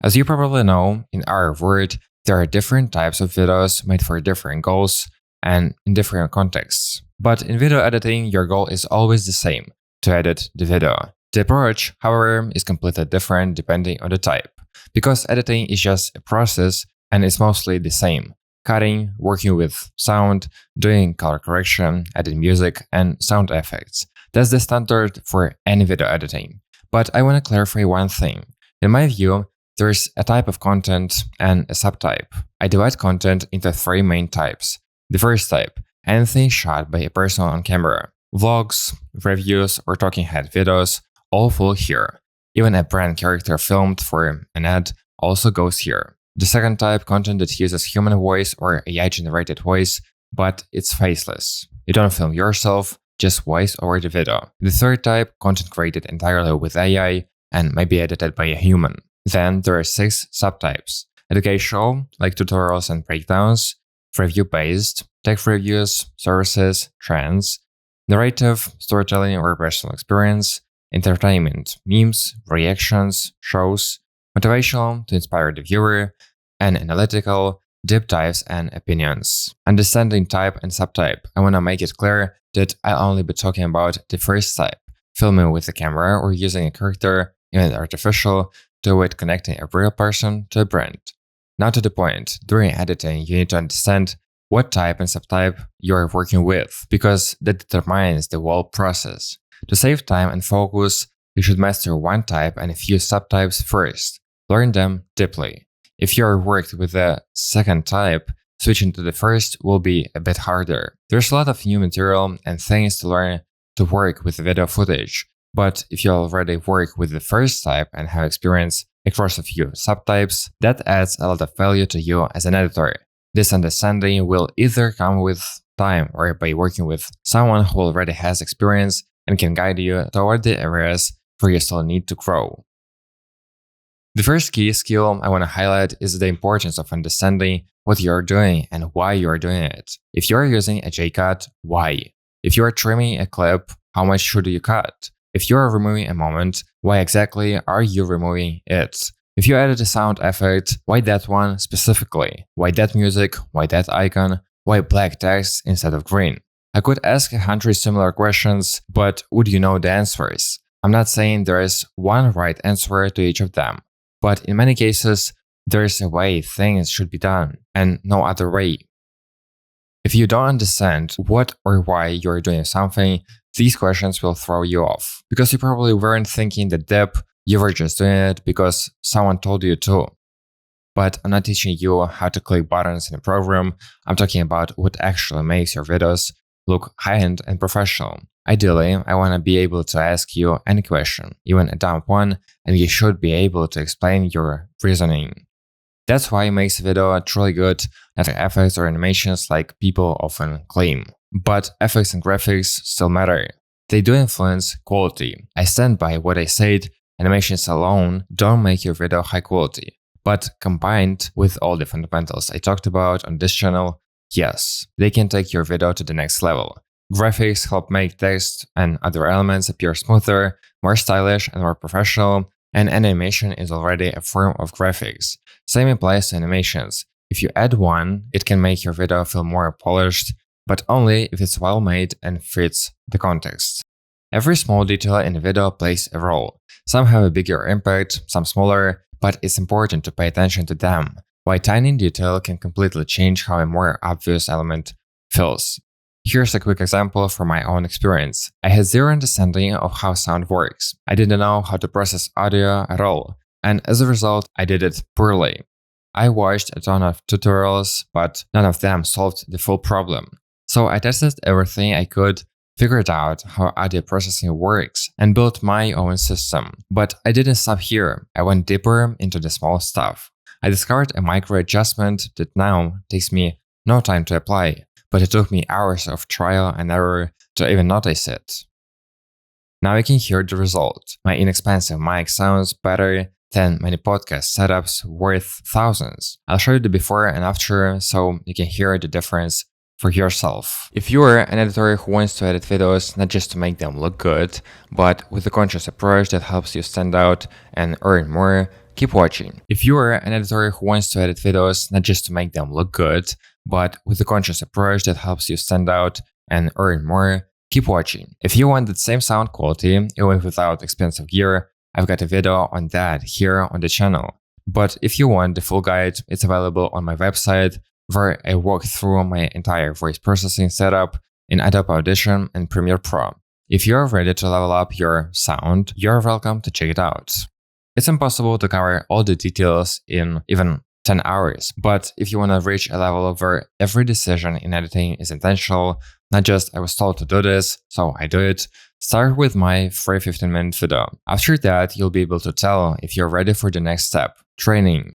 As you probably know, in our world, there are different types of videos made for different goals and in different contexts. But in video editing, your goal is always the same: to edit the video. The approach, however, is completely different depending on the type, because editing is just a process and it's mostly the same: cutting, working with sound, doing color correction, adding music, and sound effects. That's the standard for any video editing. But I want to clarify one thing. In my view, there's a type of content and a subtype. I divide content into three main types. The first type: anything shot by a person on camera. Vlogs, reviews, or talking head videos all fall here. Even a brand character filmed for an ad also goes here. The second type: content that uses human voice or AI-generated voice, but it's faceless. You don't film yourself, just voice over the video. The third type: content created entirely with AI and may be edited by a human. Then there are 6 subtypes: educational, like tutorials and breakdowns; review-based, tech reviews, services, trends; narrative, storytelling or personal experience; entertainment, memes, reactions, shows; motivational, to inspire the viewer; and analytical, deep dives and opinions. Understanding type and subtype, I want to make it clear that I'll only be talking about the first type: filming with a camera or using a character, even artificial, to avoid connecting a real person to a brand. Now to the point: during editing, you need to understand what type and subtype you are working with, because that determines the whole process. To save time and focus, you should master one type and a few subtypes first. Learn them deeply. If you are worked with the second type, switching to the first will be a bit harder. There's a lot of new material and things to learn to work with video footage. But if you already work with the first type and have experience across a few subtypes, that adds a lot of value to you as an editor. This understanding will either come with time or by working with someone who already has experience and can guide you toward the areas where you still need to grow. The first key skill I want to highlight is the importance of understanding what you are doing and why you are doing it. If you are using a J-cut, why? If you are trimming a clip, how much should you cut? If you are removing a moment, why exactly are you removing it? If you added a sound effect, why that one specifically? Why that music? Why that icon? Why black text instead of green? I could ask 100 similar questions, but would you know the answers? I'm not saying there is one right answer to each of them, but in many cases, there is a way things should be done and no other way. If you don't understand what or why you're doing something, these questions will throw you off, because you probably weren't thinking the depth, you were just doing it because someone told you to. But I'm not teaching you how to click buttons in a program. I'm talking about what actually makes your videos look high-end and professional. Ideally, I want to be able to ask you any question, even a dumb one, and you should be able to explain your reasoning. That's why it makes a video truly good, not effects or animations like people often claim. But effects and graphics still matter. They do influence quality. I stand by what I said. Animations alone don't make your video high quality. But combined with all the fundamentals I talked about on this channel, yes, they can take your video to the next level. Graphics help make text and other elements appear smoother, more stylish, and more professional, and animation is already a form of graphics. Same applies to animations. If you add one, it can make your video feel more polished, but only if it's well made and fits the context. Every small detail in a video plays a role. Some have a bigger impact, some smaller, but it's important to pay attention to them. Why tiny detail can completely change how a more obvious element feels. Here's a quick example from my own experience. I had zero understanding of how sound works. I didn't know how to process audio at all, and as a result, I did it poorly. I watched a ton of tutorials, but none of them solved the full problem. So I tested everything I could, figured out how audio processing works, and built my own system. But I didn't stop here. I went deeper into the small stuff. I discovered a micro adjustment that now takes me no time to apply, but it took me hours of trial and error to even notice it. Now you can hear the result. My inexpensive mic sounds better than many podcast setups worth thousands. I'll show you the before and after so you can hear the difference for yourself. If you're an editor who wants to edit videos not just to make them look good, but with a conscious approach that helps you stand out and earn more, keep watching. If you're an editor who wants to edit videos not just to make them look good, but with a conscious approach that helps you stand out and earn more, keep watching. If you want the same sound quality, even without expensive gear, I've got a video on that here on the channel. But if you want the full guide, it's available on my website, where I walk through my entire voice processing setup in Adobe Audition and Premiere Pro. If you're ready to level up your sound, you're welcome to check it out. It's impossible to cover all the details in even 10 hours, but if you want to reach a level where every decision in editing is intentional, not just I was told to do this, so I do it, start with my free 15-minute video. After that, you'll be able to tell if you're ready for the next step, training,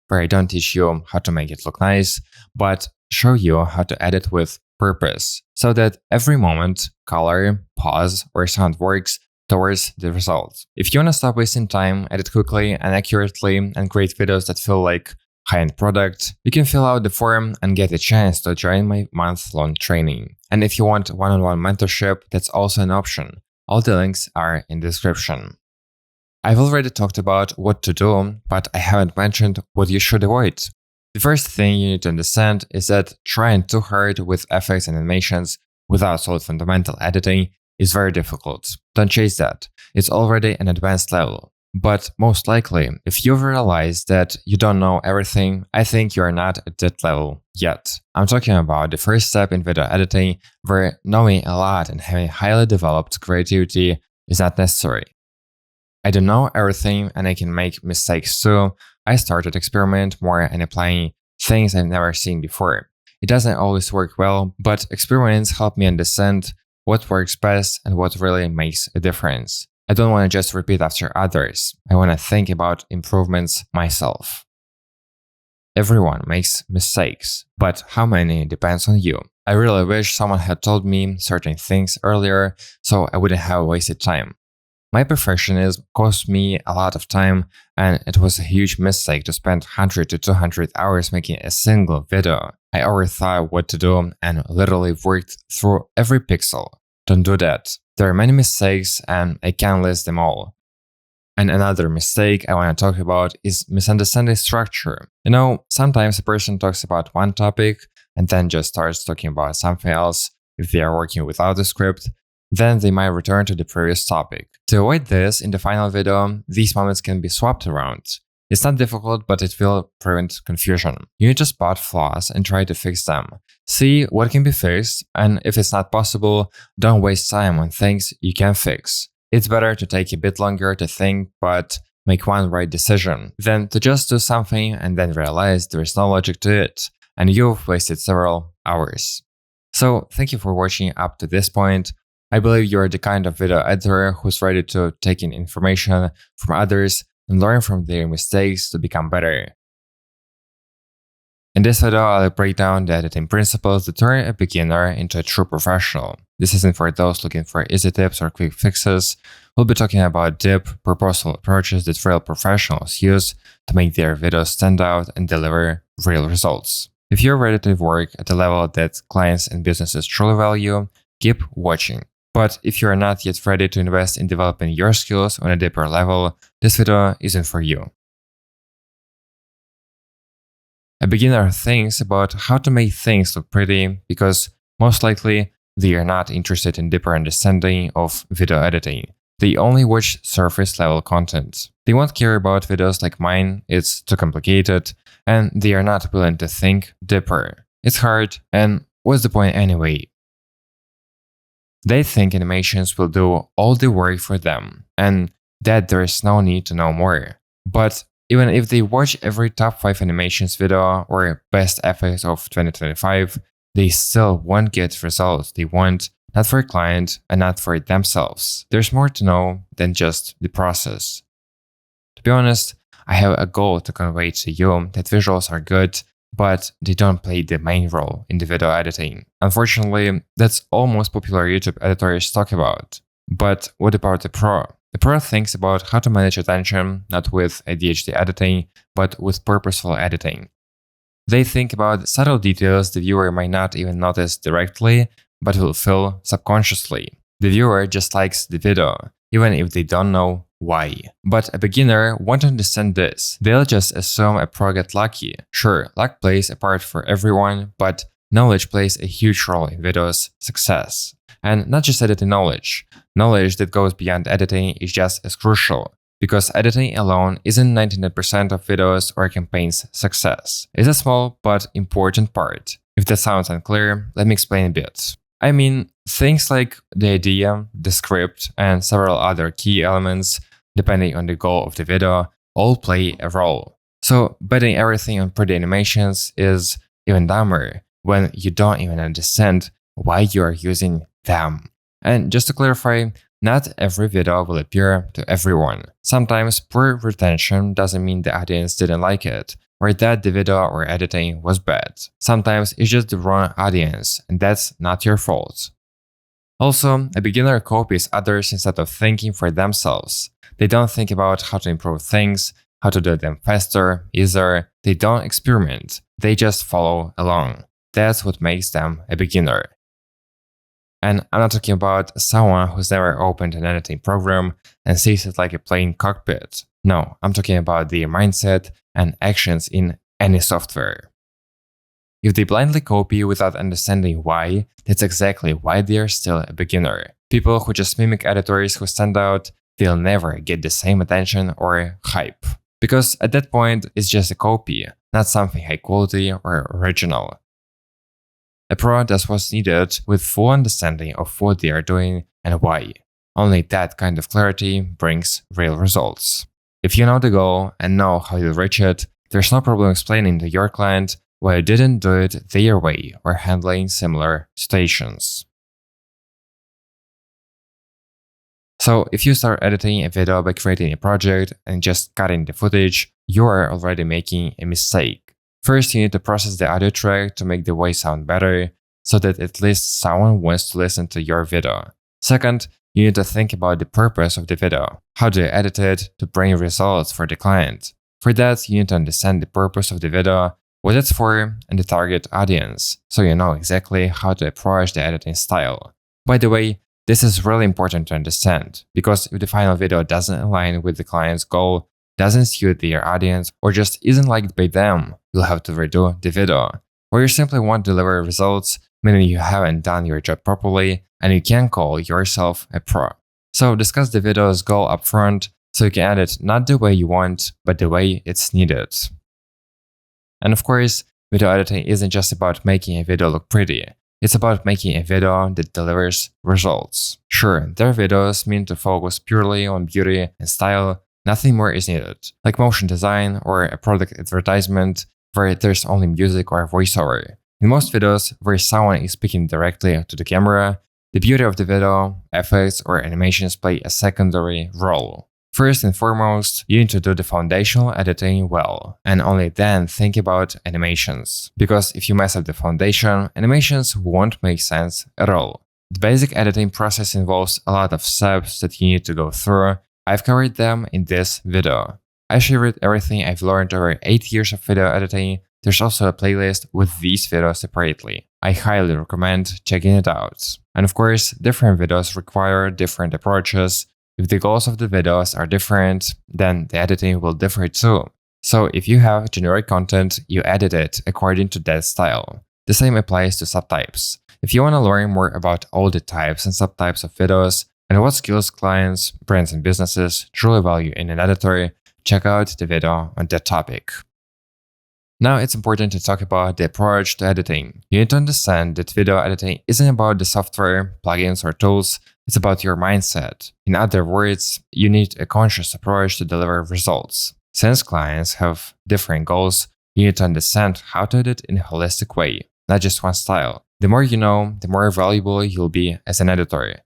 where I don't teach you how to make it look nice, but show you how to edit with purpose, so that every moment, color, pause, or sound works towards the result. If you want to stop wasting time, edit quickly and accurately, and create videos that feel like high-end product, you can fill out the form and get a chance to join my month-long training. And if you want one-on-one mentorship, that's also an option. All the links are in the description. I've already talked about what to do, but I haven't mentioned what you should avoid. The first thing you need to understand is that trying too hard with effects and animations without solid fundamental editing is very difficult. Don't chase that. It's already an advanced level. But most likely, if you've realized that you don't know everything, I think you're not at that level yet. I'm talking about the first step in video editing, where knowing a lot and having highly developed creativity is not necessary. I don't know everything and I can make mistakes too. I started experiment more and applying things I've never seen before. It doesn't always work well, but experiments help me understand what works best and what really makes a difference. I don't want to just repeat after others. I want to think about improvements myself. Everyone makes mistakes, but how many depends on you. I really wish someone had told me certain things earlier so I wouldn't have wasted time. My perfectionism cost me a lot of time, and it was a huge mistake to spend 100 to 200 hours making a single video. I overthought what to do and literally worked through every pixel. Don't do that. There are many mistakes and I can't list them all. And another mistake I want to talk about is misunderstanding structure. You know, sometimes a person talks about one topic and then just starts talking about something else if they are working without a script. Then they might return to the previous topic. To avoid this, in the final video, these moments can be swapped around. It's not difficult, but it will prevent confusion. You need to spot flaws and try to fix them. See what can be fixed, and if it's not possible, don't waste time on things you can fix. It's better to take a bit longer to think, but make one right decision, than to just do something and then realize there is no logic to it, and you've wasted several hours. So, thank you for watching up to this point. I believe you're the kind of video editor who's ready to take in information from others and learn from their mistakes to become better. In this video, I'll break down the editing principles that turn a beginner into a true professional. This isn't for those looking for easy tips or quick fixes. We'll be talking about deep, purposeful approaches that real professionals use to make their videos stand out and deliver real results. If you're ready to work at a level that clients and businesses truly value, keep watching. But if you are not yet ready to invest in developing your skills on a deeper level, this video isn't for you. A beginner thinks about how to make things look pretty because most likely they are not interested in deeper understanding of video editing. They only watch surface level content. They won't care about videos like mine, it's too complicated, and they are not willing to think deeper. It's hard, and what's the point anyway? They think animations will do all the work for them, and that there is no need to know more. But even if they watch every top 5 animations video or best effects of 2025, they still won't get results they want, not for a client and not for themselves. There's more to know than just the process. To be honest, I have a goal to convey to you that visuals are good, but they don't play the main role in the video editing. Unfortunately, that's all most popular YouTube editors talk about. But what about the pro? The pro thinks about how to manage attention, not with ADHD editing, but with purposeful editing. They think about subtle details the viewer might not even notice directly, but will feel subconsciously. The viewer just likes the video, even if they don't know why. But a beginner won't understand this. They'll just assume a pro got lucky. Sure, luck plays a part for everyone, but knowledge plays a huge role in videos' success. And not just editing knowledge. Knowledge that goes beyond editing is just as crucial, because editing alone isn't 99% of videos or campaigns' success. It's a small but important part. If that sounds unclear, let me explain a bit. I mean, things like the idea, the script, and several other key elements, depending on the goal of the video, all play a role. So betting everything on pretty animations is even dumber when you don't even understand why you are using them. And just to clarify, not every video will appeal to everyone. Sometimes poor retention doesn't mean the audience didn't like it, or that the video or editing was bad. Sometimes it's just the wrong audience, and that's not your fault. Also, a beginner copies others instead of thinking for themselves. They don't think about how to improve things, how to do them faster, easier. They don't experiment. They just follow along. That's what makes them a beginner. And I'm not talking about someone who's never opened an editing program and sees it like a plain cockpit. No, I'm talking about the mindset and actions in any software. If they blindly copy without understanding why, that's exactly why they are still a beginner. People who just mimic editors who stand out, they'll never get the same attention or hype. Because at that point, it's just a copy, not something high quality or original. A pro does what's needed with full understanding of what they are doing and why. Only that kind of clarity brings real results. If you know the goal and know how you reach it, there's no problem explaining to your client why you didn't do it their way or handling similar situations. So if you start editing a video by creating a project and just cutting the footage, you are already making a mistake. First, you need to process the audio track to make the voice sound better, so that at least someone wants to listen to your video. Second, you need to think about the purpose of the video. How do you edit it to bring results for the client? For that, you need to understand the purpose of the video, what it's for, and the target audience, so you know exactly how to approach the editing style. By the way, this is really important to understand, because if the final video doesn't align with the client's goal, doesn't suit their audience, or just isn't liked by them, you'll have to redo the video. Or you simply won't deliver results, meaning you haven't done your job properly, and you can't call yourself a pro. So discuss the video's goal upfront, so you can edit not the way you want, but the way it's needed. And of course, video editing isn't just about making a video look pretty. It's about making a video that delivers results. Sure, their videos mean to focus purely on beauty and style. Nothing more is needed, like motion design or a product advertisement where there's only music or voiceover. In most videos where someone is speaking directly to the camera, the beauty of the video, effects, or animations play a secondary role. First and foremost, you need to do the foundational editing well, and only then think about animations. Because if you mess up the foundation, animations won't make sense at all. The basic editing process involves a lot of steps that you need to go through. I've covered them in this video. I shared everything I've learned over 8 years of video editing. There's also a playlist with these videos separately. I highly recommend checking it out. And of course, different videos require different approaches. If the goals of the videos are different, then the editing will differ too. So if you have generic content, you edit it according to that style. The same applies to subtypes. If you want to learn more about all the types and subtypes of videos and what skills clients, brands and businesses truly value in an editor, check out the video on that topic. Now it's important to talk about the approach to editing. You need to understand that video editing isn't about the software, plugins or tools, it's about your mindset. In other words, you need a conscious approach to deliver results. Since clients have different goals, you need to understand how to edit in a holistic way, not just one style. The more you know, the more valuable you'll be as an editor.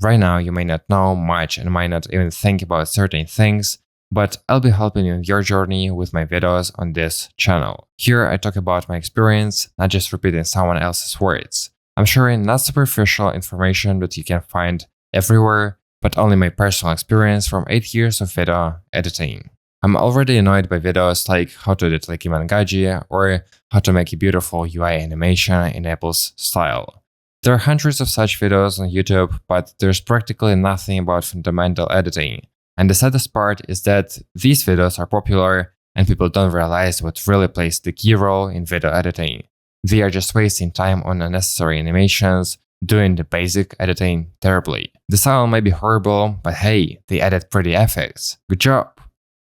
Right now, you may not know much and might not even think about certain things, but I'll be helping you in your journey with my videos on this channel. Here, I talk about my experience, not just repeating someone else's words. I'm sharing not superficial information that you can find everywhere, but only my personal experience from 8 years of video editing. I'm already annoyed by videos like how to edit like Imangaji or how to make a beautiful UI animation in Apple's style. There are hundreds of such videos on YouTube, but there's practically nothing about fundamental editing. And the saddest part is that these videos are popular and people don't realize what really plays the key role in video editing. They are just wasting time on unnecessary animations, doing the basic editing terribly. The style may be horrible, but hey, they added pretty effects. Good job!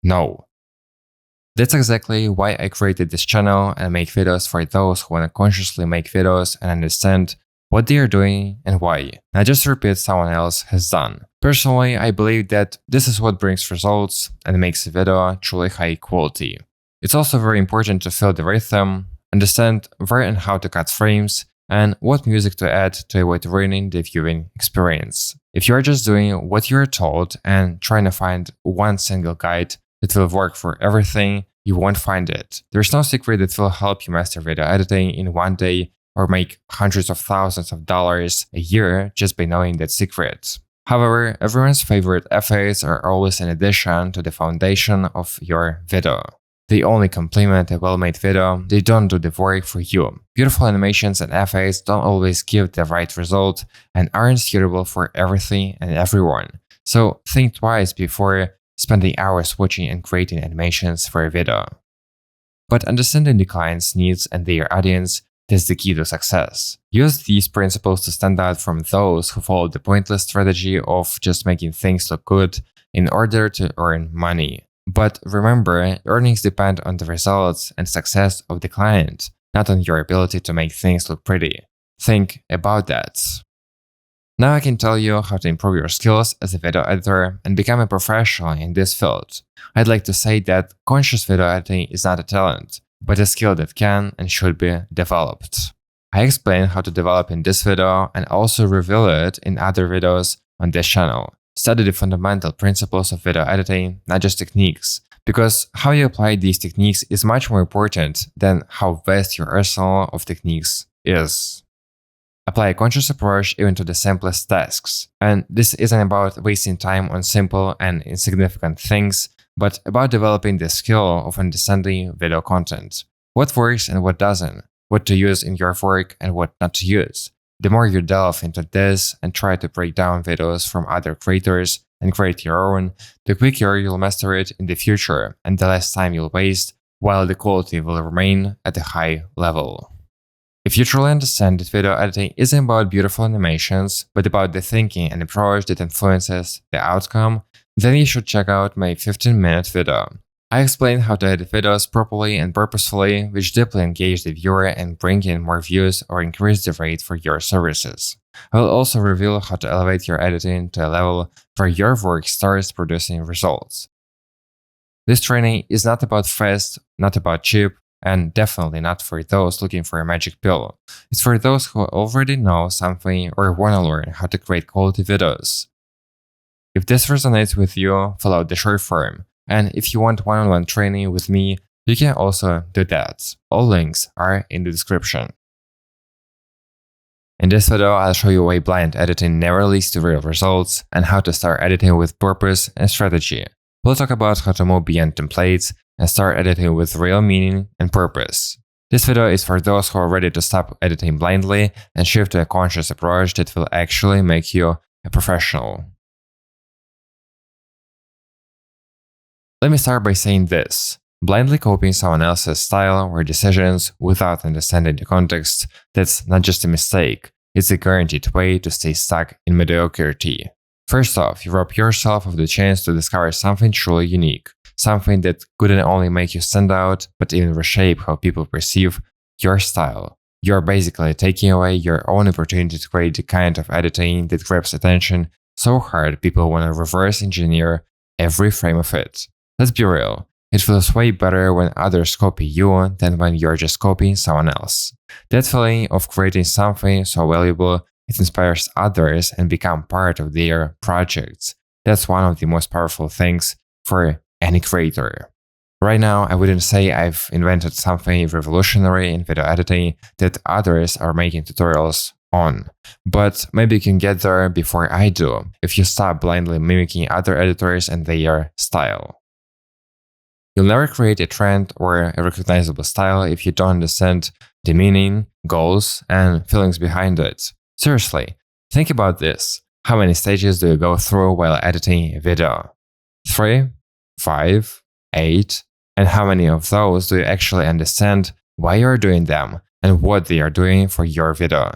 No. That's exactly why I created this channel and make videos for those who want to consciously make videos and understand what they are doing and why, not just repeat someone else has done. Personally, I believe that this is what brings results and makes a video truly high quality. It's also very important to feel the rhythm, understand where and how to cut frames, and what music to add to avoid ruining the viewing experience. If you are just doing what you are told and trying to find one single guide that will work for everything, you won't find it. There's no secret that will help you master video editing in one day or make hundreds of thousands of dollars a year just by knowing that secret. However, everyone's favorite effects are always an addition to the foundation of your video. They only complement a well-made video, they don't do the work for you. Beautiful animations and effects don't always give the right result and aren't suitable for everything and everyone. So think twice before spending hours watching and creating animations for a video. But understanding the client's needs and their audience is the key to success. Use these principles to stand out from those who follow the pointless strategy of just making things look good in order to earn money. But remember, earnings depend on the results and success of the client, not on your ability to make things look pretty. Think about that. Now I can tell you how to improve your skills as a video editor and become a professional in this field. I'd like to say that conscious video editing is not a talent, but a skill that can and should be developed. I explain how to develop in this video and also reveal it in other videos on this channel. Study the fundamental principles of video editing, not just techniques, because how you apply these techniques is much more important than how vast your arsenal of techniques is. Apply a conscious approach even to the simplest tasks. And this isn't about wasting time on simple and insignificant things, but about developing the skill of understanding video content. What works and what doesn't, what to use in your work and what not to use. The more you delve into this and try to break down videos from other creators and create your own, the quicker you'll master it in the future and the less time you'll waste, while the quality will remain at a high level. If you truly understand that video editing isn't about beautiful animations, but about the thinking and approach that influences the outcome, then you should check out my 15-minute video. I explain how to edit videos properly and purposefully, which deeply engage the viewer and bring in more views or increase the rate for your services. I will also reveal how to elevate your editing to a level where your work starts producing results. This training is not about fast, not about cheap, and definitely not for those looking for a magic pill. It's for those who already know something or want to learn how to create quality videos. If this resonates with you, follow the short form. And if you want one-on-one training with me, you can also do that. All links are in the description. In this video, I'll show you why blind editing never leads to real results and how to start editing with purpose and strategy. We'll talk about how to move beyond templates and start editing with real meaning and purpose. This video is for those who are ready to stop editing blindly and shift to a conscious approach that will actually make you a professional. Let me start by saying this. Blindly copying someone else's style or decisions without understanding the context, that's not just a mistake, it's a guaranteed way to stay stuck in mediocrity. First off, you rob yourself of the chance to discover something truly unique, something that couldn't only make you stand out, but even reshape how people perceive your style. You're basically taking away your own opportunity to create the kind of editing that grabs attention so hard people want to reverse engineer every frame of it. Let's be real. It feels way better when others copy you than when you're just copying someone else. That feeling of creating something so valuable it inspires others and become part of their projects. That's one of the most powerful things for any creator. Right now, I wouldn't say I've invented something revolutionary in video editing that others are making tutorials on, but maybe you can get there before I do if you stop blindly mimicking other editors and their style. You'll never create a trend or a recognizable style if you don't understand the meaning, goals, and feelings behind it. Seriously, think about this. How many stages do you go through while editing a video? 3, 5, 8, and how many of those do you actually understand why you're doing them and what they are doing for your video?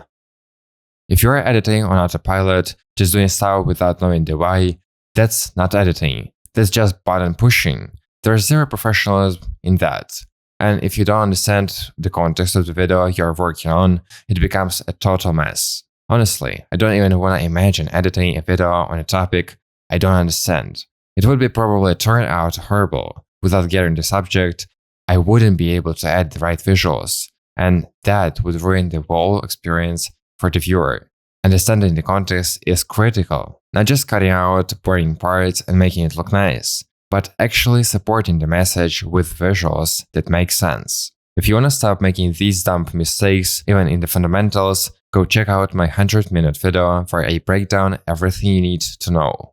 If you're editing on autopilot, just doing stuff without knowing the why, that's not editing. That's just button pushing. There's zero professionalism in that. And if you don't understand the context of the video you're working on, it becomes a total mess. Honestly, I don't even want to imagine editing a video on a topic I don't understand. It would probably turn out horrible. Without getting the subject, I wouldn't be able to add the right visuals, and that would ruin the whole experience for the viewer. Understanding the context is critical, not just cutting out boring parts and making it look nice, but actually supporting the message with visuals that make sense. If you want to stop making these dumb mistakes, even in the fundamentals, go check out my 100-minute video where I break down everything you need to know.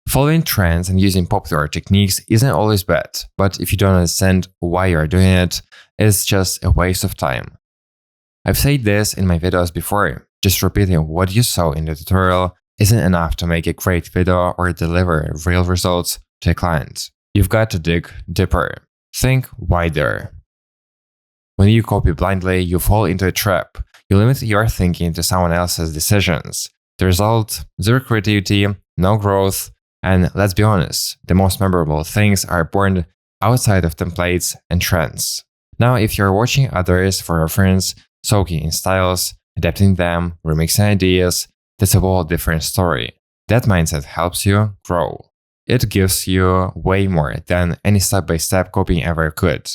Following trends and using popular techniques isn't always bad, but if you don't understand why you're doing it, it's just a waste of time. I've said this in my videos before, just repeating what you saw in the tutorial isn't enough to make a great video or deliver real results to a client. You've got to dig deeper. Think wider. When you copy blindly, you fall into a trap. You limit your thinking to someone else's decisions. The result, zero creativity, no growth, and let's be honest, the most memorable things are born outside of templates and trends. Now, if you're watching others for reference, soaking in styles, adapting them, remixing ideas, that's a whole different story. That mindset helps you grow. It gives you way more than any step-by-step copying ever could.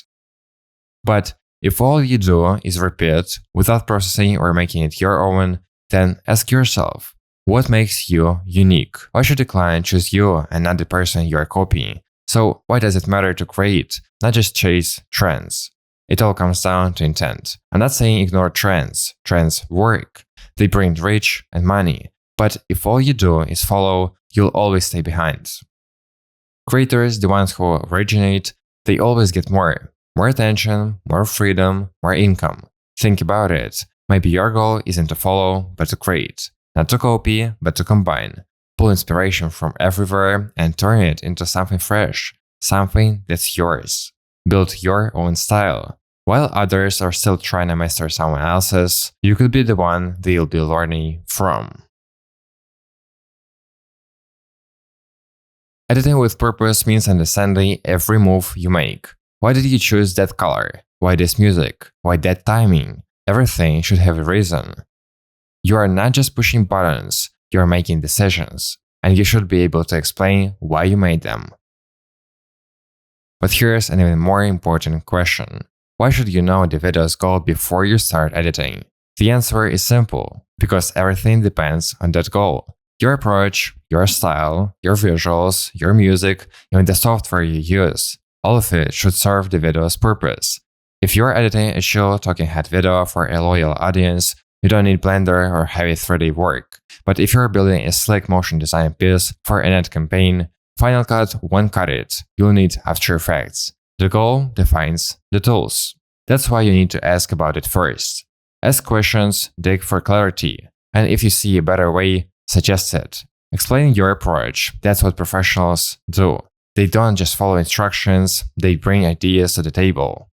But if all you do is repeat without processing or making it your own, then ask yourself, what makes you unique? Why should the client choose you and not the person you are copying? So why does it matter to create, not just chase trends? It all comes down to intent. I'm not saying ignore trends. Trends work. They bring reach and money. But if all you do is follow, you'll always stay behind. Creators, the ones who originate, they always get more. More attention, more freedom, more income. Think about it. Maybe your goal isn't to follow, but to create. Not to copy, but to combine. Pull inspiration from everywhere and turn it into something fresh. Something that's yours. Build your own style. While others are still trying to master someone else's, you could be the one they'll be learning from. Editing with purpose means understanding every move you make. Why did you choose that color? Why this music? Why that timing? Everything should have a reason. You are not just pushing buttons, you are making decisions, and you should be able to explain why you made them. But here's an even more important question. Why should you know the video's goal before you start editing? The answer is simple, because everything depends on that goal. Your approach, your style, your visuals, your music, even the software you use, all of it should serve the video's purpose. If you're editing a chill talking head video for a loyal audience, you don't need Blender or heavy 3D work. But if you're building a slick motion design piece for an ad campaign, Final Cut won't cut it. You'll need After Effects. The goal defines the tools. That's why you need to ask about it first. Ask questions, dig for clarity, and if you see a better way, suggest it. Explain your approach. That's what professionals do. They don't just follow instructions, they bring ideas to the table.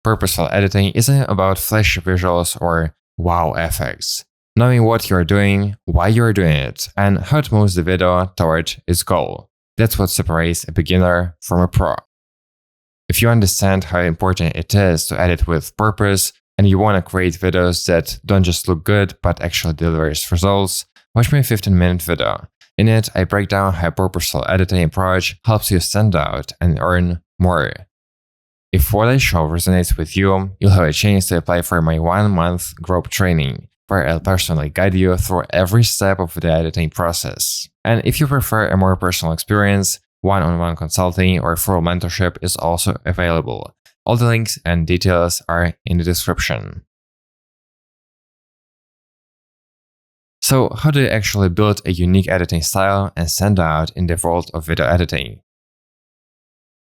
Purposeful editing isn't about flashy visuals or wow effects. Knowing what you're doing, why you're doing it, and how it moves the video toward its goal. That's what separates a beginner from a pro. If you understand how important it is to edit with purpose, and you want to create videos that don't just look good but actually delivers results, watch my 15-minute video. In it, I break down how purposeful editing approach helps you stand out and earn more. If what I show resonates with you, you'll have a chance to apply for my 1-month group training, where I'll personally guide you through every step of the editing process. And if you prefer a more personal experience, one-on-one consulting or full mentorship is also available. All the links and details are in the description. So, how do you actually build a unique editing style and stand out in the world of video editing?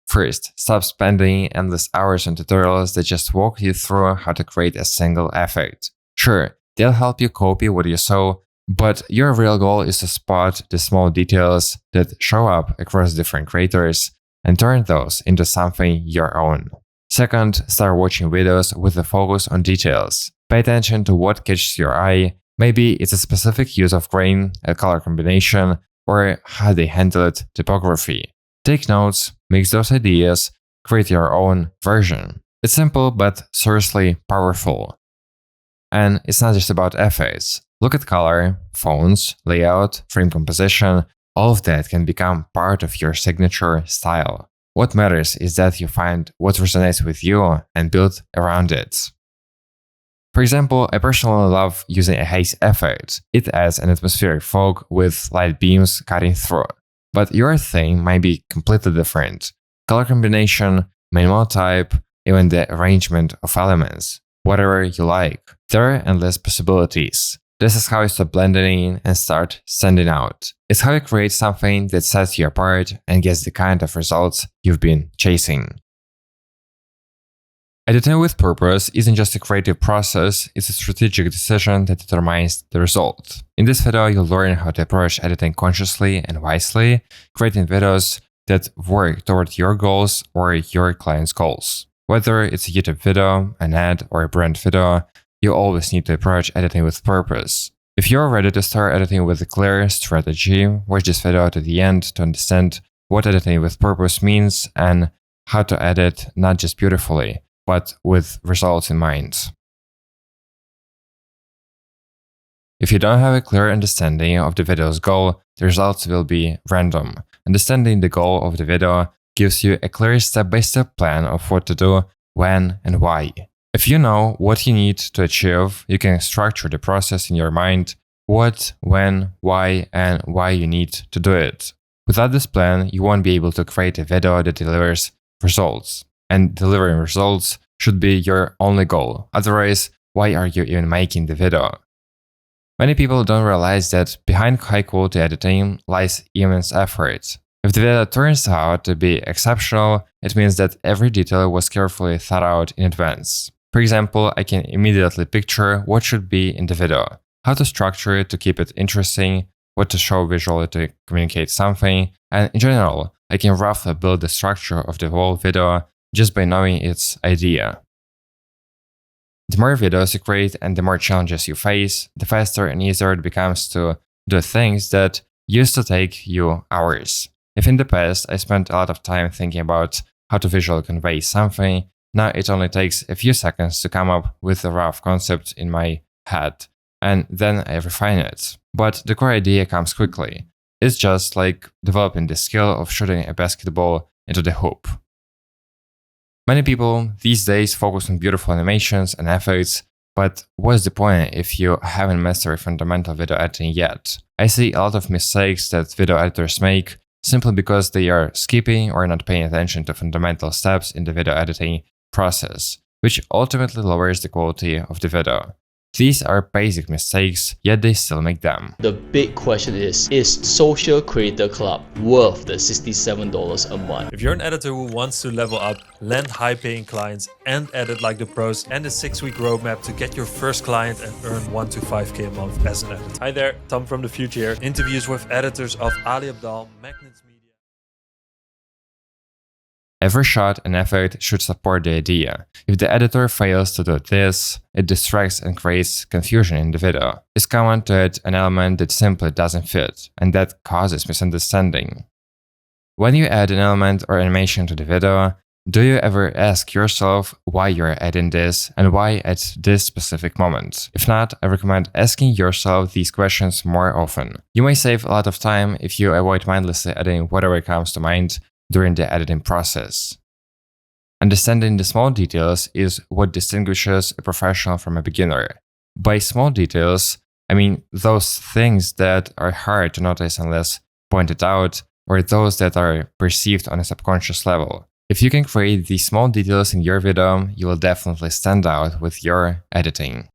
First, stop spending endless hours on tutorials that just walk you through how to create a single effect. Sure, they'll help you copy what you saw, but your real goal is to spot the small details that show up across different creators and turn those into something your own. Second, start watching videos with a focus on details. Pay attention to what catches your eye. Maybe it's a specific use of grain, a color combination, or how they handled typography. Take notes, mix those ideas, create your own version. It's simple but seriously powerful. And it's not just about effects. Look at color, fonts, layout, frame composition. All of that can become part of your signature style. What matters is that you find what resonates with you and build around it. For example, I personally love using a haze effect. It adds an atmospheric fog with light beams cutting through. But your thing might be completely different. Color combination, minimal type, even the arrangement of elements. Whatever you like. There are endless possibilities. This is how you stop blending in and start standing out. It's how you create something that sets you apart and gets the kind of results you've been chasing. Editing with purpose isn't just a creative process, it's a strategic decision that determines the result. In this video, you'll learn how to approach editing consciously and wisely, creating videos that work toward your goals or your client's goals. Whether it's a YouTube video, an ad, or a brand video, you always need to approach editing with purpose. If you're ready to start editing with a clear strategy, watch this video to the end to understand what editing with purpose means and how to edit not just beautifully, but with results in mind. If you don't have a clear understanding of the video's goal, the results will be random. Understanding the goal of the video gives you a clear step-by-step plan of what to do, when, and why. If you know what you need to achieve, you can structure the process in your mind, what, when, why, and why you need to do it. Without this plan, you won't be able to create a video that delivers results. And delivering results should be your only goal. Otherwise, why are you even making the video? Many people don't realize that behind high-quality editing lies immense effort. If the video turns out to be exceptional, it means that every detail was carefully thought out in advance. For example, I can immediately picture what should be in the video, how to structure it to keep it interesting, what to show visually to communicate something, and in general, I can roughly build the structure of the whole video just by knowing its idea. The more videos you create and the more challenges you face, the faster and easier it becomes to do things that used to take you hours. If in the past I spent a lot of time thinking about how to visually convey something, now it only takes a few seconds to come up with a rough concept in my head, and then I refine it. But the core idea comes quickly. It's just like developing the skill of shooting a basketball into the hoop. Many people these days focus on beautiful animations and effects, but what's the point if you haven't mastered fundamental video editing yet? I see a lot of mistakes that video editors make simply because they are skipping or not paying attention to fundamental steps in the video editing process, which ultimately lowers the quality of the video. These are basic mistakes, yet they still make them. The big question is Social Creator Club worth the $67 a month? If you're an editor who wants to level up, land high-paying clients, and edit like the pros, and a 6-week roadmap to get your first client and earn 1 to 5k a month as an editor. Hi there, Tom from the future here. Interviews with editors of Ali Abdaal, Magnets Media. Every shot and effect should support the idea. If the editor fails to do this, it distracts and creates confusion in the video. It's common to add an element that simply doesn't fit, and that causes misunderstanding. When you add an element or animation to the video, do you ever ask yourself why you're adding this and why at this specific moment? If not, I recommend asking yourself these questions more often. You may save a lot of time if you avoid mindlessly adding whatever comes to mind during the editing process. Understanding the small details is what distinguishes a professional from a beginner. By small details, I mean those things that are hard to notice unless pointed out, or those that are perceived on a subconscious level. If you can create these small details in your video, you will definitely stand out with your editing.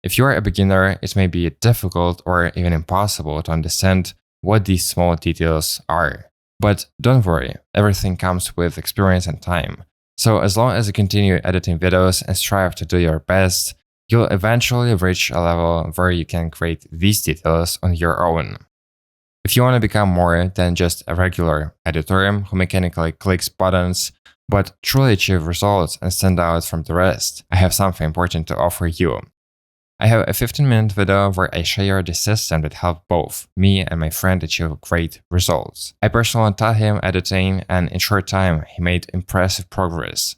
If you are a beginner, it may be difficult or even impossible to understand what these small details are. But don't worry, everything comes with experience and time. So as long as you continue editing videos and strive to do your best, you'll eventually reach a level where you can create these details on your own. If you want to become more than just a regular editor who mechanically clicks buttons, but truly achieve results and stand out from the rest, I have something important to offer you. I have a 15-minute video where I share the system that helped both me and my friend achieve great results. I personally taught him editing, and in short time, he made impressive progress.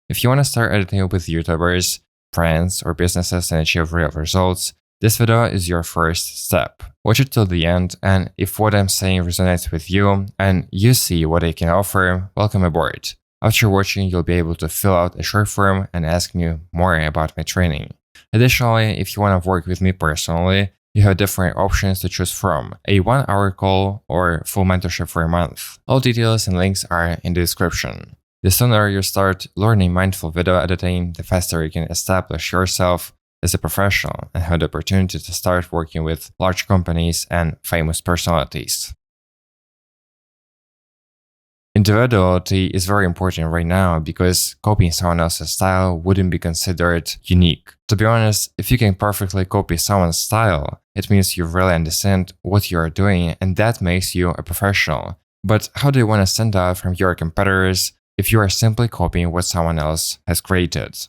If you want to start editing with YouTubers, brands, or businesses and achieve real results, this video is your first step. Watch it till the end, and if what I'm saying resonates with you and you see what I can offer, welcome aboard. After watching, you'll be able to fill out a short form and ask me more about my training. Additionally, if you want to work with me personally, you have different options to choose from: a 1-hour call or full mentorship for a month. All details and links are in the description. The sooner you start learning mindful video editing, the faster you can establish yourself as a professional and have the opportunity to start working with large companies and famous personalities. Individuality is very important right now because copying someone else's style wouldn't be considered unique. To be honest, if you can perfectly copy someone's style, it means you really understand what you are doing and that makes you a professional. But how do you want to stand out from your competitors if you are simply copying what someone else has created?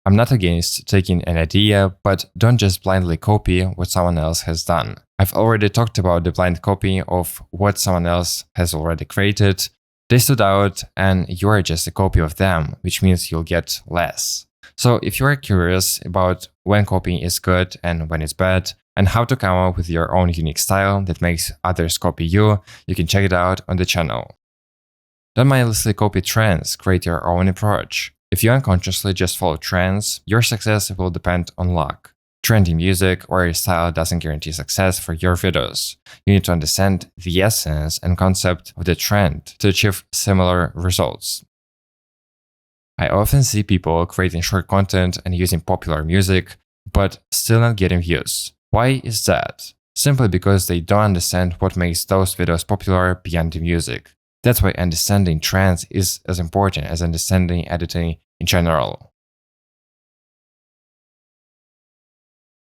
I'm not against taking an idea, but don't just blindly copy what someone else has done. I've already talked about the blind copy of what someone else has already created. They stood out and you are just a copy of them, which means you'll get less. So if you are curious about when copying is good and when it's bad, and how to come up with your own unique style that makes others copy you, you can check it out on the channel. Don't mindlessly copy trends, create your own approach. If you unconsciously just follow trends, your success will depend on luck. Trendy music or your style doesn't guarantee success for your videos. You need to understand the essence and concept of the trend to achieve similar results. I often see people creating short content and using popular music, but still not getting views. Why is that? Simply because they don't understand what makes those videos popular beyond the music. That's why understanding trends is as important as understanding editing in general.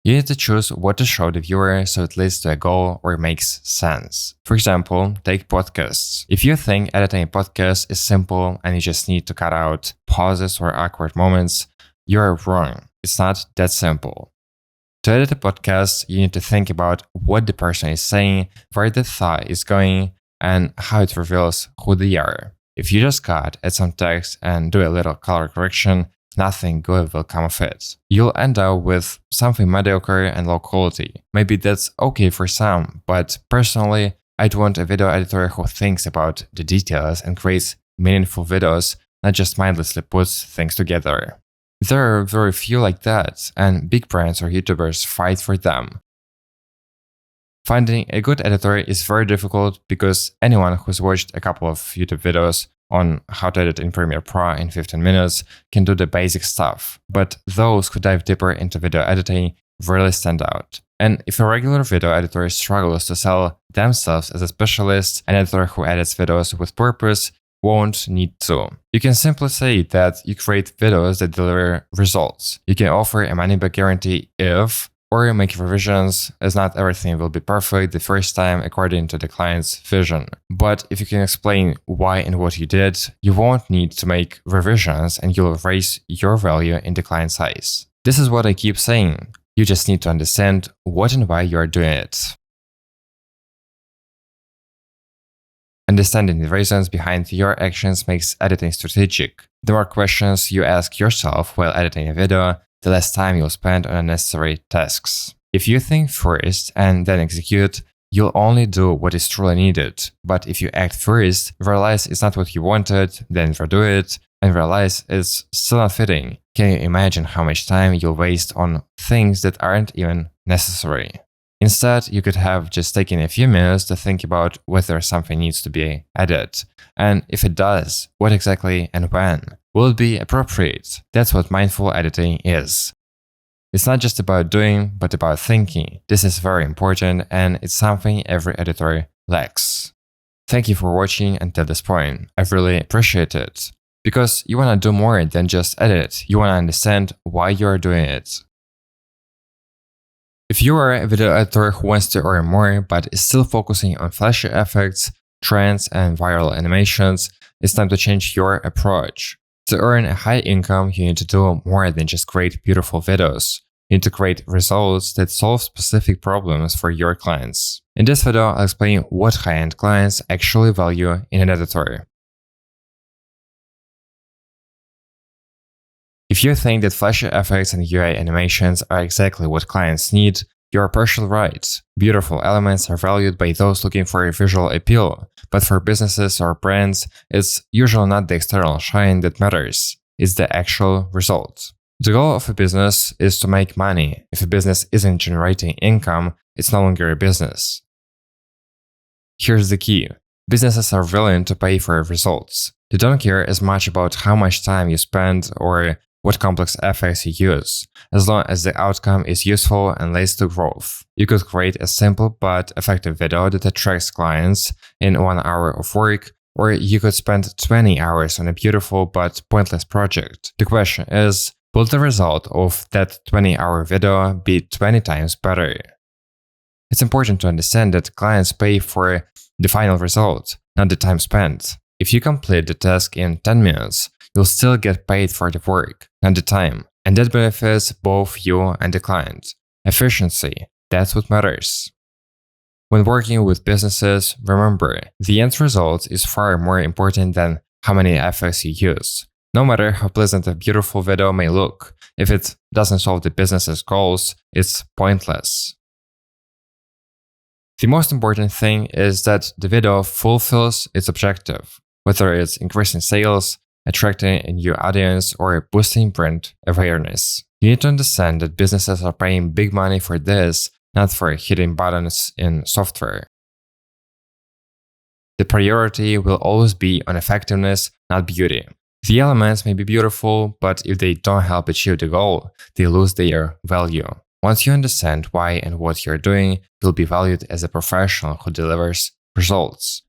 You need to choose what to show the viewer so it leads to a goal or makes sense. For example, take podcasts. If you think editing a podcast is simple and you just need to cut out pauses or awkward moments, you're wrong. It's not that simple. To edit a podcast, you need to think about what the person is saying, where the thought is going, and how it reveals who they are. If you just cut, add some text, and do a little color correction, nothing good will come of it. You'll end up with something mediocre and low quality. Maybe that's okay for some, but personally, I'd want a video editor who thinks about the details and creates meaningful videos, not just mindlessly puts things together. There are very few like that, and big brands or YouTubers fight for them. Finding a good editor is very difficult because anyone who's watched a couple of YouTube videos on how to edit in Premiere Pro in 15 minutes can do the basic stuff, but those who dive deeper into video editing really stand out. And if a regular video editor struggles to sell themselves as a specialist, an editor who edits videos with purpose won't need to. You can simply say that you create videos that deliver results. You can offer a money-back guarantee if, or make revisions, as not everything will be perfect the first time according to the client's vision. But if you can explain why and what you did, you won't need to make revisions and you'll raise your value in the client's eyes. This is what I keep saying. You just need to understand what and why you are doing it. Understanding the reasons behind your actions makes editing strategic. The more questions you ask yourself while editing a video, the less time you'll spend on unnecessary tasks. If you think first and then execute, you'll only do what is truly needed. But if you act first, realize it's not what you wanted, then redo it, and realize it's still not fitting, can you imagine how much time you'll waste on things that aren't even necessary? Instead, you could have just taken a few minutes to think about whether something needs to be added, and if it does, what exactly and when. Will it be appropriate? That's what mindful editing is. It's not just about doing, but about thinking. This is very important, and it's something every editor lacks. Thank you for watching until this point. I really appreciate it. Because you want to do more than just edit. You want to understand why you are doing it. If you are a video editor who wants to earn more but is still focusing on flashy effects, trends, and viral animations, it's time to change your approach. To earn a high income, you need to do more than just create beautiful videos. You need to create results that solve specific problems for your clients. In this video, I'll explain what high-end clients actually value in an editor. If you think that flashy effects and UI animations are exactly what clients need, you are partially right. Beautiful elements are valued by those looking for a visual appeal, but for businesses or brands, it's usually not the external shine that matters, it's the actual result. The goal of a business is to make money. If a business isn't generating income, it's no longer a business. Here's the key. Businesses are willing to pay for results. They don't care as much about how much time you spend or what complex effects you use, as long as the outcome is useful and leads to growth. You could create a simple but effective video that attracts clients in 1 hour of work, or you could spend 20 hours on a beautiful but pointless project. The question is, will the result of that 20-hour video be 20 times better? It's important to understand that clients pay for the final result, not the time spent. If you complete the task in 10 minutes, you'll still get paid for the work, not the time. And that benefits both you and the client. Efficiency, that's what matters. When working with businesses, remember, the end result is far more important than how many effects you use. No matter how pleasant a beautiful video may look, if it doesn't solve the business's goals, it's pointless. The most important thing is that the video fulfills its objective, whether it's increasing sales, attracting a new audience, or boosting brand awareness. You need to understand that businesses are paying big money for this, not for hitting buttons in software. The priority will always be on effectiveness, not beauty. The elements may be beautiful, but if they don't help achieve the goal, they lose their value. Once you understand why and what you're doing, you'll be valued as a professional who delivers results.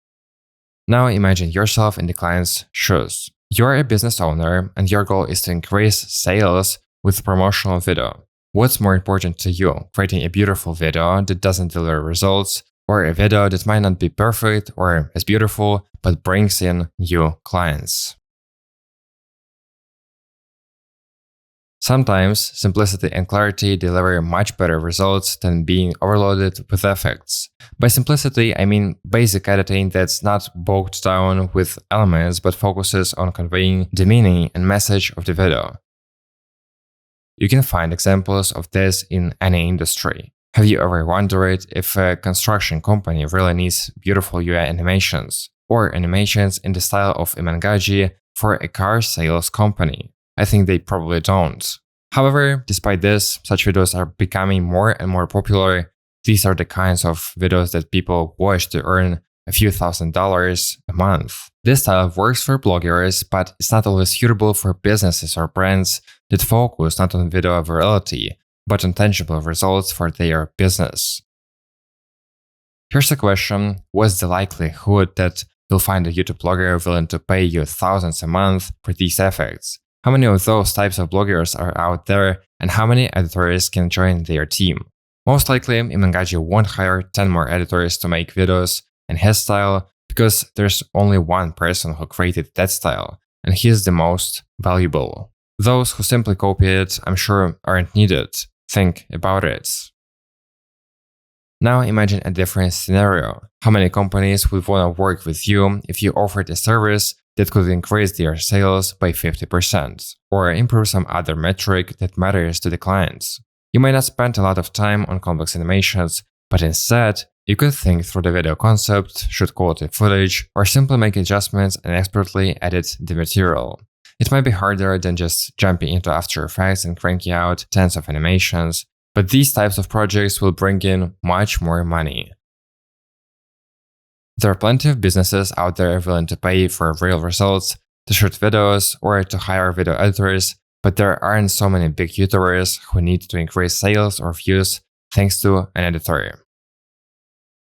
Now imagine yourself in the client's shoes. You're a business owner and your goal is to increase sales with a promotional video. What's more important to you, creating a beautiful video that doesn't deliver results, or a video that might not be perfect or as beautiful, but brings in new clients? Sometimes simplicity and clarity deliver much better results than being overloaded with effects. By simplicity, I mean basic editing that's not bogged down with elements but focuses on conveying the meaning and message of the video. You can find examples of this in any industry. Have you ever wondered if a construction company really needs beautiful UI animations, or animations in the style of Imangaji for a car sales company? I think they probably don't. However, despite this, such videos are becoming more and more popular. These are the kinds of videos that people watch to earn a few $1,000s a month. This style works for bloggers, but it's not always suitable for businesses or brands that focus not on video virality, but on tangible results for their business. Here's a question: what's the likelihood that you'll find a YouTube blogger willing to pay you thousands a month for these effects? How many of those types of bloggers are out there, and how many editors can join their team? Most likely, Imangaji won't hire 10 more editors to make videos in his style because there's only one person who created that style, and he is the most valuable. Those who simply copy it, I'm sure, aren't needed. Think about it. Now imagine a different scenario. How many companies would want to work with you if you offered a service that could increase their sales by 50% or improve some other metric that matters to the clients? You might not spend a lot of time on complex animations, but instead, you could think through the video concept, shoot quality footage, or simply make adjustments and expertly edit the material. It might be harder than just jumping into After Effects and cranking out tens of animations, but these types of projects will bring in much more money. There are plenty of businesses out there willing to pay for real results, to shoot videos, or to hire video editors, but there aren't so many big YouTubers who need to increase sales or views thanks to an editor.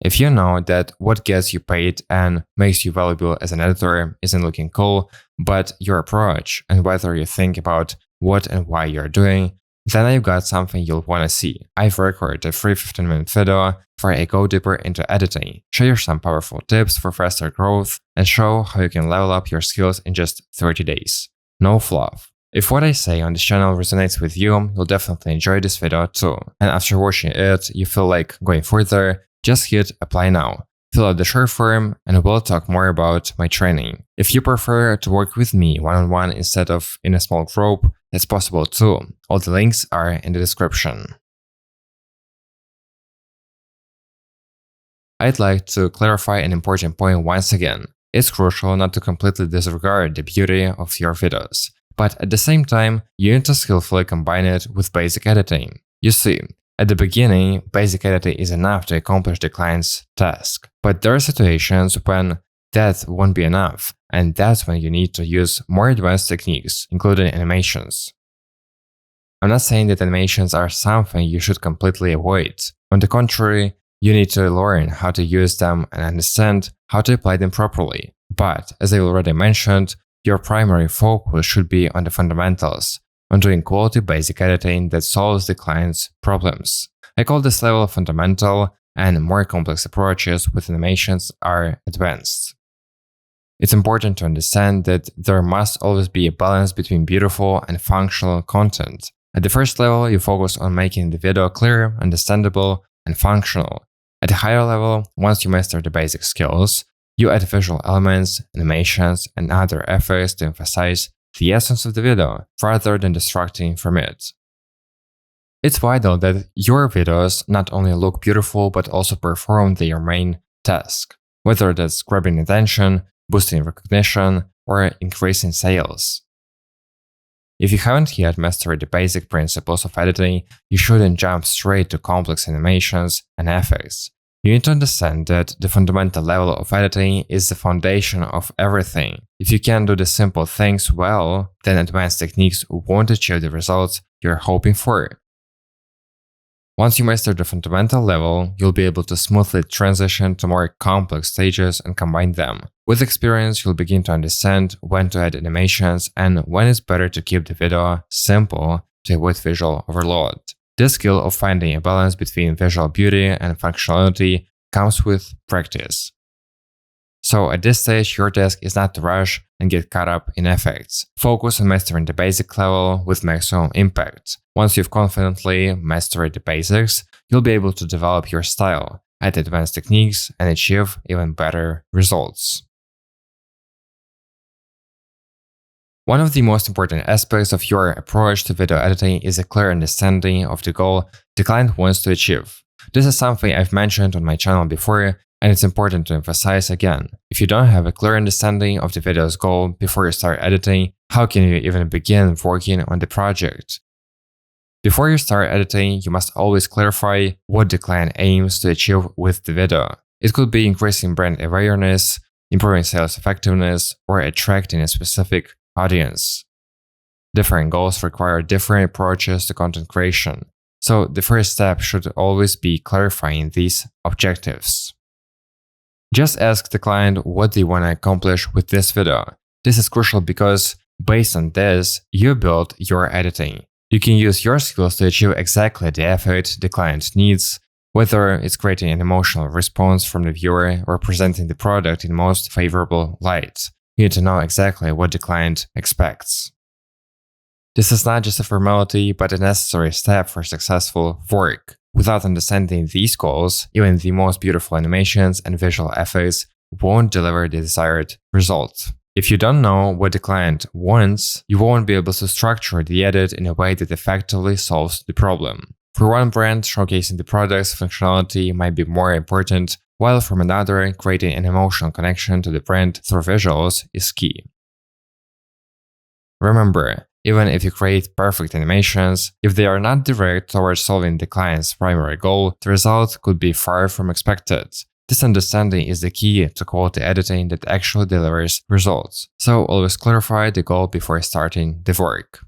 If you know that what gets you paid and makes you valuable as an editor isn't looking cool, but your approach and whether you think about what and why you're doing, then I've got something you'll want to see. I've recorded a free 15-minute video where I go deeper into editing, share some powerful tips for faster growth, and show how you can level up your skills in just 30 days. No fluff. If what I say on this channel resonates with you, you'll definitely enjoy this video too. And after watching it, you feel like going further, just hit apply now. Fill out the short form and we'll talk more about my training. If you prefer to work with me one-on-one instead of in a small group, that's possible too. All the links are in the description. I'd like to clarify an important point once again. It's crucial not to completely disregard the beauty of your videos, but at the same time, you need to skillfully combine it with basic editing. You see, at the beginning, basic editing is enough to accomplish the client's task, but there are situations when that won't be enough, and that's when you need to use more advanced techniques, including animations. I'm not saying that animations are something you should completely avoid. On the contrary, you need to learn how to use them and understand how to apply them properly. But, as I already mentioned, your primary focus should be on the fundamentals, on doing quality basic editing that solves the client's problems. I call this level fundamental, and more complex approaches with animations are advanced. It's important to understand that there must always be a balance between beautiful and functional content. At the first level, you focus on making the video clear, understandable, and functional. At a higher level, once you master the basic skills, you add visual elements, animations, and other effects to emphasize the essence of the video, rather than distracting from it. It's vital that your videos not only look beautiful but also perform their main task, whether that's grabbing attention, boosting recognition, or increasing sales. If you haven't yet mastered the basic principles of editing, you shouldn't jump straight to complex animations and effects. You need to understand that the fundamental level of editing is the foundation of everything. If you can't do the simple things well, then advanced techniques won't achieve the results you're hoping for. Once you master the fundamental level, you'll be able to smoothly transition to more complex stages and combine them. With experience, you'll begin to understand when to add animations and when it's better to keep the video simple to avoid visual overload. This skill of finding a balance between visual beauty and functionality comes with practice. So at this stage, your task is not to rush and get caught up in effects. Focus on mastering the basic level with maximum impact. Once you've confidently mastered the basics, you'll be able to develop your style, add advanced techniques, and achieve even better results. One of the most important aspects of your approach to video editing is a clear understanding of the goal the client wants to achieve. This is something I've mentioned on my channel before, and it's important to emphasize again. If you don't have a clear understanding of the video's goal before you start editing, how can you even begin working on the project? Before you start editing, you must always clarify what the client aims to achieve with the video. It could be increasing brand awareness, improving sales effectiveness, or attracting a specific audience. Different goals require different approaches to content creation, so the first step should always be clarifying these objectives. Just ask the client what they want to accomplish with this video. This is crucial because based on this, you build your editing. You can use your skills to achieve exactly the effect the client needs, whether it's creating an emotional response from the viewer or presenting the product in most favorable light. You need to know exactly what the client expects. This is not just a formality, but a necessary step for successful work. Without understanding these goals, even the most beautiful animations and visual effects won't deliver the desired result. If you don't know what the client wants, you won't be able to structure the edit in a way that effectively solves the problem. For one brand, showcasing the product's functionality might be more important, while from another, creating an emotional connection to the brand through visuals is key. Remember, even if you create perfect animations, if they are not direct towards solving the client's primary goal, the result could be far from expected. This understanding is the key to quality editing that actually delivers results, so always clarify the goal before starting the work.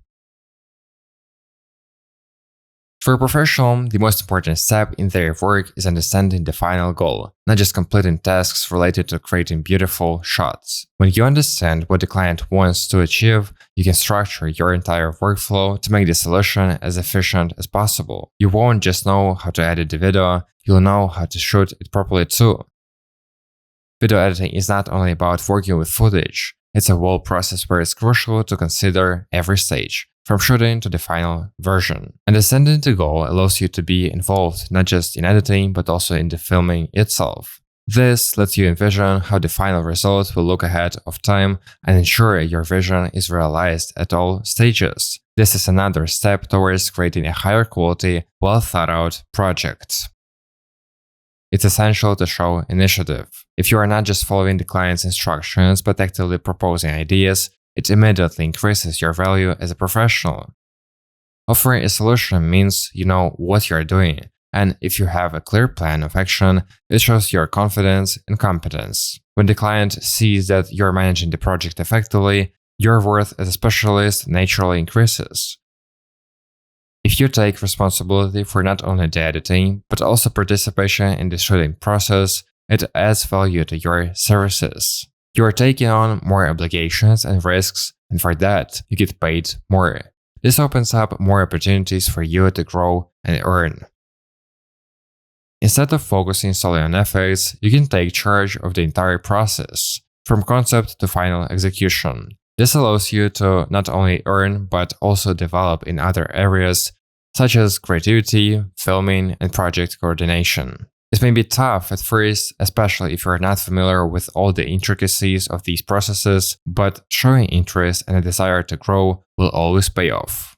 For a professional, the most important step in their work is understanding the final goal, not just completing tasks related to creating beautiful shots. When you understand what the client wants to achieve, you can structure your entire workflow to make the solution as efficient as possible. You won't just know how to edit the video, you'll know how to shoot it properly too. Video editing is not only about working with footage, it's a whole process where it's crucial to consider every stage, from shooting to the final version. Understanding the goal allows you to be involved not just in editing, but also in the filming itself. This lets you envision how the final result will look ahead of time and ensure your vision is realized at all stages. This is another step towards creating a higher quality, well thought out project. It's essential to show initiative. If you are not just following the client's instructions, but actively proposing ideas, it immediately increases your value as a professional. Offering a solution means you know what you're doing, and if you have a clear plan of action, it shows your confidence and competence. When the client sees that you're managing the project effectively, your worth as a specialist naturally increases. If you take responsibility for not only the editing, but also participation in the shooting process, it adds value to your services. You are taking on more obligations and risks, and for that, you get paid more. This opens up more opportunities for you to grow and earn. Instead of focusing solely on effects, you can take charge of the entire process, from concept to final execution. This allows you to not only earn, but also develop in other areas, such as creativity, filming, and project coordination. It may be tough at first, especially if you are not familiar with all the intricacies of these processes, but showing interest and a desire to grow will always pay off.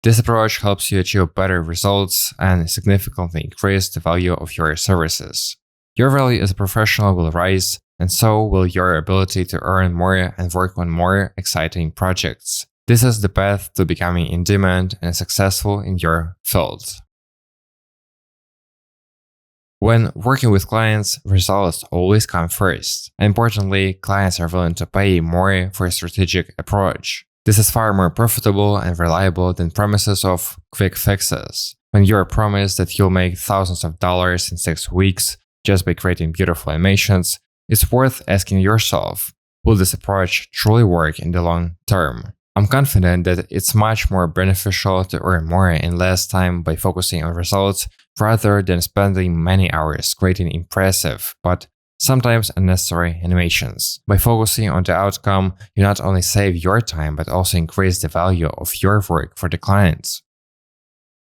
This approach helps you achieve better results and significantly increase the value of your services. Your value as a professional will rise, and so will your ability to earn more and work on more exciting projects. This is the path to becoming in demand and successful in your field. When working with clients, results always come first. And importantly, clients are willing to pay more for a strategic approach. This is far more profitable and reliable than promises of quick fixes. When you are promised that you'll make thousands of dollars in 6 weeks just by creating beautiful animations, it's worth asking yourself, will this approach truly work in the long term? I'm confident that it's much more beneficial to earn more in less time by focusing on results rather than spending many hours creating impressive but sometimes unnecessary animations. By focusing on the outcome, you not only save your time but also increase the value of your work for the clients.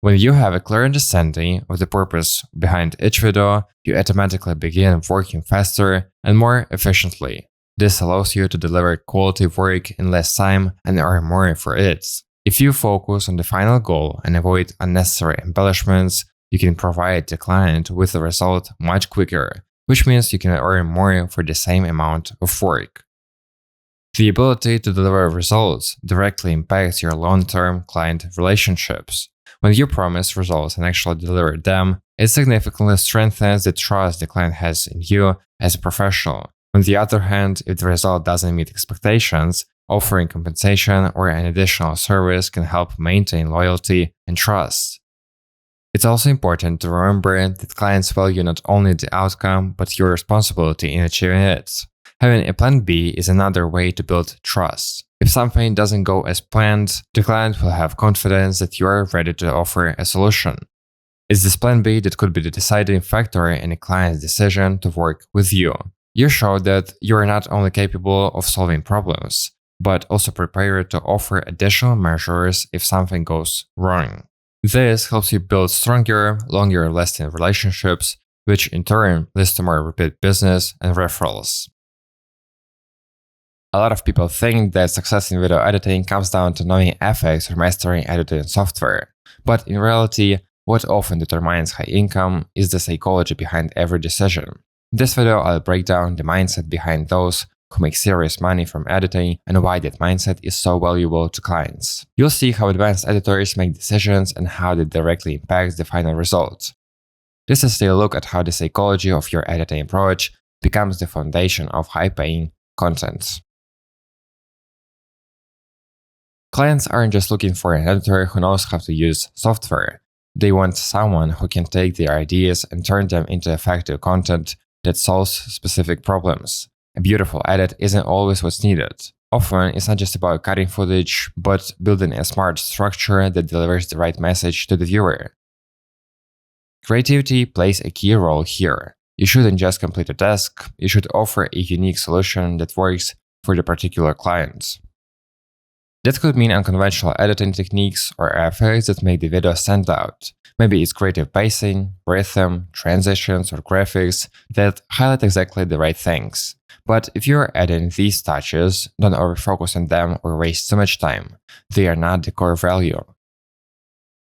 When you have a clear understanding of the purpose behind each video, you automatically begin working faster and more efficiently. This allows you to deliver quality work in less time and earn more for it. If you focus on the final goal and avoid unnecessary embellishments, you can provide the client with the result much quicker, which means you can earn more for the same amount of work. The ability to deliver results directly impacts your long-term client relationships. When you promise results and actually deliver them, It significantly strengthens the trust the client has in you as a professional. On the other hand, if the result doesn't meet expectations, offering compensation or an additional service can help maintain loyalty and trust. It's also important to remember that clients value not only the outcome, but your responsibility in achieving it. Having a plan B is another way to build trust. If something doesn't go as planned, the client will have confidence that you are ready to offer a solution. It's this plan B that could be the deciding factor in a client's decision to work with you. You show that you are not only capable of solving problems, but also prepared to offer additional measures if something goes wrong. This helps you build stronger, longer-lasting relationships, which in turn leads to more repeat business and referrals. A lot of people think that success in video editing comes down to knowing effects or mastering editing software, but in reality, what often determines high income is the psychology behind every decision. In this video, I'll break down the mindset behind those who make serious money from editing and why that mindset is so valuable to clients. You'll see how advanced editors make decisions and how that directly impacts the final result. This is a look at how the psychology of your editing approach becomes the foundation of high-paying content. Clients aren't just looking for an editor who knows how to use software. They want someone who can take their ideas and turn them into effective content that solves specific problems. A beautiful edit isn't always what's needed. Often, it's not just about cutting footage, but building a smart structure that delivers the right message to the viewer. Creativity plays a key role here. You shouldn't just complete a task, you should offer a unique solution that works for the particular client. That could mean unconventional editing techniques or effects that make the video stand out. Maybe it's creative pacing, rhythm, transitions, or graphics that highlight exactly the right things. But if you're adding these touches, don't overfocus on them or waste too much time. They are not the core value.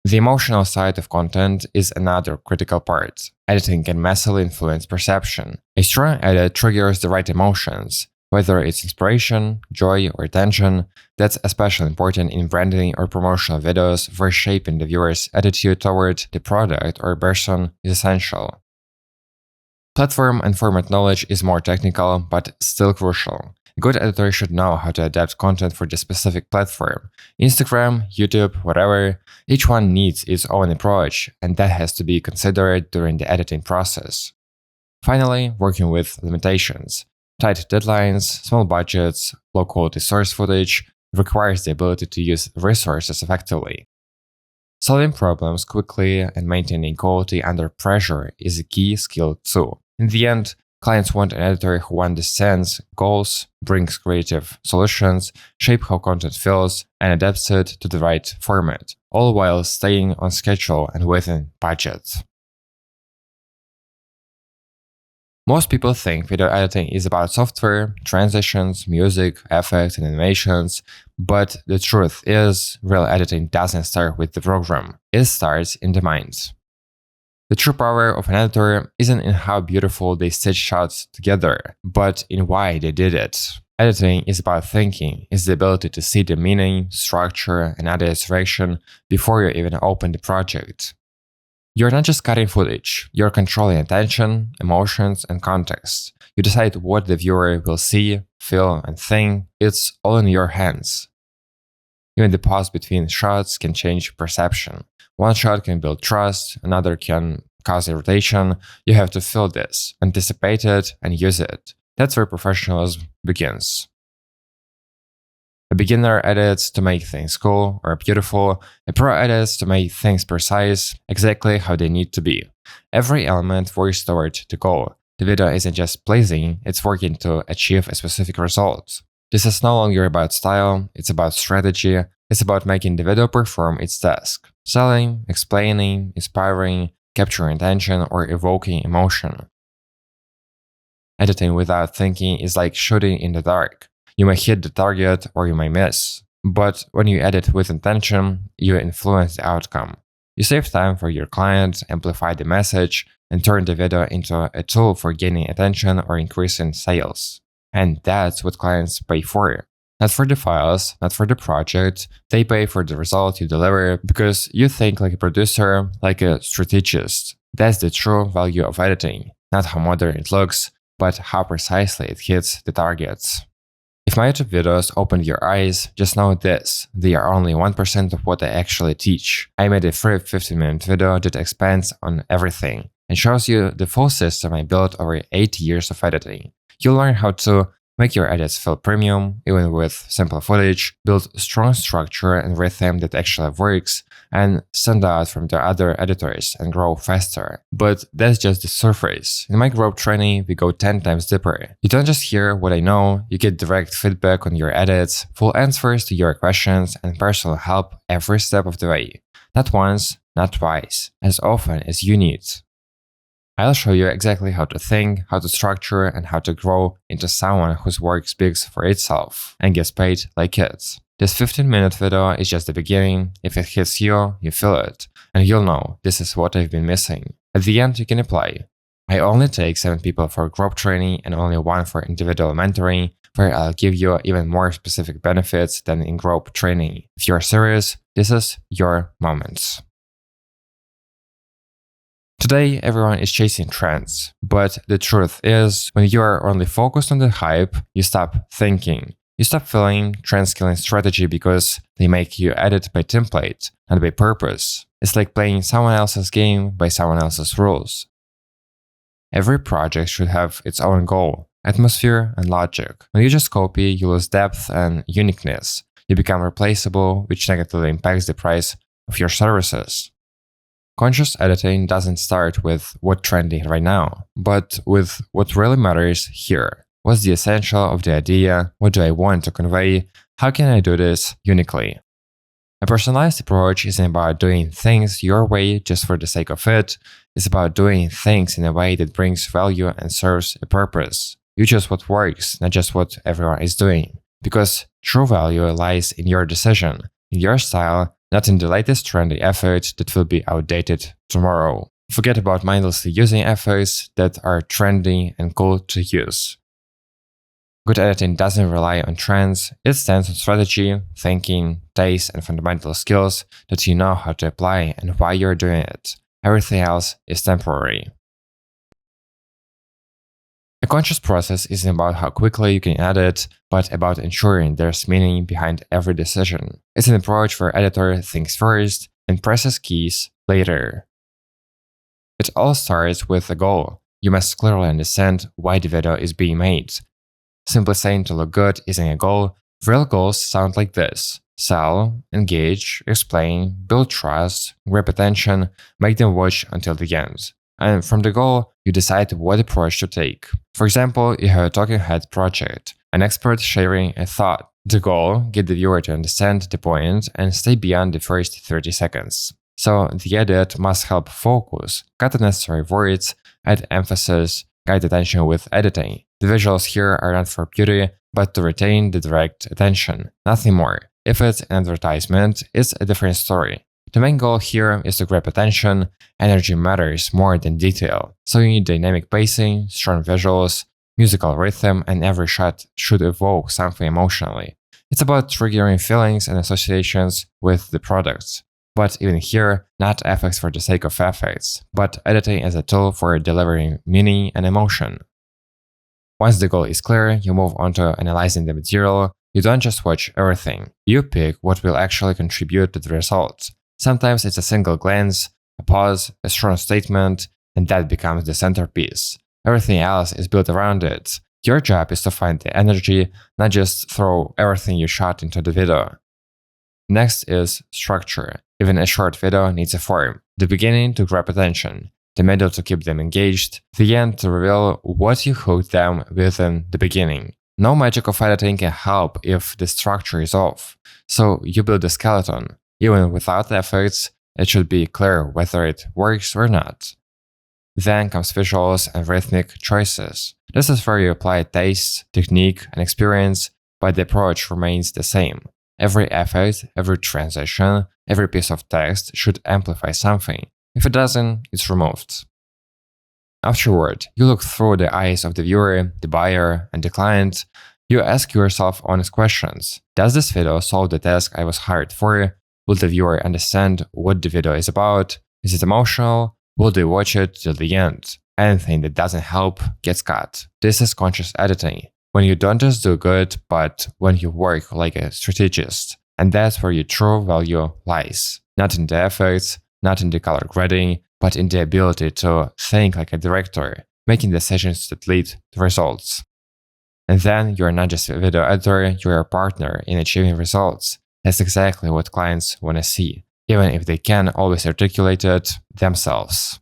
The emotional side of content is another critical part. Editing can massively influence perception. A strong edit triggers the right emotions. Whether it's inspiration, joy, or tension, that's especially important in branding or promotional videos where shaping the viewer's attitude toward the product or person is essential. Platform and format knowledge is more technical, but still crucial. A good editor should know how to adapt content for the specific platform. Instagram, YouTube, whatever, each one needs its own approach, and that has to be considered during the editing process. Finally, working with limitations. Tight deadlines, small budgets, low-quality source footage requires the ability to use resources effectively. Solving problems quickly and maintaining quality under pressure is a key skill too. In the end, clients want an editor who understands goals, brings creative solutions, shapes how content feels, and adapts it to the right format, all while staying on schedule and within budget. Most people think video editing is about software, transitions, music, effects, and animations, but the truth is, real editing doesn't start with the program, it starts in the mind. The true power of an editor isn't in how beautiful they stitch shots together, but in why they did it. Editing is about thinking, it's the ability to see the meaning, structure, and other direction before you even open the project. You're not just cutting footage, you're controlling attention, emotions, and context. You decide what the viewer will see, feel, and think. It's all in your hands. Even the pause between shots can change perception. One shot can build trust, another can cause irritation. You have to feel this, anticipate it, and use it. That's where professionalism begins. A beginner edits to make things cool or beautiful, a pro edits to make things precise, exactly how they need to be. Every element works toward the goal. The video isn't just pleasing, it's working to achieve a specific result. This is no longer about style, it's about strategy, it's about making the video perform its task. Selling, explaining, inspiring, capturing attention, or evoking emotion. Editing without thinking is like shooting in the dark. You may hit the target or you may miss, but when you edit with intention, you influence the outcome. You save time for your client, amplify the message, and turn the video into a tool for gaining attention or increasing sales. And that's what clients pay for. Not for the files, not for the project, they pay for the result you deliver because you think like a producer, like a strategist. That's the true value of editing, not how modern it looks, but how precisely it hits the targets. If my YouTube videos opened your eyes, just know this: they are only 1% of what I actually teach. I made a free 15-minute video that expands on everything and shows you the full system I built over 8 years of editing. You'll learn how to make your edits feel premium, even with simple footage, build strong structure and rhythm that actually works, and stand out from the other editors and grow faster. But that's just the surface. In my growth training, we go 10 times deeper. You don't just hear what I know, you get direct feedback on your edits, full answers to your questions, and personal help every step of the way. Not once, not twice, as often as you need. I'll show you exactly how to think, how to structure, and how to grow into someone whose work speaks for itself and gets paid like it. This 15-minute video is just the beginning. If it hits you, you feel it, and you'll know this is what I've been missing. At the end, you can apply. I only take 7 people for group training and only 1 for individual mentoring, where I'll give you even more specific benefits than in group training. If you're serious, this is your moment. Today, everyone is chasing trends, but the truth is, when you are only focused on the hype, you stop thinking. You stop feeling trends killing strategy because they make you edit by template, not by purpose. It's like playing someone else's game by someone else's rules. Every project should have its own goal, atmosphere, and logic. When you just copy, you lose depth and uniqueness. You become replaceable, which negatively impacts the price of your services. Conscious editing doesn't start with what's trending right now, but with what really matters here. What's the essential of the idea? What do I want to convey? How can I do this uniquely? A personalized approach isn't about doing things your way just for the sake of it. It's about doing things in a way that brings value and serves a purpose. You choose what works, not just what everyone is doing. Because true value lies in your decision, in your style, not in the latest trendy effort that will be outdated tomorrow. Forget about mindlessly using efforts that are trendy and cool to use. Good editing doesn't rely on trends, it stands on strategy, thinking, taste, and fundamental skills that you know how to apply and why you're doing it. Everything else is temporary. A conscious process isn't about how quickly you can edit, but about ensuring there's meaning behind every decision. It's an approach where editor thinks first and presses keys later. It all starts with a goal. You must clearly understand why the video is being made. Simply saying to look good isn't a goal. Real goals sound like this: sell, engage, explain, build trust, grab attention, make them watch until the end. And from the goal, you decide what approach to take. For example, you have a talking head project, an expert sharing a thought. The goal: get the viewer to understand the point and stay beyond the first 30 seconds. So the edit must help focus, cut unnecessary words, add emphasis, guide attention with editing. The visuals here are not for beauty, but to retain the direct attention, nothing more. If it's an advertisement, it's a different story. The main goal here is to grab attention. Energy matters more than detail, so you need dynamic pacing, strong visuals, musical rhythm, and every shot should evoke something emotionally. It's about triggering feelings and associations with the products. But even here, not effects for the sake of effects, but editing as a tool for delivering meaning and emotion. Once the goal is clear, you move on to analyzing the material. You don't just watch everything. You pick what will actually contribute to the results. Sometimes it's a single glance, a pause, a strong statement, and that becomes the centerpiece. Everything else is built around it. Your job is to find the energy, not just throw everything you shot into the video. Next is structure. Even a short video needs a form. The beginning to grab attention, the middle to keep them engaged, the end to reveal what you hooked them within the beginning. No magic of editing can help if the structure is off. So you build a skeleton. Even without efforts, it should be clear whether it works or not. Then comes visuals and rhythmic choices. This is where you apply taste, technique, and experience, but the approach remains the same. Every effort, every transition, every piece of text should amplify something. If it doesn't, it's removed. Afterward, you look through the eyes of the viewer, the buyer, and the client. You ask yourself honest questions. Does this video solve the task I was hired for? Will the viewer understand what the video is about? Is it emotional? Will they watch it till the end? Anything that doesn't help gets cut. This is conscious editing. When you don't just do good, but when you work like a strategist. And that's where your true value lies. Not in the effects, not in the color grading, but in the ability to think like a director, making decisions that lead to results. And then you're not just a video editor, you're a partner in achieving results. That's exactly what clients want to see, even if they can't always articulate it themselves.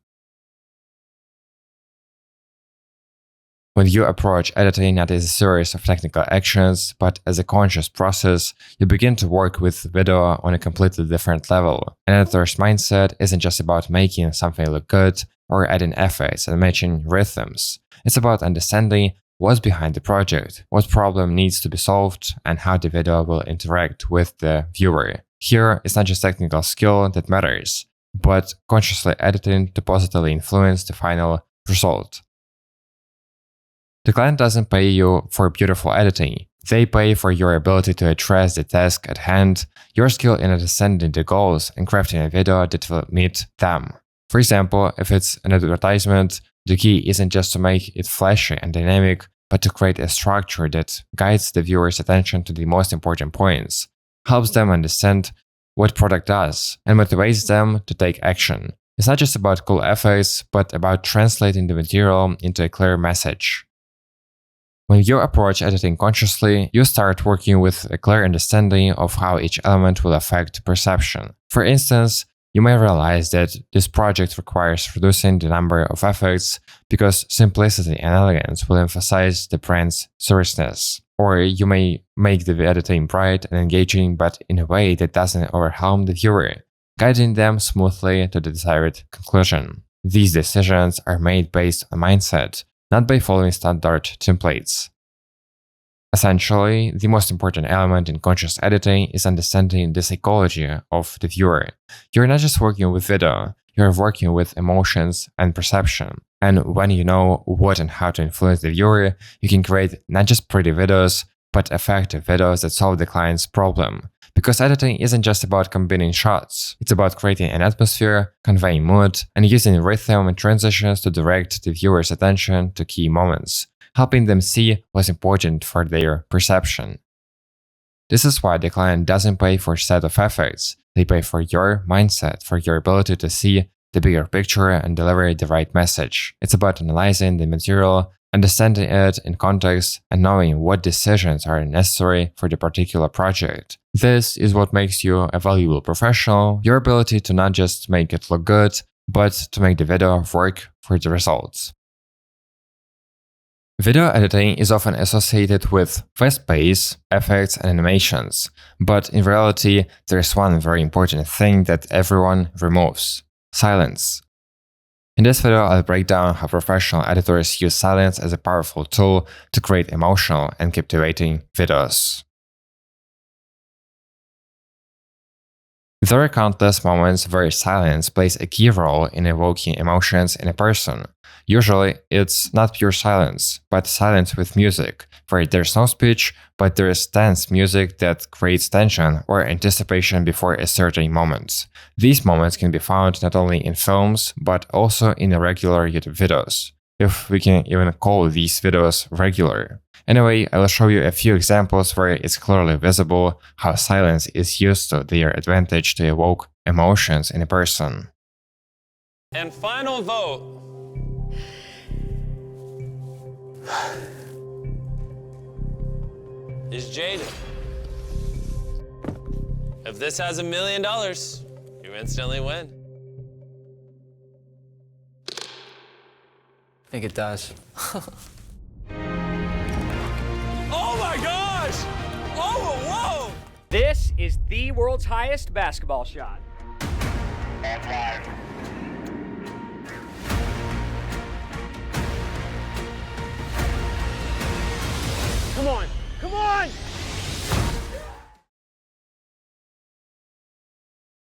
When you approach editing not as a series of technical actions, but as a conscious process, you begin to work with video on a completely different level. An editor's mindset isn't just about making something look good or adding effects and matching rhythms. It's about understanding what's behind the project, what problem needs to be solved, and how the video will interact with the viewer. Here, it's not just technical skill that matters, but consciously editing to positively influence the final result. The client doesn't pay you for beautiful editing. They pay for your ability to address the task at hand, your skill in understanding the goals and crafting a video that will meet them. For example, if it's an advertisement, the key isn't just to make it flashy and dynamic, but to create a structure that guides the viewer's attention to the most important points, helps them understand what product does, and motivates them to take action. It's not just about cool effects, but about translating the material into a clear message. When you approach editing consciously, you start working with a clear understanding of how each element will affect perception. For instance, you may realize that this project requires reducing the number of effects because simplicity and elegance will emphasize the brand's seriousness. Or you may make the editing bright and engaging, but in a way that doesn't overwhelm the viewer, guiding them smoothly to the desired conclusion. These decisions are made based on mindset, not by following standard templates. Essentially, the most important element in conscious editing is understanding the psychology of the viewer. You're not just working with video, you're working with emotions and perception. And when you know what and how to influence the viewer, you can create not just pretty videos, but effective videos that solve the client's problem. Because editing isn't just about combining shots, it's about creating an atmosphere, conveying mood, and using rhythm and transitions to direct the viewer's attention to key moments, helping them see what's important for their perception. This is why the client doesn't pay for a set of effects, they pay for your mindset, for your ability to see the bigger picture and deliver the right message. It's about analyzing the material, understanding it in context, and knowing what decisions are necessary for the particular project. This is what makes you a valuable professional, your ability to not just make it look good, but to make the video work for the results. Video editing is often associated with fast pace, effects, and animations, but in reality, there is one very important thing that everyone removes: silence. In this video, I'll break down how professional editors use silence as a powerful tool to create emotional and captivating videos. There are countless moments where silence plays a key role in evoking emotions in a person. Usually, it's not pure silence, but silence with music, where there's no speech, but there is tense music that creates tension or anticipation before a certain moment. These moments can be found not only in films, but also in regular YouTube videos, if we can even call these videos regular. Anyway, I will show you a few examples where it's clearly visible how silence is used to their advantage to evoke emotions in a person. And final vote. Is Jaden. If this has $1 million, you instantly win. I think it does. Oh my gosh! Oh, whoa! This is the world's highest basketball shot. Come on, come on!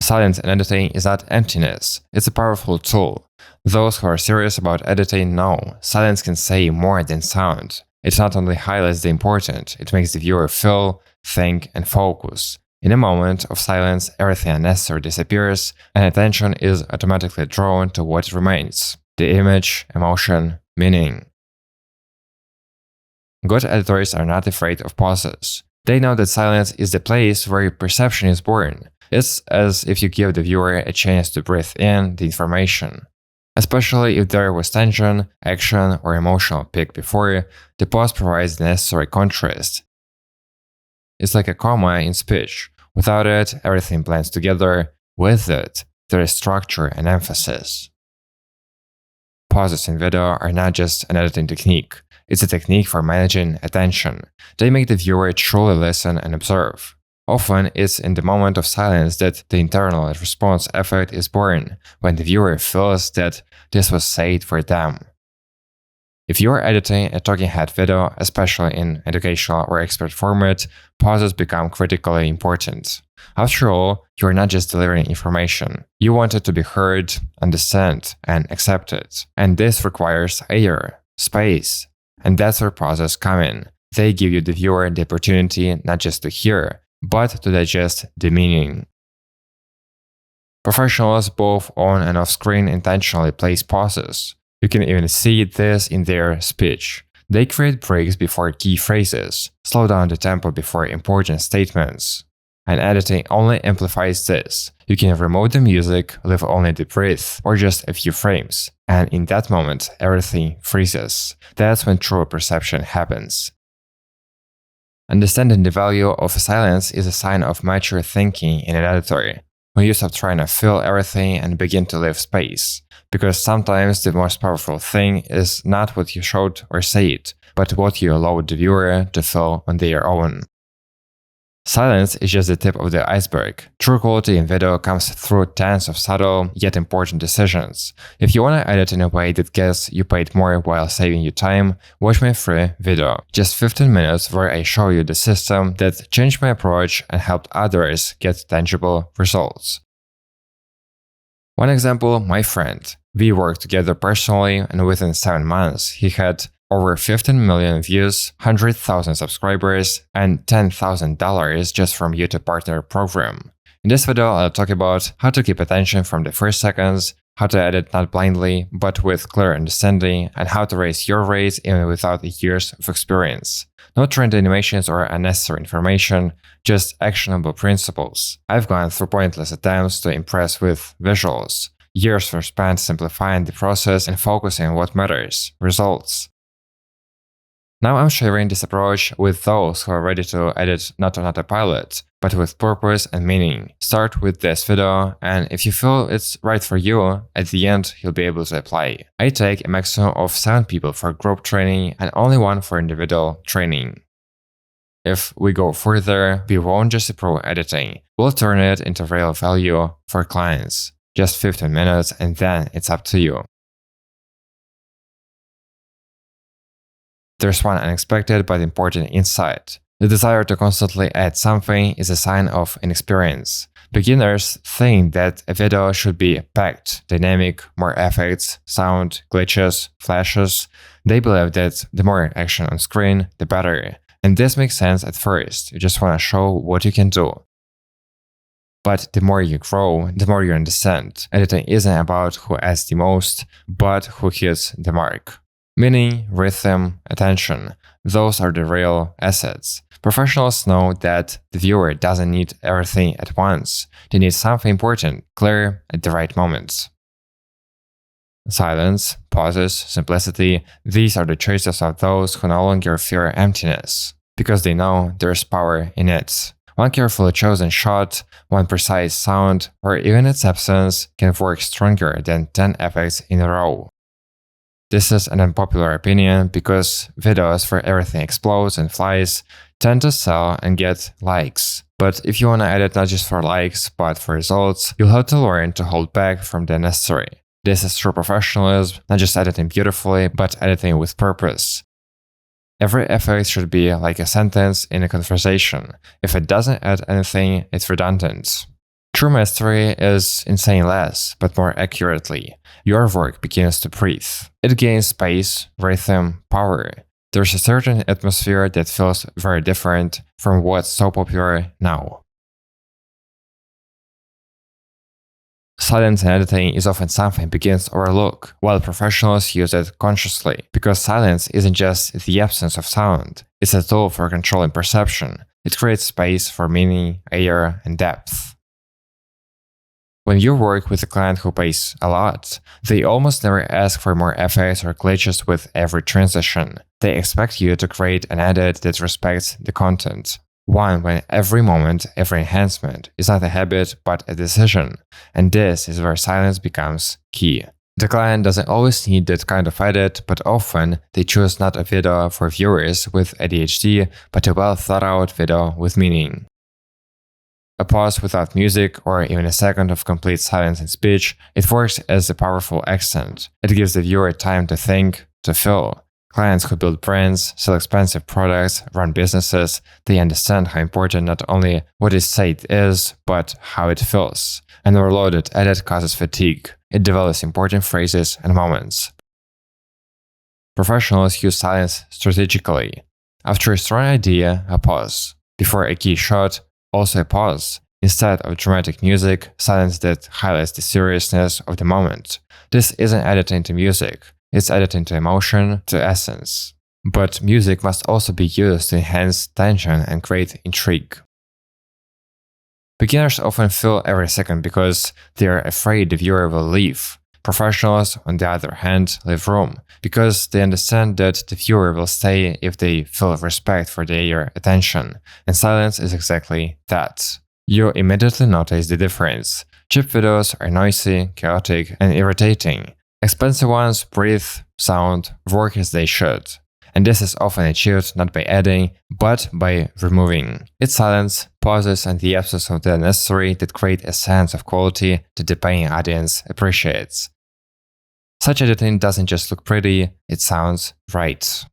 Silence in editing is not emptiness, it's a powerful tool. Those who are serious about editing know silence can say more than sound. It not only highlights the important, it makes the viewer feel, think, and focus. In a moment of silence, everything unnecessary disappears, and attention is automatically drawn to what remains: the image, emotion, meaning. Good editors are not afraid of pauses. They know that silence is the place where perception is born. It's as if you give the viewer a chance to breathe in the information. Especially if there was tension, action, or emotional peak before, the pause provides the necessary contrast. It's like a comma in speech. Without it, everything blends together. With it, there is structure and emphasis. Pauses in video are not just an editing technique. It's a technique for managing attention. They make the viewer truly listen and observe. Often, it's in the moment of silence that the internal response effect is born, when the viewer feels that this was said for them. If you are editing a talking head video, especially in educational or expert format, pauses become critically important. After all, you are not just delivering information. You want it to be heard, understood, and accepted. And this requires air, space. And that's where pauses come in. They give you, the viewer, the opportunity not just to hear, but to digest the meaning. Professionals both on and off screen intentionally place pauses. You can even see this in their speech. They create breaks before key phrases, slow down the tempo before important statements. And editing only amplifies this. You can remove the music, leave only the breath, or just a few frames. And in that moment, everything freezes. That's when true perception happens. Understanding the value of silence is a sign of mature thinking in an editor. When you stop trying to fill everything and begin to leave space. Because sometimes the most powerful thing is not what you showed or said, but what you allowed the viewer to feel on their own. Silence is just the tip of the iceberg. True quality in video comes through tens of subtle yet important decisions. If you want to edit in a way that gets you paid more while saving you time, watch my free video, just 15 minutes, where I show you the system that changed my approach and helped others get tangible results. One example, my friend. We worked together personally, and within 7 months, he had over 15 million views, 100,000 subscribers, and $10,000 just from YouTube Partner Program. In this video, I'll talk about how to keep attention from the first seconds, how to edit not blindly, but with clear understanding, and how to raise your rates even without years of experience. No trendy animations or unnecessary information, just actionable principles. I've gone through pointless attempts to impress with visuals. Years were spent simplifying the process and focusing on what matters: results. Now I'm sharing this approach with those who are ready to edit not on autopilot, but with purpose and meaning. Start with this video, and if you feel it's right for you, at the end you'll be able to apply. I take a maximum of 7 people for group training and only 1 for individual training. If we go further, we won't just improve editing, we'll turn it into real value for clients. Just 15 minutes and then it's up to you. There's one unexpected but important insight. The desire to constantly add something is a sign of inexperience. Beginners think that a video should be packed, dynamic, more effects, sound, glitches, flashes. They believe that the more action on screen, the better. And this makes sense at first. You just want to show what you can do. But the more you grow, the more you understand. Editing isn't about who adds the most, but who hits the mark. Meaning, rhythm, attention, those are the real assets. Professionals know that the viewer doesn't need everything at once. They need something important, clear, at the right moments. Silence, pauses, simplicity, these are the choices of those who no longer fear emptiness, because they know there's power in it. One carefully chosen shot, one precise sound, or even its absence can work stronger than 10 effects in a row. This is an unpopular opinion because videos where everything explodes and flies tend to sell and get likes. But if you want to edit not just for likes, but for results, you'll have to learn to hold back from the unnecessary. This is true professionalism, not just editing beautifully, but editing with purpose. Every effect should be like a sentence in a conversation. If it doesn't add anything, it's redundant. True mastery is in saying less, but more accurately. Your work begins to breathe. It gains space, rhythm, power. There's a certain atmosphere that feels very different from what's so popular now. Silence in editing is often something beginners overlook, while professionals use it consciously, because silence isn't just the absence of sound, it's a tool for controlling perception. It creates space for meaning, air, and depth. When you work with a client who pays a lot, they almost never ask for more effects or glitches with every transition. They expect you to create an edit that respects the content. One when every moment, every enhancement is not a habit but a decision, and this is where silence becomes key. The client doesn't always need that kind of edit, but often they choose not a video for viewers with ADHD, but a well thought out video with meaning. A pause without music or even a second of complete silence in speech, it works as a powerful accent. It gives the viewer time to think, to feel. Clients who build brands, sell expensive products, run businesses, they understand how important not only what is said is, but how it feels. An overloaded edit causes fatigue. It develops important phrases and moments. Professionals use silence strategically. After a strong idea, a pause. Before a key shot, also a pause. Instead of dramatic music, silence that highlights the seriousness of the moment. This isn't editing to music. It's editing to emotion, to essence. But music must also be used to enhance tension and create intrigue. Beginners often fill every second because they are afraid the viewer will leave. Professionals, on the other hand, leave room because they understand that the viewer will stay if they feel respect for their attention. And silence is exactly that. You immediately notice the difference. Cheap videos are noisy, chaotic, and irritating. Expensive ones breathe, sound, work as they should. And this is often achieved not by adding, but by removing. It's silence, pauses, and the absence of the necessary that create a sense of quality that the paying audience appreciates. Such editing doesn't just look pretty, it sounds right.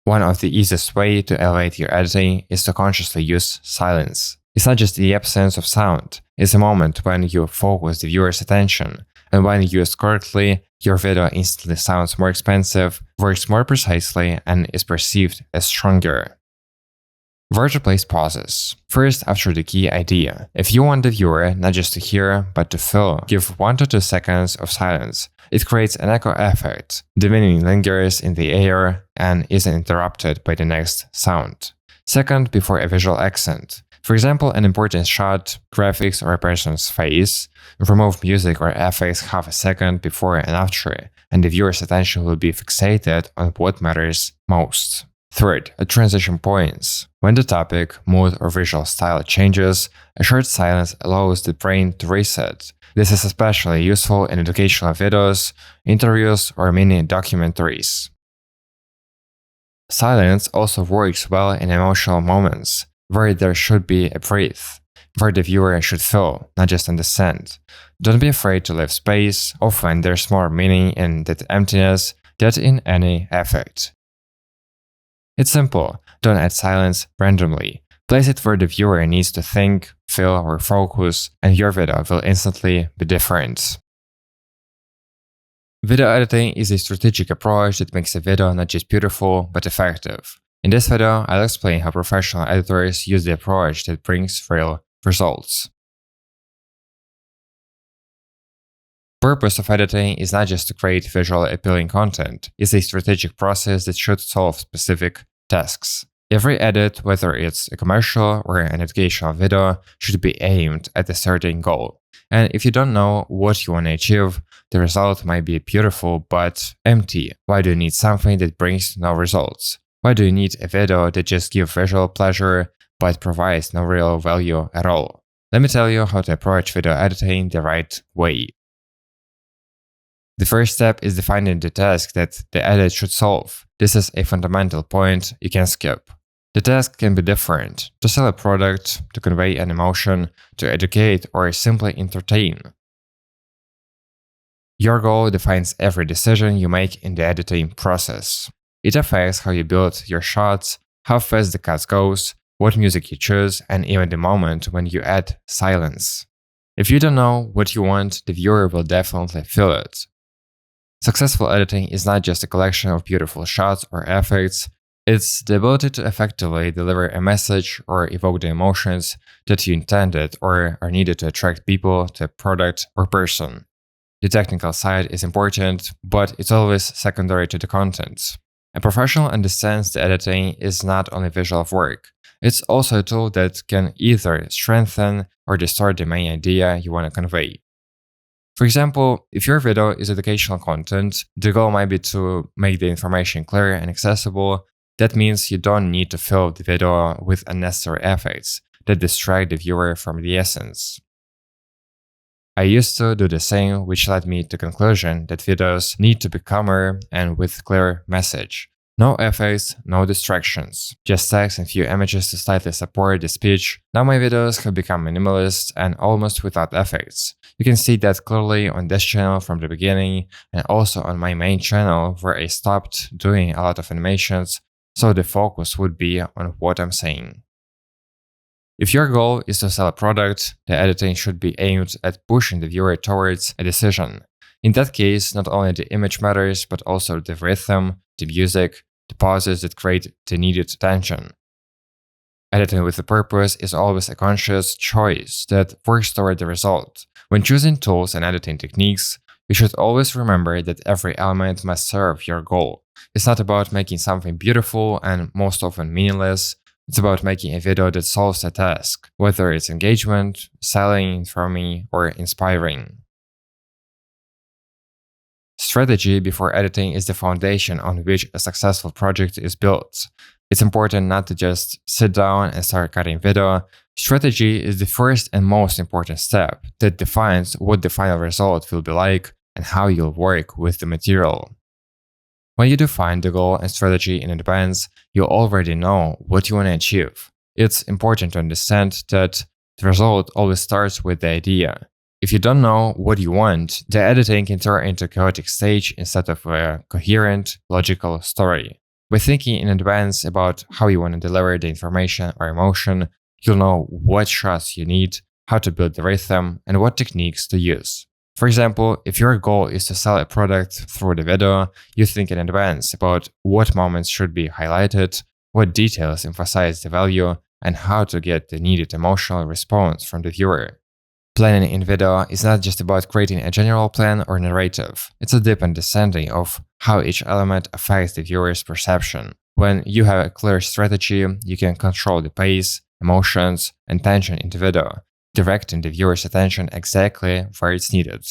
One of the easiest ways to elevate your editing is to consciously use silence. It's not just the absence of sound, it's a moment when you focus the viewer's attention, and when used correctly, your video instantly sounds more expansive, works more precisely, and is perceived as stronger. Where to place pauses. First, after the key idea. If you want the viewer not just to hear, but to feel, give 1 to 2 seconds of silence. It creates an echo effect. The meaning lingers in the air and isn't interrupted by the next sound. Second, before a visual accent. For example, an important shot, graphics, or a person's face. Remove music or effects half a second before and after, and the viewer's attention will be fixated on what matters most. Third, at transition points. When the topic, mood, or visual style changes, a short silence allows the brain to reset. This is especially useful in educational videos, interviews, or mini documentaries. Silence also works well in emotional moments, where there should be a breath, where the viewer should feel, not just understand. Don't be afraid to leave space. Often there's more meaning in that emptiness than in any effect. It's simple. Don't add silence randomly. Place it where the viewer needs to think, feel, or focus, and your video will instantly be different. Video editing is a strategic approach that makes a video not just beautiful, but effective. In this video, I'll explain how professional editors use the approach that brings real results. Purpose of editing is not just to create visually appealing content, it's a strategic process that should solve specific tasks. Every edit, whether it's a commercial or an educational video, should be aimed at a certain goal. And if you don't know what you want to achieve, the result might be beautiful but empty. Why do you need something that brings no results? Why do you need a video that just gives visual pleasure but provides no real value at all? Let me tell you how to approach video editing the right way. The first step is defining the task that the edit should solve. This is a fundamental point you can skip. The task can be different: to sell a product, to convey an emotion, to educate, or simply entertain. Your goal defines every decision you make in the editing process. It affects how you build your shots, how fast the cut goes, what music you choose, and even the moment when you add silence. If you don't know what you want, the viewer will definitely feel it. Successful editing is not just a collection of beautiful shots or effects, It's the ability to effectively deliver a message or evoke the emotions that you intended or are needed to attract people to a product or person. The technical side is important, but it's always secondary to the content. A professional understands the editing is not only visual work, it's also a tool that can either strengthen or distort the main idea you want to convey. For example, if your video is educational content, the goal might be to make the information clear and accessible. That means you don't need to fill the video with unnecessary effects that distract the viewer from the essence. I used to do the same, which led me to the conclusion that videos need to be calmer and with clear message. No effects, no distractions, just text and few images to slightly support the speech. Now my videos have become minimalist and almost without effects. You can see that clearly on this channel from the beginning and also on my main channel where I stopped doing a lot of animations, so the focus would be on what I'm saying. If your goal is to sell a product, the editing should be aimed at pushing the viewer towards a decision. In that case, not only the image matters, but also the rhythm, the music, the pauses that create the needed tension. Editing with a purpose is always a conscious choice that works toward the result. When choosing tools and editing techniques, you should always remember that every element must serve your goal. It's not about making something beautiful and most often meaningless. It's about making a video that solves a task, whether it's engagement, selling, informing, or inspiring. Strategy before editing is the foundation on which a successful project is built. It's important not to just sit down and start cutting video. Strategy is the first and most important step that defines what the final result will be like and how you'll work with the material. When you define the goal and strategy in advance, you already know what you want to achieve. It's important to understand that the result always starts with the idea. If you don't know what you want, the editing can turn into a chaotic stage instead of a coherent, logical story. By thinking in advance about how you want to deliver the information or emotion, you'll know what shots you need, how to build the rhythm, and what techniques to use. For example, if your goal is to sell a product through the video, you think in advance about what moments should be highlighted, what details emphasize the value, and how to get the needed emotional response from the viewer. Planning in video is not just about creating a general plan or narrative. It's a deep understanding of how each element affects the viewer's perception. When you have a clear strategy, you can control the pace, emotions, and tension in the video, directing the viewer's attention exactly where it's needed.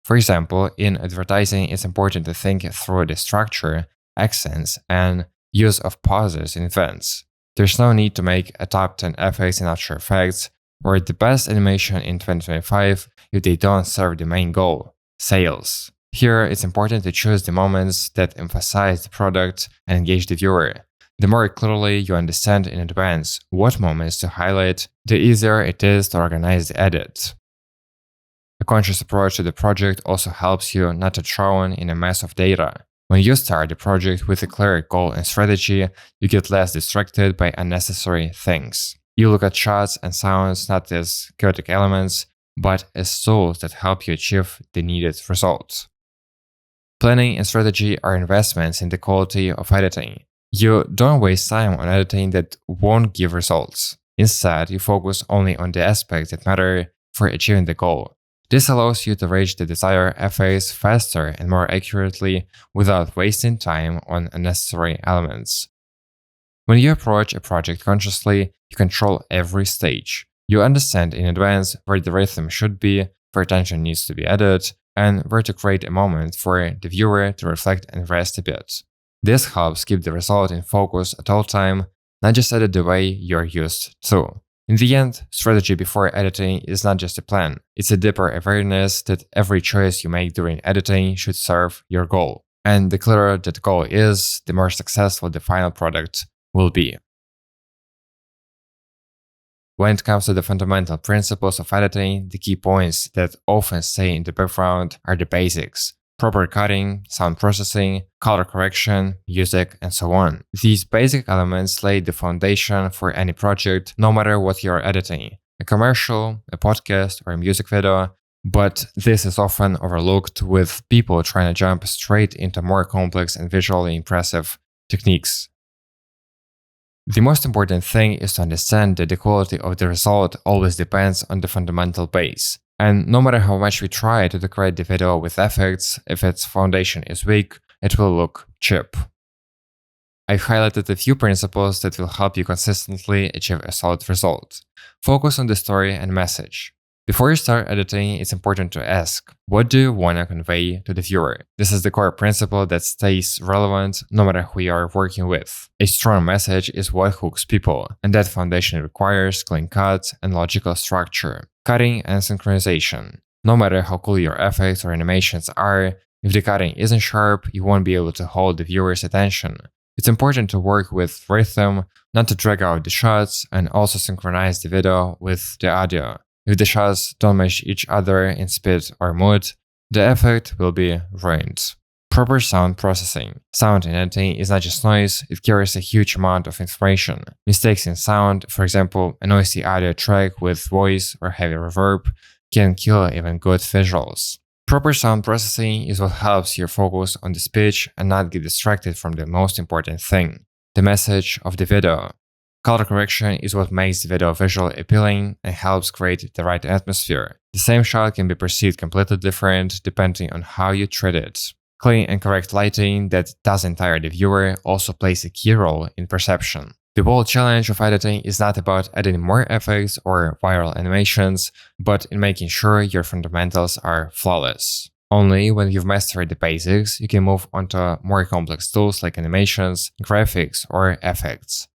For example, in advertising, it's important to think through the structure, accents, and use of pauses in events. There's no need to make a top 10 effects in After Effects or the best animation in 2025 if they don't serve the main goal, sales. Here, it's important to choose the moments that emphasize the product and engage the viewer. The more clearly you understand in advance what moments to highlight, the easier it is to organize the edit. A conscious approach to the project also helps you not to drown in a mess of data. When you start the project with a clear goal and strategy, you get less distracted by unnecessary things. You look at shots and sounds not as chaotic elements, but as tools that help you achieve the needed results. Planning and strategy are investments in the quality of editing. You don't waste time on editing that won't give results. Instead, you focus only on the aspects that matter for achieving the goal. This allows you to reach the desired effects faster and more accurately without wasting time on unnecessary elements. When you approach a project consciously, you control every stage. You understand in advance where the rhythm should be, where tension needs to be added, and where to create a moment for the viewer to reflect and rest a bit. This helps keep the result in focus at all time, not just edit the way you're used to. In the end, strategy before editing is not just a plan. It's a deeper awareness that every choice you make during editing should serve your goal. And the clearer that goal is, the more successful the final product will be. When it comes to the fundamental principles of editing, the key points that often stay in the background are the basics: proper cutting, sound processing, color correction, music, and so on. These basic elements lay the foundation for any project, no matter what you're editing, a commercial, a podcast, or a music video, but this is often overlooked with people trying to jump straight into more complex and visually impressive techniques. The most important thing is to understand that the quality of the result always depends on the fundamental base. And no matter how much we try to decorate the video with effects, if its foundation is weak, it will look cheap. I've highlighted a few principles that will help you consistently achieve a solid result. Focus on the story and message. Before you start editing, it's important to ask, what do you want to convey to the viewer? This is the core principle that stays relevant no matter who you are working with. A strong message is what hooks people, and that foundation requires clean cuts and logical structure, cutting and synchronization. No matter how cool your effects or animations are, if the cutting isn't sharp, you won't be able to hold the viewer's attention. It's important to work with rhythm, not to drag out the shots, and also synchronize the video with the audio. If the shots don't match each other in speed or mood, the effect will be ruined. Proper sound processing. Sound in editing is not just noise, it carries a huge amount of information. Mistakes in sound, for example, a noisy audio track with voice or heavy reverb, can kill even good visuals. Proper sound processing is what helps you focus on the speech and not get distracted from the most important thing, the message of the video. Color correction is what makes the video visually appealing and helps create the right atmosphere. The same shot can be perceived completely different depending on how you treat it. Clean and correct lighting that doesn't tire the viewer also plays a key role in perception. The whole challenge of editing is not about adding more effects or viral animations, but in making sure your fundamentals are flawless. Only when you've mastered the basics, you can move on to more complex tools like animations, graphics, or effects.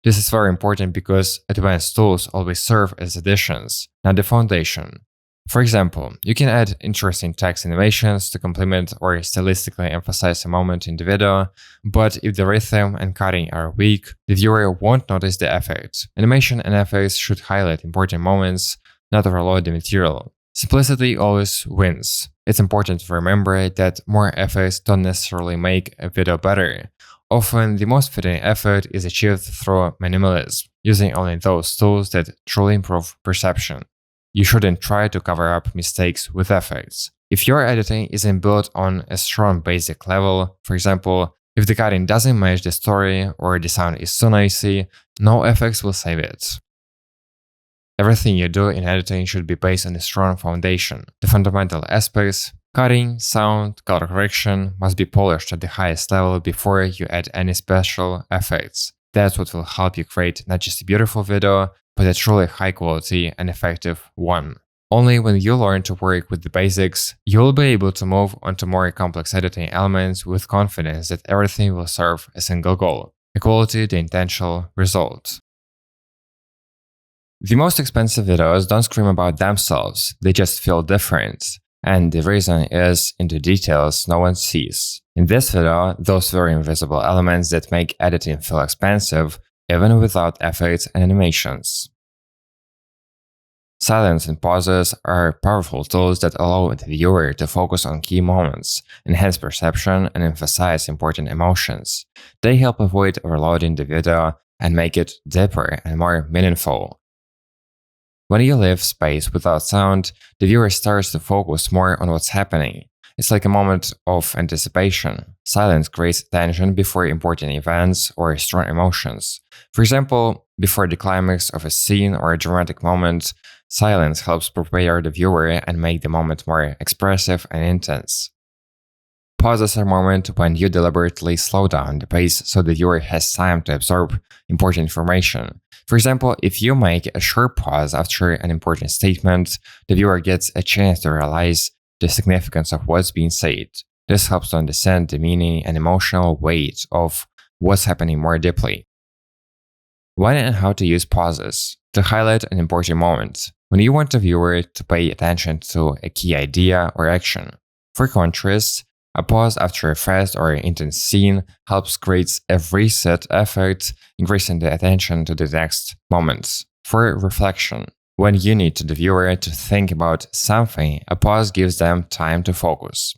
This is very important because advanced tools always serve as additions, not the foundation. For example, you can add interesting text animations to complement or stylistically emphasize a moment in the video, but if the rhythm and cutting are weak, the viewer won't notice the effect. Animation and effects should highlight important moments, not overload the material. Simplicity always wins. It's important to remember that more effects don't necessarily make a video better. Often, the most fitting effect is achieved through minimalism, using only those tools that truly improve perception. You shouldn't try to cover up mistakes with effects. If your editing isn't built on a strong basic level, for example, if the cutting doesn't match the story or the sound is too noisy, no effects will save it. Everything you do in editing should be based on a strong foundation. The fundamental aspects, cutting, sound, color correction, must be polished at the highest level before you add any special effects. That's what will help you create not just a beautiful video, but a truly high quality and effective one. Only when you learn to work with the basics, you'll be able to move on to more complex editing elements with confidence that everything will serve a single goal: equality, the intentional result. The most expensive videos don't scream about themselves, they just feel different. And the reason is in the details no one sees. In this video, those very invisible elements that make editing feel expensive, even without effects and animations. Silence and pauses are powerful tools that allow the viewer to focus on key moments, enhance perception, and emphasize important emotions. They help avoid overloading the video and make it deeper and more meaningful. When you leave space without sound, the viewer starts to focus more on what's happening. It's like a moment of anticipation. Silence creates tension before important events or strong emotions. For example, before the climax of a scene or a dramatic moment, silence helps prepare the viewer and make the moment more expressive and intense. Pauses are moments when you deliberately slow down the pace so the viewer has time to absorb important information. For example, if you make a short pause after an important statement, the viewer gets a chance to realize the significance of what's being said. This helps to understand the meaning and emotional weight of what's happening more deeply. When and how to use pauses to highlight an important moment. When you want the viewer to pay attention to a key idea or action. For contrast, a pause after a fast or intense scene helps create a reset effect, increasing the attention to the next moments. For reflection, when you need the viewer to think about something, a pause gives them time to focus.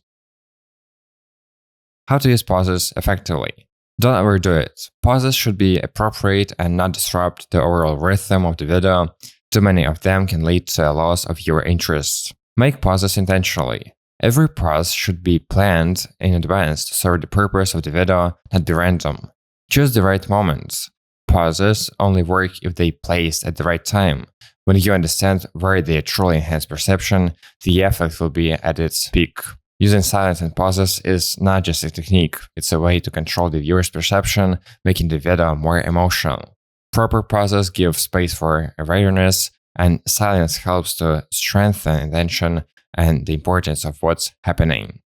How to use pauses effectively. Don't overdo it. Pauses should be appropriate and not disrupt the overall rhythm of the video. Too many of them can lead to a loss of your interest. Make pauses intentionally. Every pause should be planned in advance to serve the purpose of the video, not be random. Choose the right moments. Pauses only work if they placed at the right time. When you understand where they truly enhance perception, the effect will be at its peak. Using silence and pauses is not just a technique, it's a way to control the viewer's perception, making the video more emotional. Proper pauses give space for awareness, and silence helps to strengthen intention and the importance of what's happening.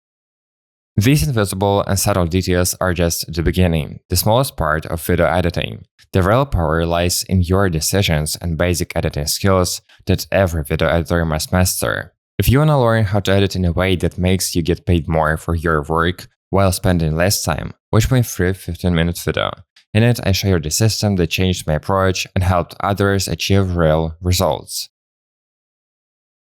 These invisible and subtle details are just the beginning, the smallest part of video editing. The real power lies in your decisions and basic editing skills that every video editor must master. If you want to learn how to edit in a way that makes you get paid more for your work while spending less time, watch my free 15-minute video. In it, I share the system that changed my approach and helped others achieve real results.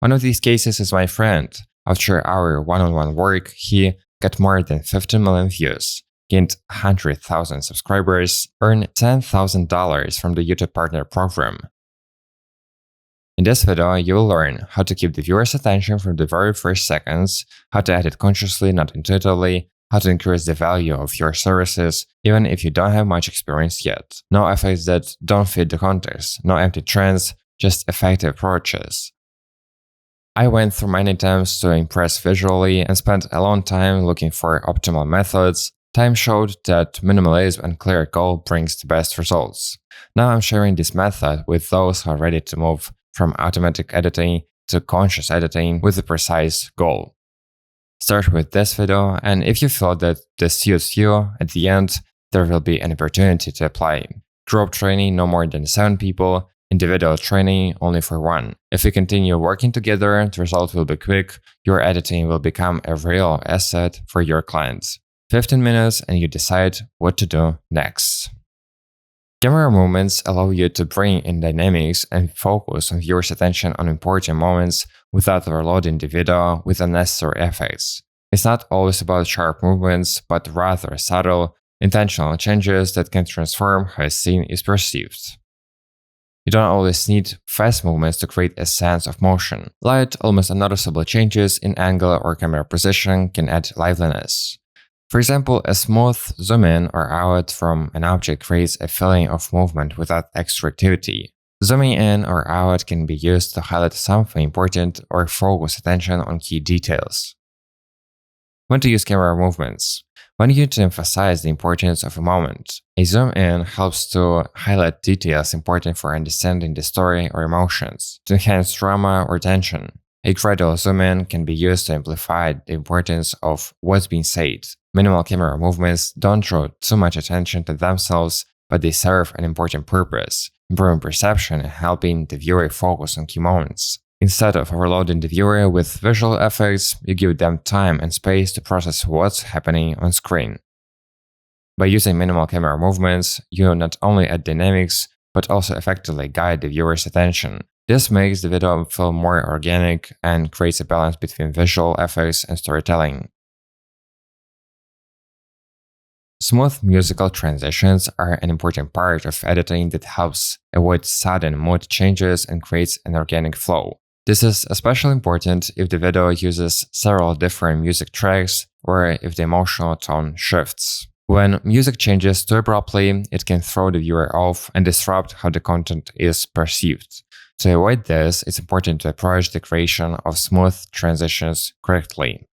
One of these cases is my friend. After our one-on-one work, he got more than 15 million views, gained 100,000 subscribers, earned $10,000 from the YouTube Partner Program. In this video, you will learn how to keep the viewer's attention from the very first seconds, how to edit consciously, not intuitively, how to increase the value of your services, even if you don't have much experience yet. No effects that don't fit the context, no empty trends, just effective approaches. I went through many attempts to impress visually and spent a long time looking for optimal methods. Time showed that minimalism and clear goal brings the best results. Now I'm sharing this method with those who are ready to move from automatic editing to conscious editing with a precise goal. Start with this video, and if you feel that this suits you, at the end, there will be an opportunity to apply. Group training, no more than 7 people. Individual training, only for 1. If we continue working together, the result will be quick. Your editing will become a real asset for your clients. 15 minutes and you decide what to do next. Camera movements allow you to bring in dynamics and focus on viewers' attention on important moments without overloading the video with unnecessary effects. It's not always about sharp movements, but rather subtle, intentional changes that can transform how a scene is perceived. You don't always need fast movements to create a sense of motion. Light, almost unnoticeable changes in angle or camera position can add liveliness. For example, a smooth zoom in or out from an object creates a feeling of movement without extra activity. Zooming in or out can be used to highlight something important or focus attention on key details. When to use camera movements? When you need to emphasize the importance of a moment. A zoom in helps to highlight details important for understanding the story or emotions, to enhance drama or tension. A gradual zoom in can be used to amplify the importance of what's being said. Minimal camera movements don't draw too much attention to themselves, but they serve an important purpose, improving perception and helping the viewer focus on key moments. Instead of overloading the viewer with visual effects, you give them time and space to process what's happening on screen. By using minimal camera movements, you not only add dynamics, but also effectively guide the viewer's attention. This makes the video feel more organic and creates a balance between visual effects and storytelling. Smooth musical transitions are an important part of editing that helps avoid sudden mood changes and creates an organic flow. This is especially important if the video uses several different music tracks or if the emotional tone shifts. When music changes too abruptly, it can throw the viewer off and disrupt how the content is perceived. To avoid this, it's important to approach the creation of smooth transitions correctly.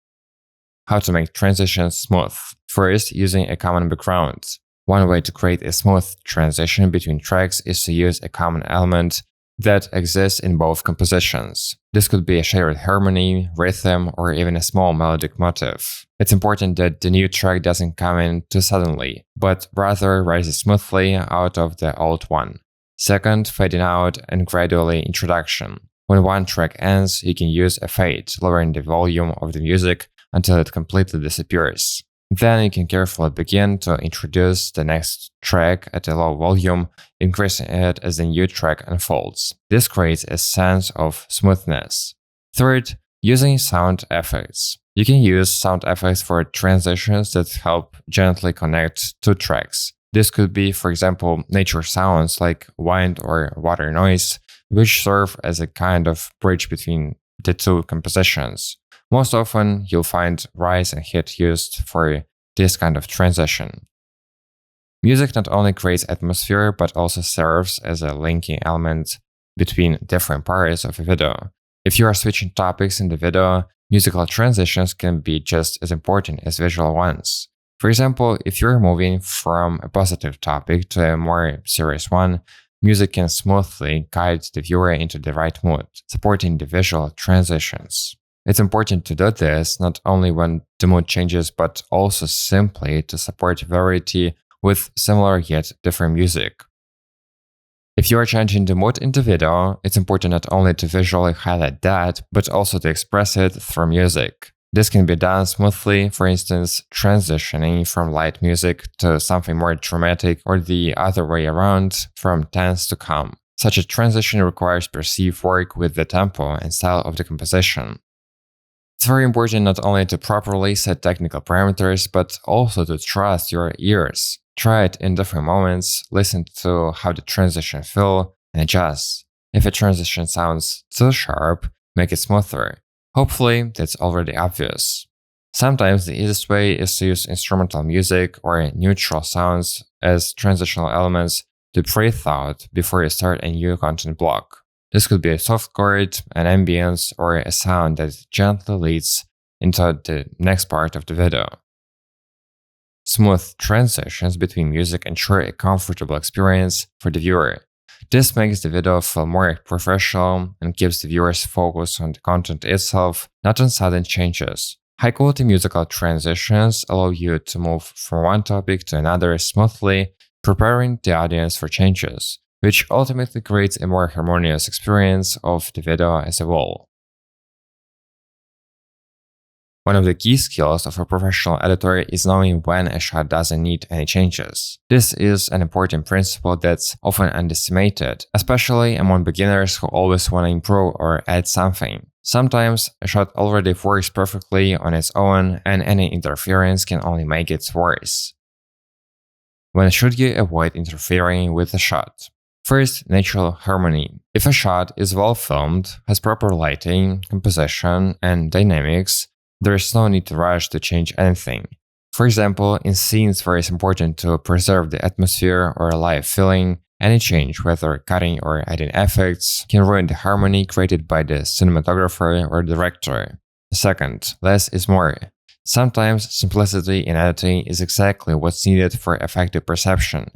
How to make transitions smooth? First, using a common background. One way to create a smooth transition between tracks is to use a common element that exists in both compositions. This could be a shared harmony, rhythm, or even a small melodic motif. It's important that the new track doesn't come in too suddenly, but rather rises smoothly out of the old one. Second, fading out and gradually introduction. When one track ends, you can use a fade, lowering the volume of the music until it completely disappears. Then you can carefully begin to introduce the next track at a low volume, increasing it as the new track unfolds. This creates a sense of smoothness. Third, using sound effects. You can use sound effects for transitions that help gently connect two tracks. This could be, for example, nature sounds like wind or water noise, which serve as a kind of bridge between the two compositions. Most often, you'll find rise and hit used for this kind of transition. Music not only creates atmosphere, but also serves as a linking element between different parts of a video. If you are switching topics in the video, musical transitions can be just as important as visual ones. For example, if you're moving from a positive topic to a more serious one, music can smoothly guide the viewer into the right mood, supporting the visual transitions. It's important to do this not only when the mood changes, but also simply to support variety with similar yet different music. If you are changing the mood in the video, it's important not only to visually highlight that, but also to express it through music. This can be done smoothly, for instance, transitioning from light music to something more dramatic, or the other way around, from tense to calm. Such a transition requires perceived work with the tempo and style of the composition. It's very important not only to properly set technical parameters, but also to trust your ears. Try it in different moments, listen to how the transition feels, and adjust. If a transition sounds too sharp, make it smoother. Hopefully, that's already obvious. Sometimes the easiest way is to use instrumental music or neutral sounds as transitional elements to pre-thought before you start a new content block. This could be a soft chord, an ambience, or a sound that gently leads into the next part of the video. Smooth transitions between music ensure a comfortable experience for the viewer. This makes the video feel more professional and keeps the viewers focused on the content itself, not on sudden changes. High-quality musical transitions allow you to move from one topic to another smoothly, preparing the audience for changes, which ultimately creates a more harmonious experience of the video as a whole. One of the key skills of a professional editor is knowing when a shot doesn't need any changes. This is an important principle that's often underestimated, especially among beginners who always want to improve or add something. Sometimes a shot already works perfectly on its own, and any interference can only make it worse. When should you avoid interfering with a shot? First, natural harmony. If a shot is well filmed, has proper lighting, composition, and dynamics, there is no need to rush to change anything. For example, in scenes where it's important to preserve the atmosphere or a live feeling, any change, whether cutting or adding effects, can ruin the harmony created by the cinematographer or director. Second, less is more. Sometimes simplicity in editing is exactly what's needed for effective perception.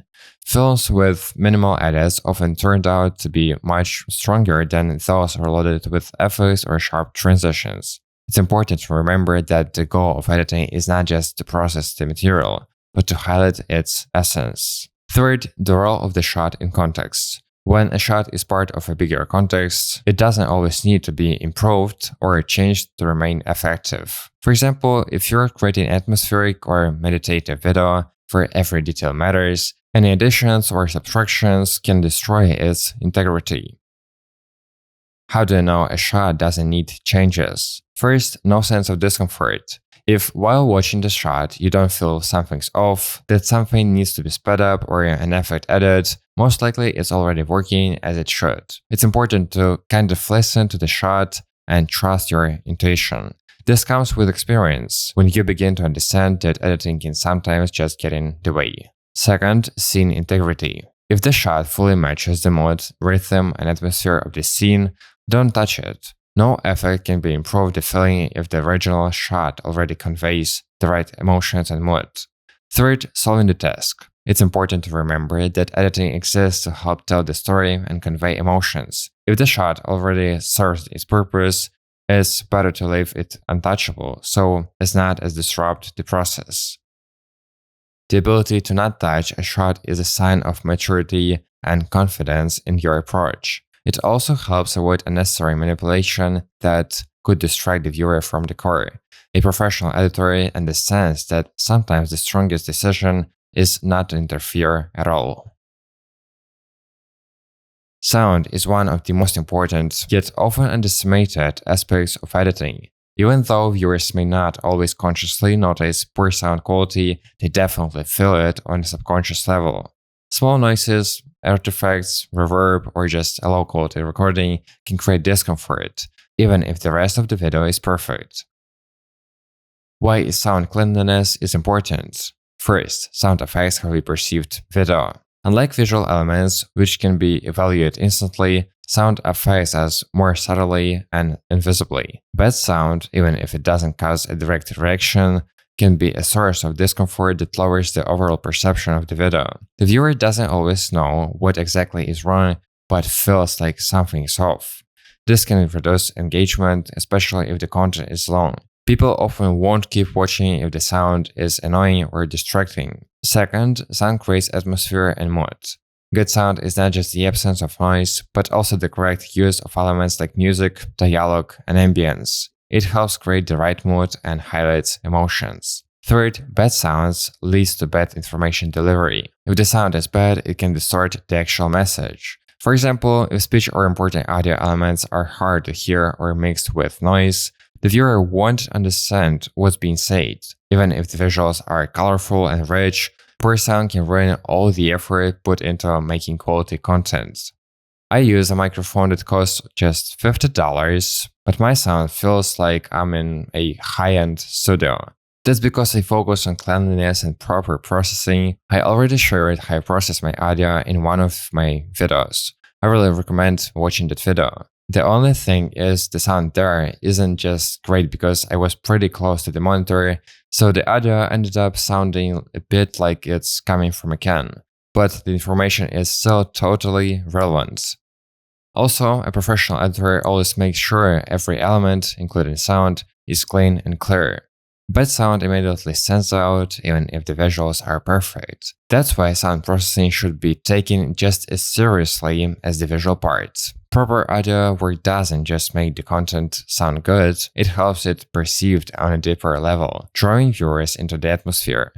Films with minimal edits often turned out to be much stronger than those loaded with effects or sharp transitions. It's important to remember that the goal of editing is not just to process the material, but to highlight its essence. Third, the role of the shot in context. When a shot is part of a bigger context, it doesn't always need to be improved or changed to remain effective. For example, if you're creating an atmospheric or meditative video where every detail matters, any additions or subtractions can destroy its integrity. How do you know a shot doesn't need changes? First, no sense of discomfort. If while watching the shot you don't feel something's off, that something needs to be sped up or an effect added, most likely it's already working as it should. It's important to kind of listen to the shot and trust your intuition. This comes with experience, when you begin to understand that editing can sometimes just get in the way. Second, scene integrity. If the shot fully matches the mood, rhythm, and atmosphere of the scene, don't touch it. No effect can be improved the feeling if the original shot already conveys the right emotions and mood. Third, solving the task. It's important to remember that editing exists to help tell the story and convey emotions. If the shot already serves its purpose, it's better to leave it untouchable so as not to disrupt the process. The ability to not touch a shot is a sign of maturity and confidence in your approach. It also helps avoid unnecessary manipulation that could distract the viewer from the core. A professional editor understands that sometimes the strongest decision is not to interfere at all. Sound is one of the most important, yet often underestimated aspects of editing. Even though viewers may not always consciously notice poor sound quality, they definitely feel it on a subconscious level. Small noises, artifacts, reverb, or just a low-quality recording can create discomfort, even if the rest of the video is perfect. Why is sound cleanliness is important? First, sound effects have a perceived video. Unlike visual elements, which can be evaluated instantly, sound affects us more subtly and invisibly. Bad sound, even if it doesn't cause a direct reaction, can be a source of discomfort that lowers the overall perception of the video. The viewer doesn't always know what exactly is wrong, but feels like something is off. This can reduce engagement, especially if the content is long. People often won't keep watching if the sound is annoying or distracting. Second, sound creates atmosphere and mood. Good sound is not just the absence of noise, but also the correct use of elements like music, dialogue, and ambience. It helps create the right mood and highlights emotions. Third, bad sounds leads to bad information delivery. If the sound is bad, it can distort the actual message. For example, if speech or important audio elements are hard to hear or mixed with noise, the viewer won't understand what's being said. Even if the visuals are colorful and rich, poor sound can ruin all the effort put into making quality content. I use a microphone that costs just $50, but my sound feels like I'm in a high-end studio. That's because I focus on cleanliness and proper processing. I already shared how I process my audio in one of my videos. I really recommend watching that video. The only thing is the sound there isn't just great because I was pretty close to the monitor, so the audio ended up sounding a bit like it's coming from a can. But the information is still totally relevant. Also, a professional editor always makes sure every element, including sound, is clean and clear. Bad sound immediately stands out, even if the visuals are perfect. That's why sound processing should be taken just as seriously as the visual parts. Proper audio work doesn't just make the content sound good, it helps it perceived on a deeper level, drawing viewers into the atmosphere.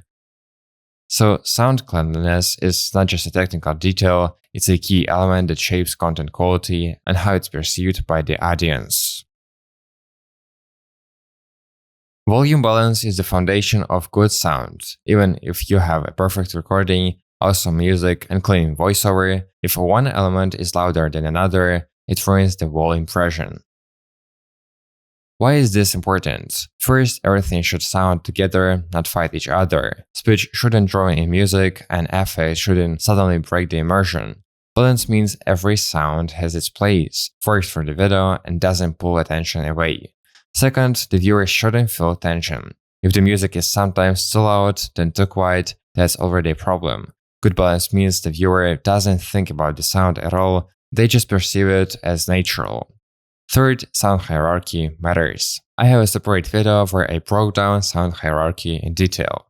So, sound cleanliness is not just a technical detail, it's a key element that shapes content quality and how it's perceived by the audience. Volume balance is the foundation of good sound. Even if you have a perfect recording, awesome music, and clean voiceover, if one element is louder than another, it ruins the whole impression. Why is this important? First, everything should sound together, not fight each other. Speech shouldn't join in music, and effects shouldn't suddenly break the immersion. Balance means every sound has its place, works for the video, and doesn't pull attention away. Second, the viewer shouldn't feel tension. If the music is sometimes too loud, then too quiet, that's already a problem. Good balance means the viewer doesn't think about the sound at all, they just perceive it as natural. Third, sound hierarchy matters. I have a separate video where I broke down sound hierarchy in detail.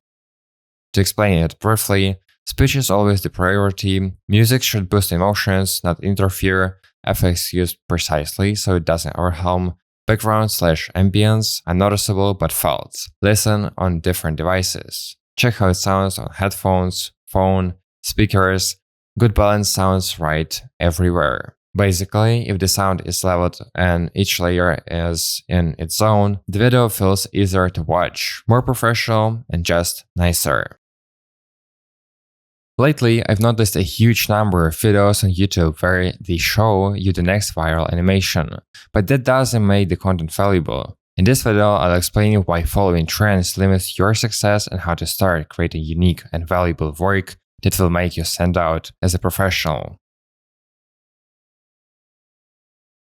To explain it briefly, speech is always the priority, music should boost emotions, not interfere, effects used precisely so it doesn't overwhelm, background/ambience are noticeable but felt. Listen on different devices. Check how it sounds on headphones, phone, speakers. Good balance sounds right everywhere. Basically, if the sound is leveled and each layer is in its zone, the video feels easier to watch, more professional, and just nicer. Lately, I've noticed a huge number of videos on YouTube where they show you the next viral animation, but that doesn't make the content valuable. In this video, I'll explain you why following trends limits your success and how to start creating unique and valuable work that will make you stand out as a professional.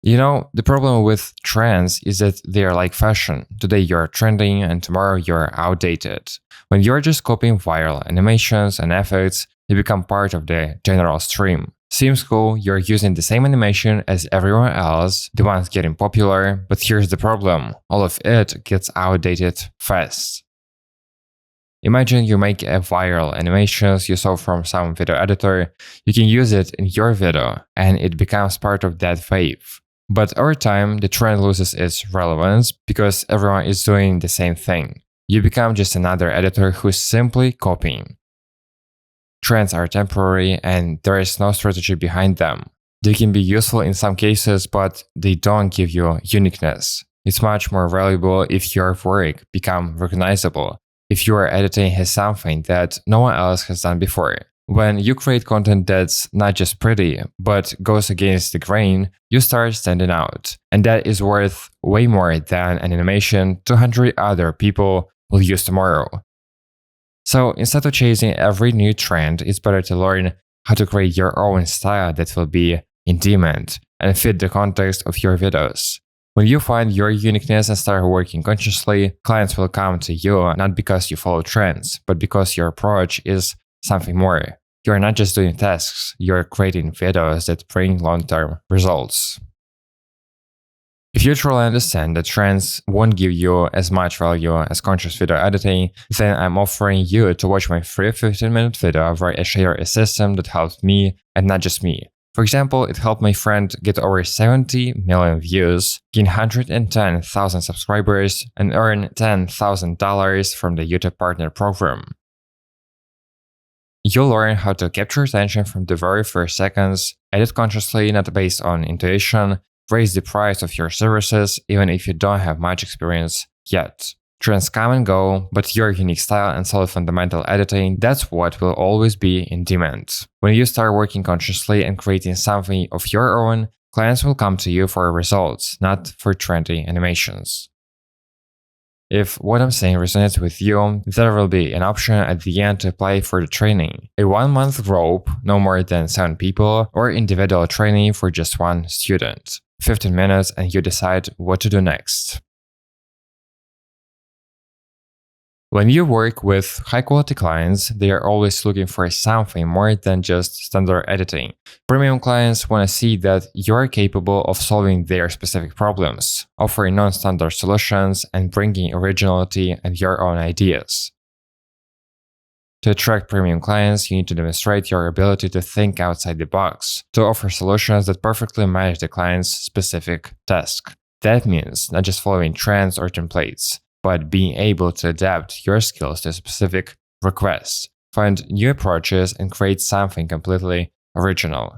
You know, the problem with trends is that they are like fashion. Today you're trending and tomorrow you're outdated. When you're just copying viral animations and effects, they become part of the general stream. Seems cool, you're using the same animation as everyone else, the one's getting popular, but here's the problem, all of it gets outdated fast. Imagine you make a viral animations you saw from some video editor, you can use it in your video, and it becomes part of that wave. But over time, the trend loses its relevance because everyone is doing the same thing. You become just another editor who's simply copying. Trends are temporary and there is no strategy behind them. They can be useful in some cases, but they don't give you uniqueness. It's much more valuable if your work becomes recognizable, if your editing has something that no one else has done before. When you create content that's not just pretty, but goes against the grain, you start standing out. And that is worth way more than an animation 200 other people will use tomorrow. So instead of chasing every new trend, it's better to learn how to create your own style that will be in demand and fit the context of your videos. When you find your uniqueness and start working consciously, clients will come to you not because you follow trends, but because your approach is something more. You're not just doing tasks, you're creating videos that bring long-term results. If you truly understand that trends won't give you as much value as conscious video editing, then I'm offering you to watch my free 15-minute video where I share a system that helped me, and not just me. For example, it helped my friend get over 70 million views, gain 110,000 subscribers, and earn $10,000 from the YouTube Partner Program. You'll learn how to capture attention from the very first seconds, edit consciously, not based on intuition, raise the price of your services even if you don't have much experience yet. Trends come and go, but your unique style and solid fundamental editing, that's what will always be in demand. When you start working consciously and creating something of your own, clients will come to you for results, not for trendy animations. If what I'm saying resonates with you, there will be an option at the end to apply for the training. A 1-month group, no more than 7 people, or individual training for just 1 student. 15 minutes and you decide what to do next. When you work with high-quality clients, they are always looking for something more than just standard editing. Premium clients want to see that you are capable of solving their specific problems, offering non-standard solutions, and bringing originality and your own ideas. To attract premium clients, you need to demonstrate your ability to think outside the box, to offer solutions that perfectly match the client's specific task. That means not just following trends or templates, but being able to adapt your skills to specific requests, find new approaches, and create something completely original.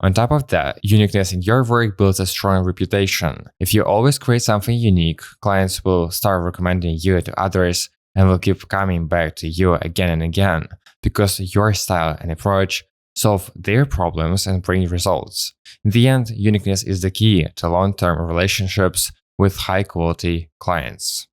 On top of that, uniqueness in your work builds a strong reputation. If you always create something unique, clients will start recommending you to others and will keep coming back to you again and again, because your style and approach solve their problems and bring results. In the end, uniqueness is the key to long-term relationships with high-quality clients.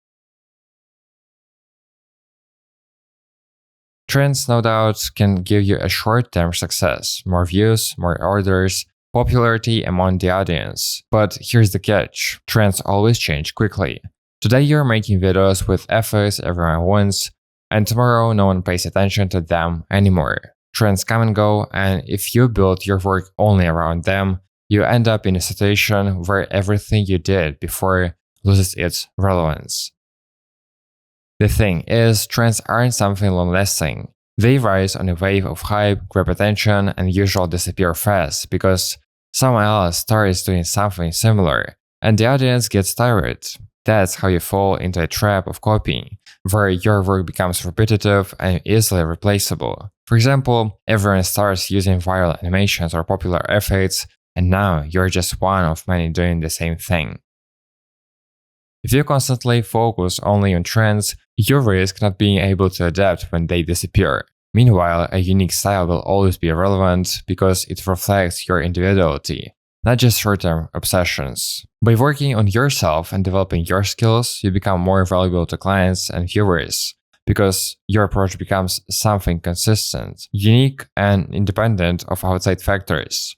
Trends, no doubt, can give you a short-term success, more views, more orders, popularity among the audience. But here's the catch: trends always change quickly. Today you're making videos with effects everyone wants, and tomorrow no one pays attention to them anymore. Trends come and go, and if you build your work only around them, you end up in a situation where everything you did before loses its relevance. The thing is, trends aren't something long-lasting. They rise on a wave of hype, grab attention, and usually disappear fast because someone else starts doing something similar, and the audience gets tired. That's how you fall into a trap of copying, where your work becomes repetitive and easily replaceable. For example, everyone starts using viral animations or popular effects, and now you're just one of many doing the same thing. If you constantly focus only on trends, you risk not being able to adapt when they disappear. Meanwhile, a unique style will always be relevant because it reflects your individuality, not just short-term obsessions. By working on yourself and developing your skills, you become more valuable to clients and viewers, because your approach becomes something consistent, unique, and independent of outside factors.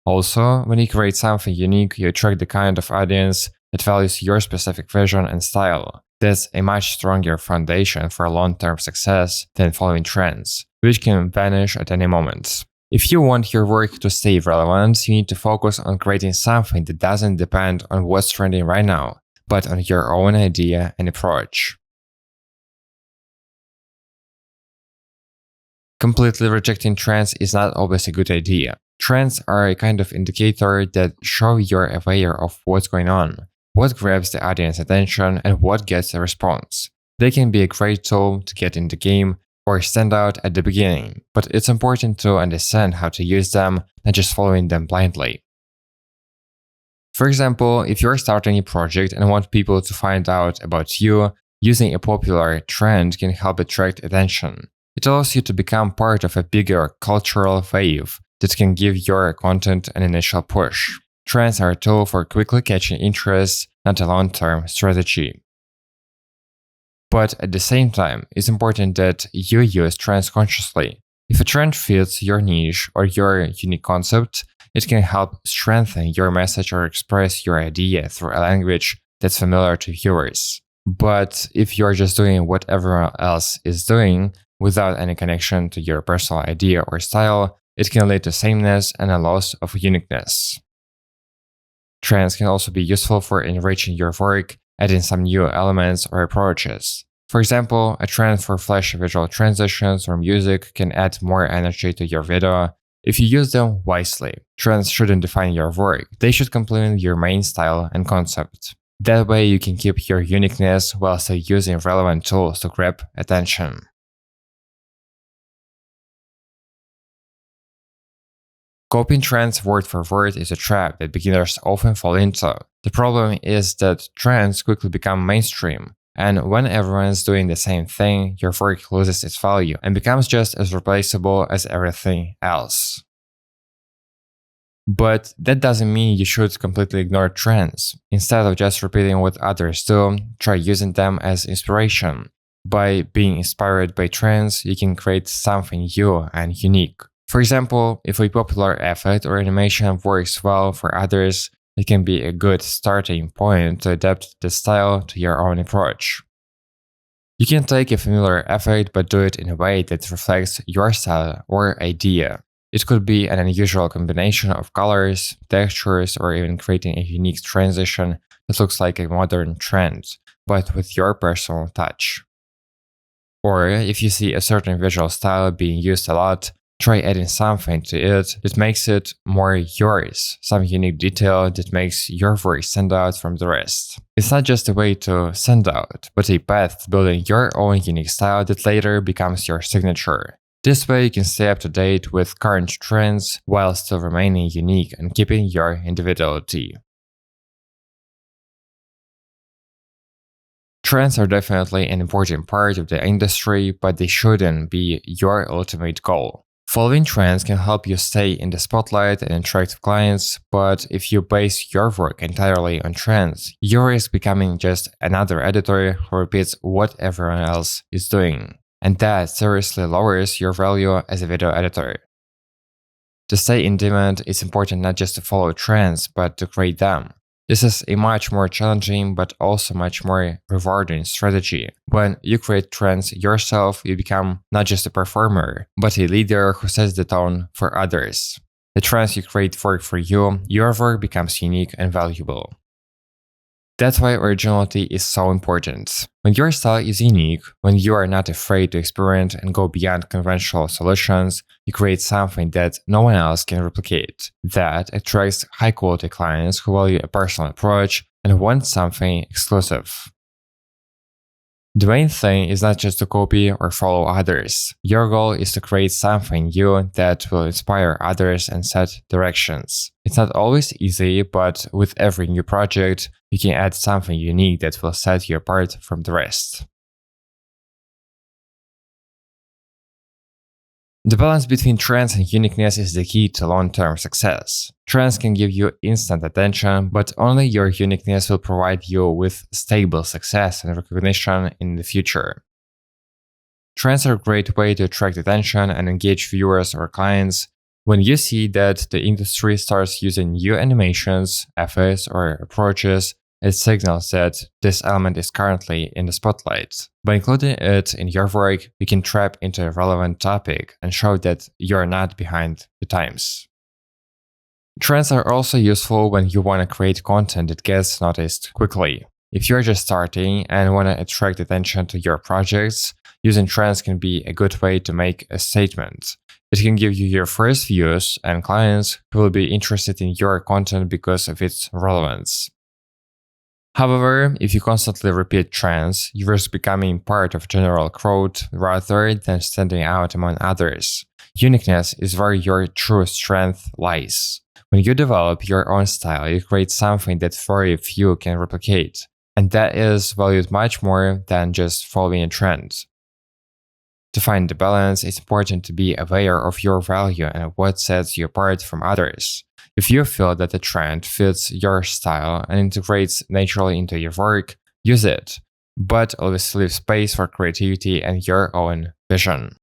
Also, when you create something unique, you attract the kind of audience that values your specific vision and style. That's a much stronger foundation for long-term success than following trends, which can vanish at any moment. If you want your work to stay relevant, you need to focus on creating something that doesn't depend on what's trending right now, but on your own idea and approach. Completely rejecting trends is not always a good idea. Trends are a kind of indicator that show you're aware of what's going on, what grabs the audience attention, and what gets a response. They can be a great tool to get in the game or stand out at the beginning, but it's important to understand how to use them, not just following them blindly. For example, if you're starting a project and want people to find out about you, using a popular trend can help attract attention. It allows you to become part of a bigger cultural wave that can give your content an initial push. Trends are a tool for quickly catching interest, not a long-term strategy. But at the same time, it's important that you use trends consciously. If a trend fits your niche or your unique concept, it can help strengthen your message or express your idea through a language that's familiar to viewers. But if you're just doing what everyone else is doing without any connection to your personal idea or style, it can lead to sameness and a loss of uniqueness. Trends can also be useful for enriching your work, adding some new elements or approaches. For example, a trend for flashy visual transitions or music can add more energy to your video if you use them wisely. Trends shouldn't define your work, they should complement your main style and concept. That way you can keep your uniqueness while still using relevant tools to grab attention. Copying trends word for word is a trap that beginners often fall into. The problem is that trends quickly become mainstream, and when everyone's doing the same thing, your work loses its value and becomes just as replaceable as everything else. But that doesn't mean you should completely ignore trends. Instead of just repeating what others do, try using them as inspiration. By being inspired by trends, you can create something new and unique. For example, if a popular effect or animation works well for others, it can be a good starting point to adapt the style to your own approach. You can take a familiar effect but do it in a way that reflects your style or idea. It could be an unusual combination of colors, textures, or even creating a unique transition that looks like a modern trend, but with your personal touch. Or if you see a certain visual style being used a lot, try adding something to it that makes it more yours, some unique detail that makes your work stand out from the rest. It's not just a way to stand out, but a path to building your own unique style that later becomes your signature. This way you can stay up to date with current trends while still remaining unique and keeping your individuality. Trends are definitely an important part of the industry, but they shouldn't be your ultimate goal. Following trends can help you stay in the spotlight and attract clients, but if you base your work entirely on trends, you risk becoming just another editor who repeats what everyone else is doing. And that seriously lowers your value as a video editor. To stay in demand, it's important not just to follow trends, but to create them. This is a much more challenging but also much more rewarding strategy. When you create trends yourself, you become not just a performer, but a leader who sets the tone for others. The trends you create work for you, your work becomes unique and valuable. That's why originality is so important. When your style is unique, when you are not afraid to experiment and go beyond conventional solutions, you create something that no one else can replicate. That attracts high-quality clients who value a personal approach and want something exclusive. The main thing is not just to copy or follow others. Your goal is to create something new that will inspire others and set directions. It's not always easy, but with every new project, you can add something unique that will set you apart from the rest. The balance between trends and uniqueness is the key to long-term success. Trends can give you instant attention, but only your uniqueness will provide you with stable success and recognition in the future. Trends are a great way to attract attention and engage viewers or clients. When you see that the industry starts using new animations, effects, or approaches, it signals that this element is currently in the spotlight. By including it in your work, you can tap into a relevant topic and show that you're not behind the times. Trends are also useful when you want to create content that gets noticed quickly. If you're just starting and want to attract attention to your projects, using trends can be a good way to make a statement. It can give you your first views and clients who will be interested in your content because of its relevance. However, if you constantly repeat trends, you risk becoming part of general crowd rather than standing out among others. Uniqueness is where your true strength lies. When you develop your own style, you create something that very few can replicate, and that is valued much more than just following a trend. To find the balance, it's important to be aware of your value and what sets you apart from others. If you feel that the trend fits your style and integrates naturally into your work, use it. but always leave space for creativity and your own vision.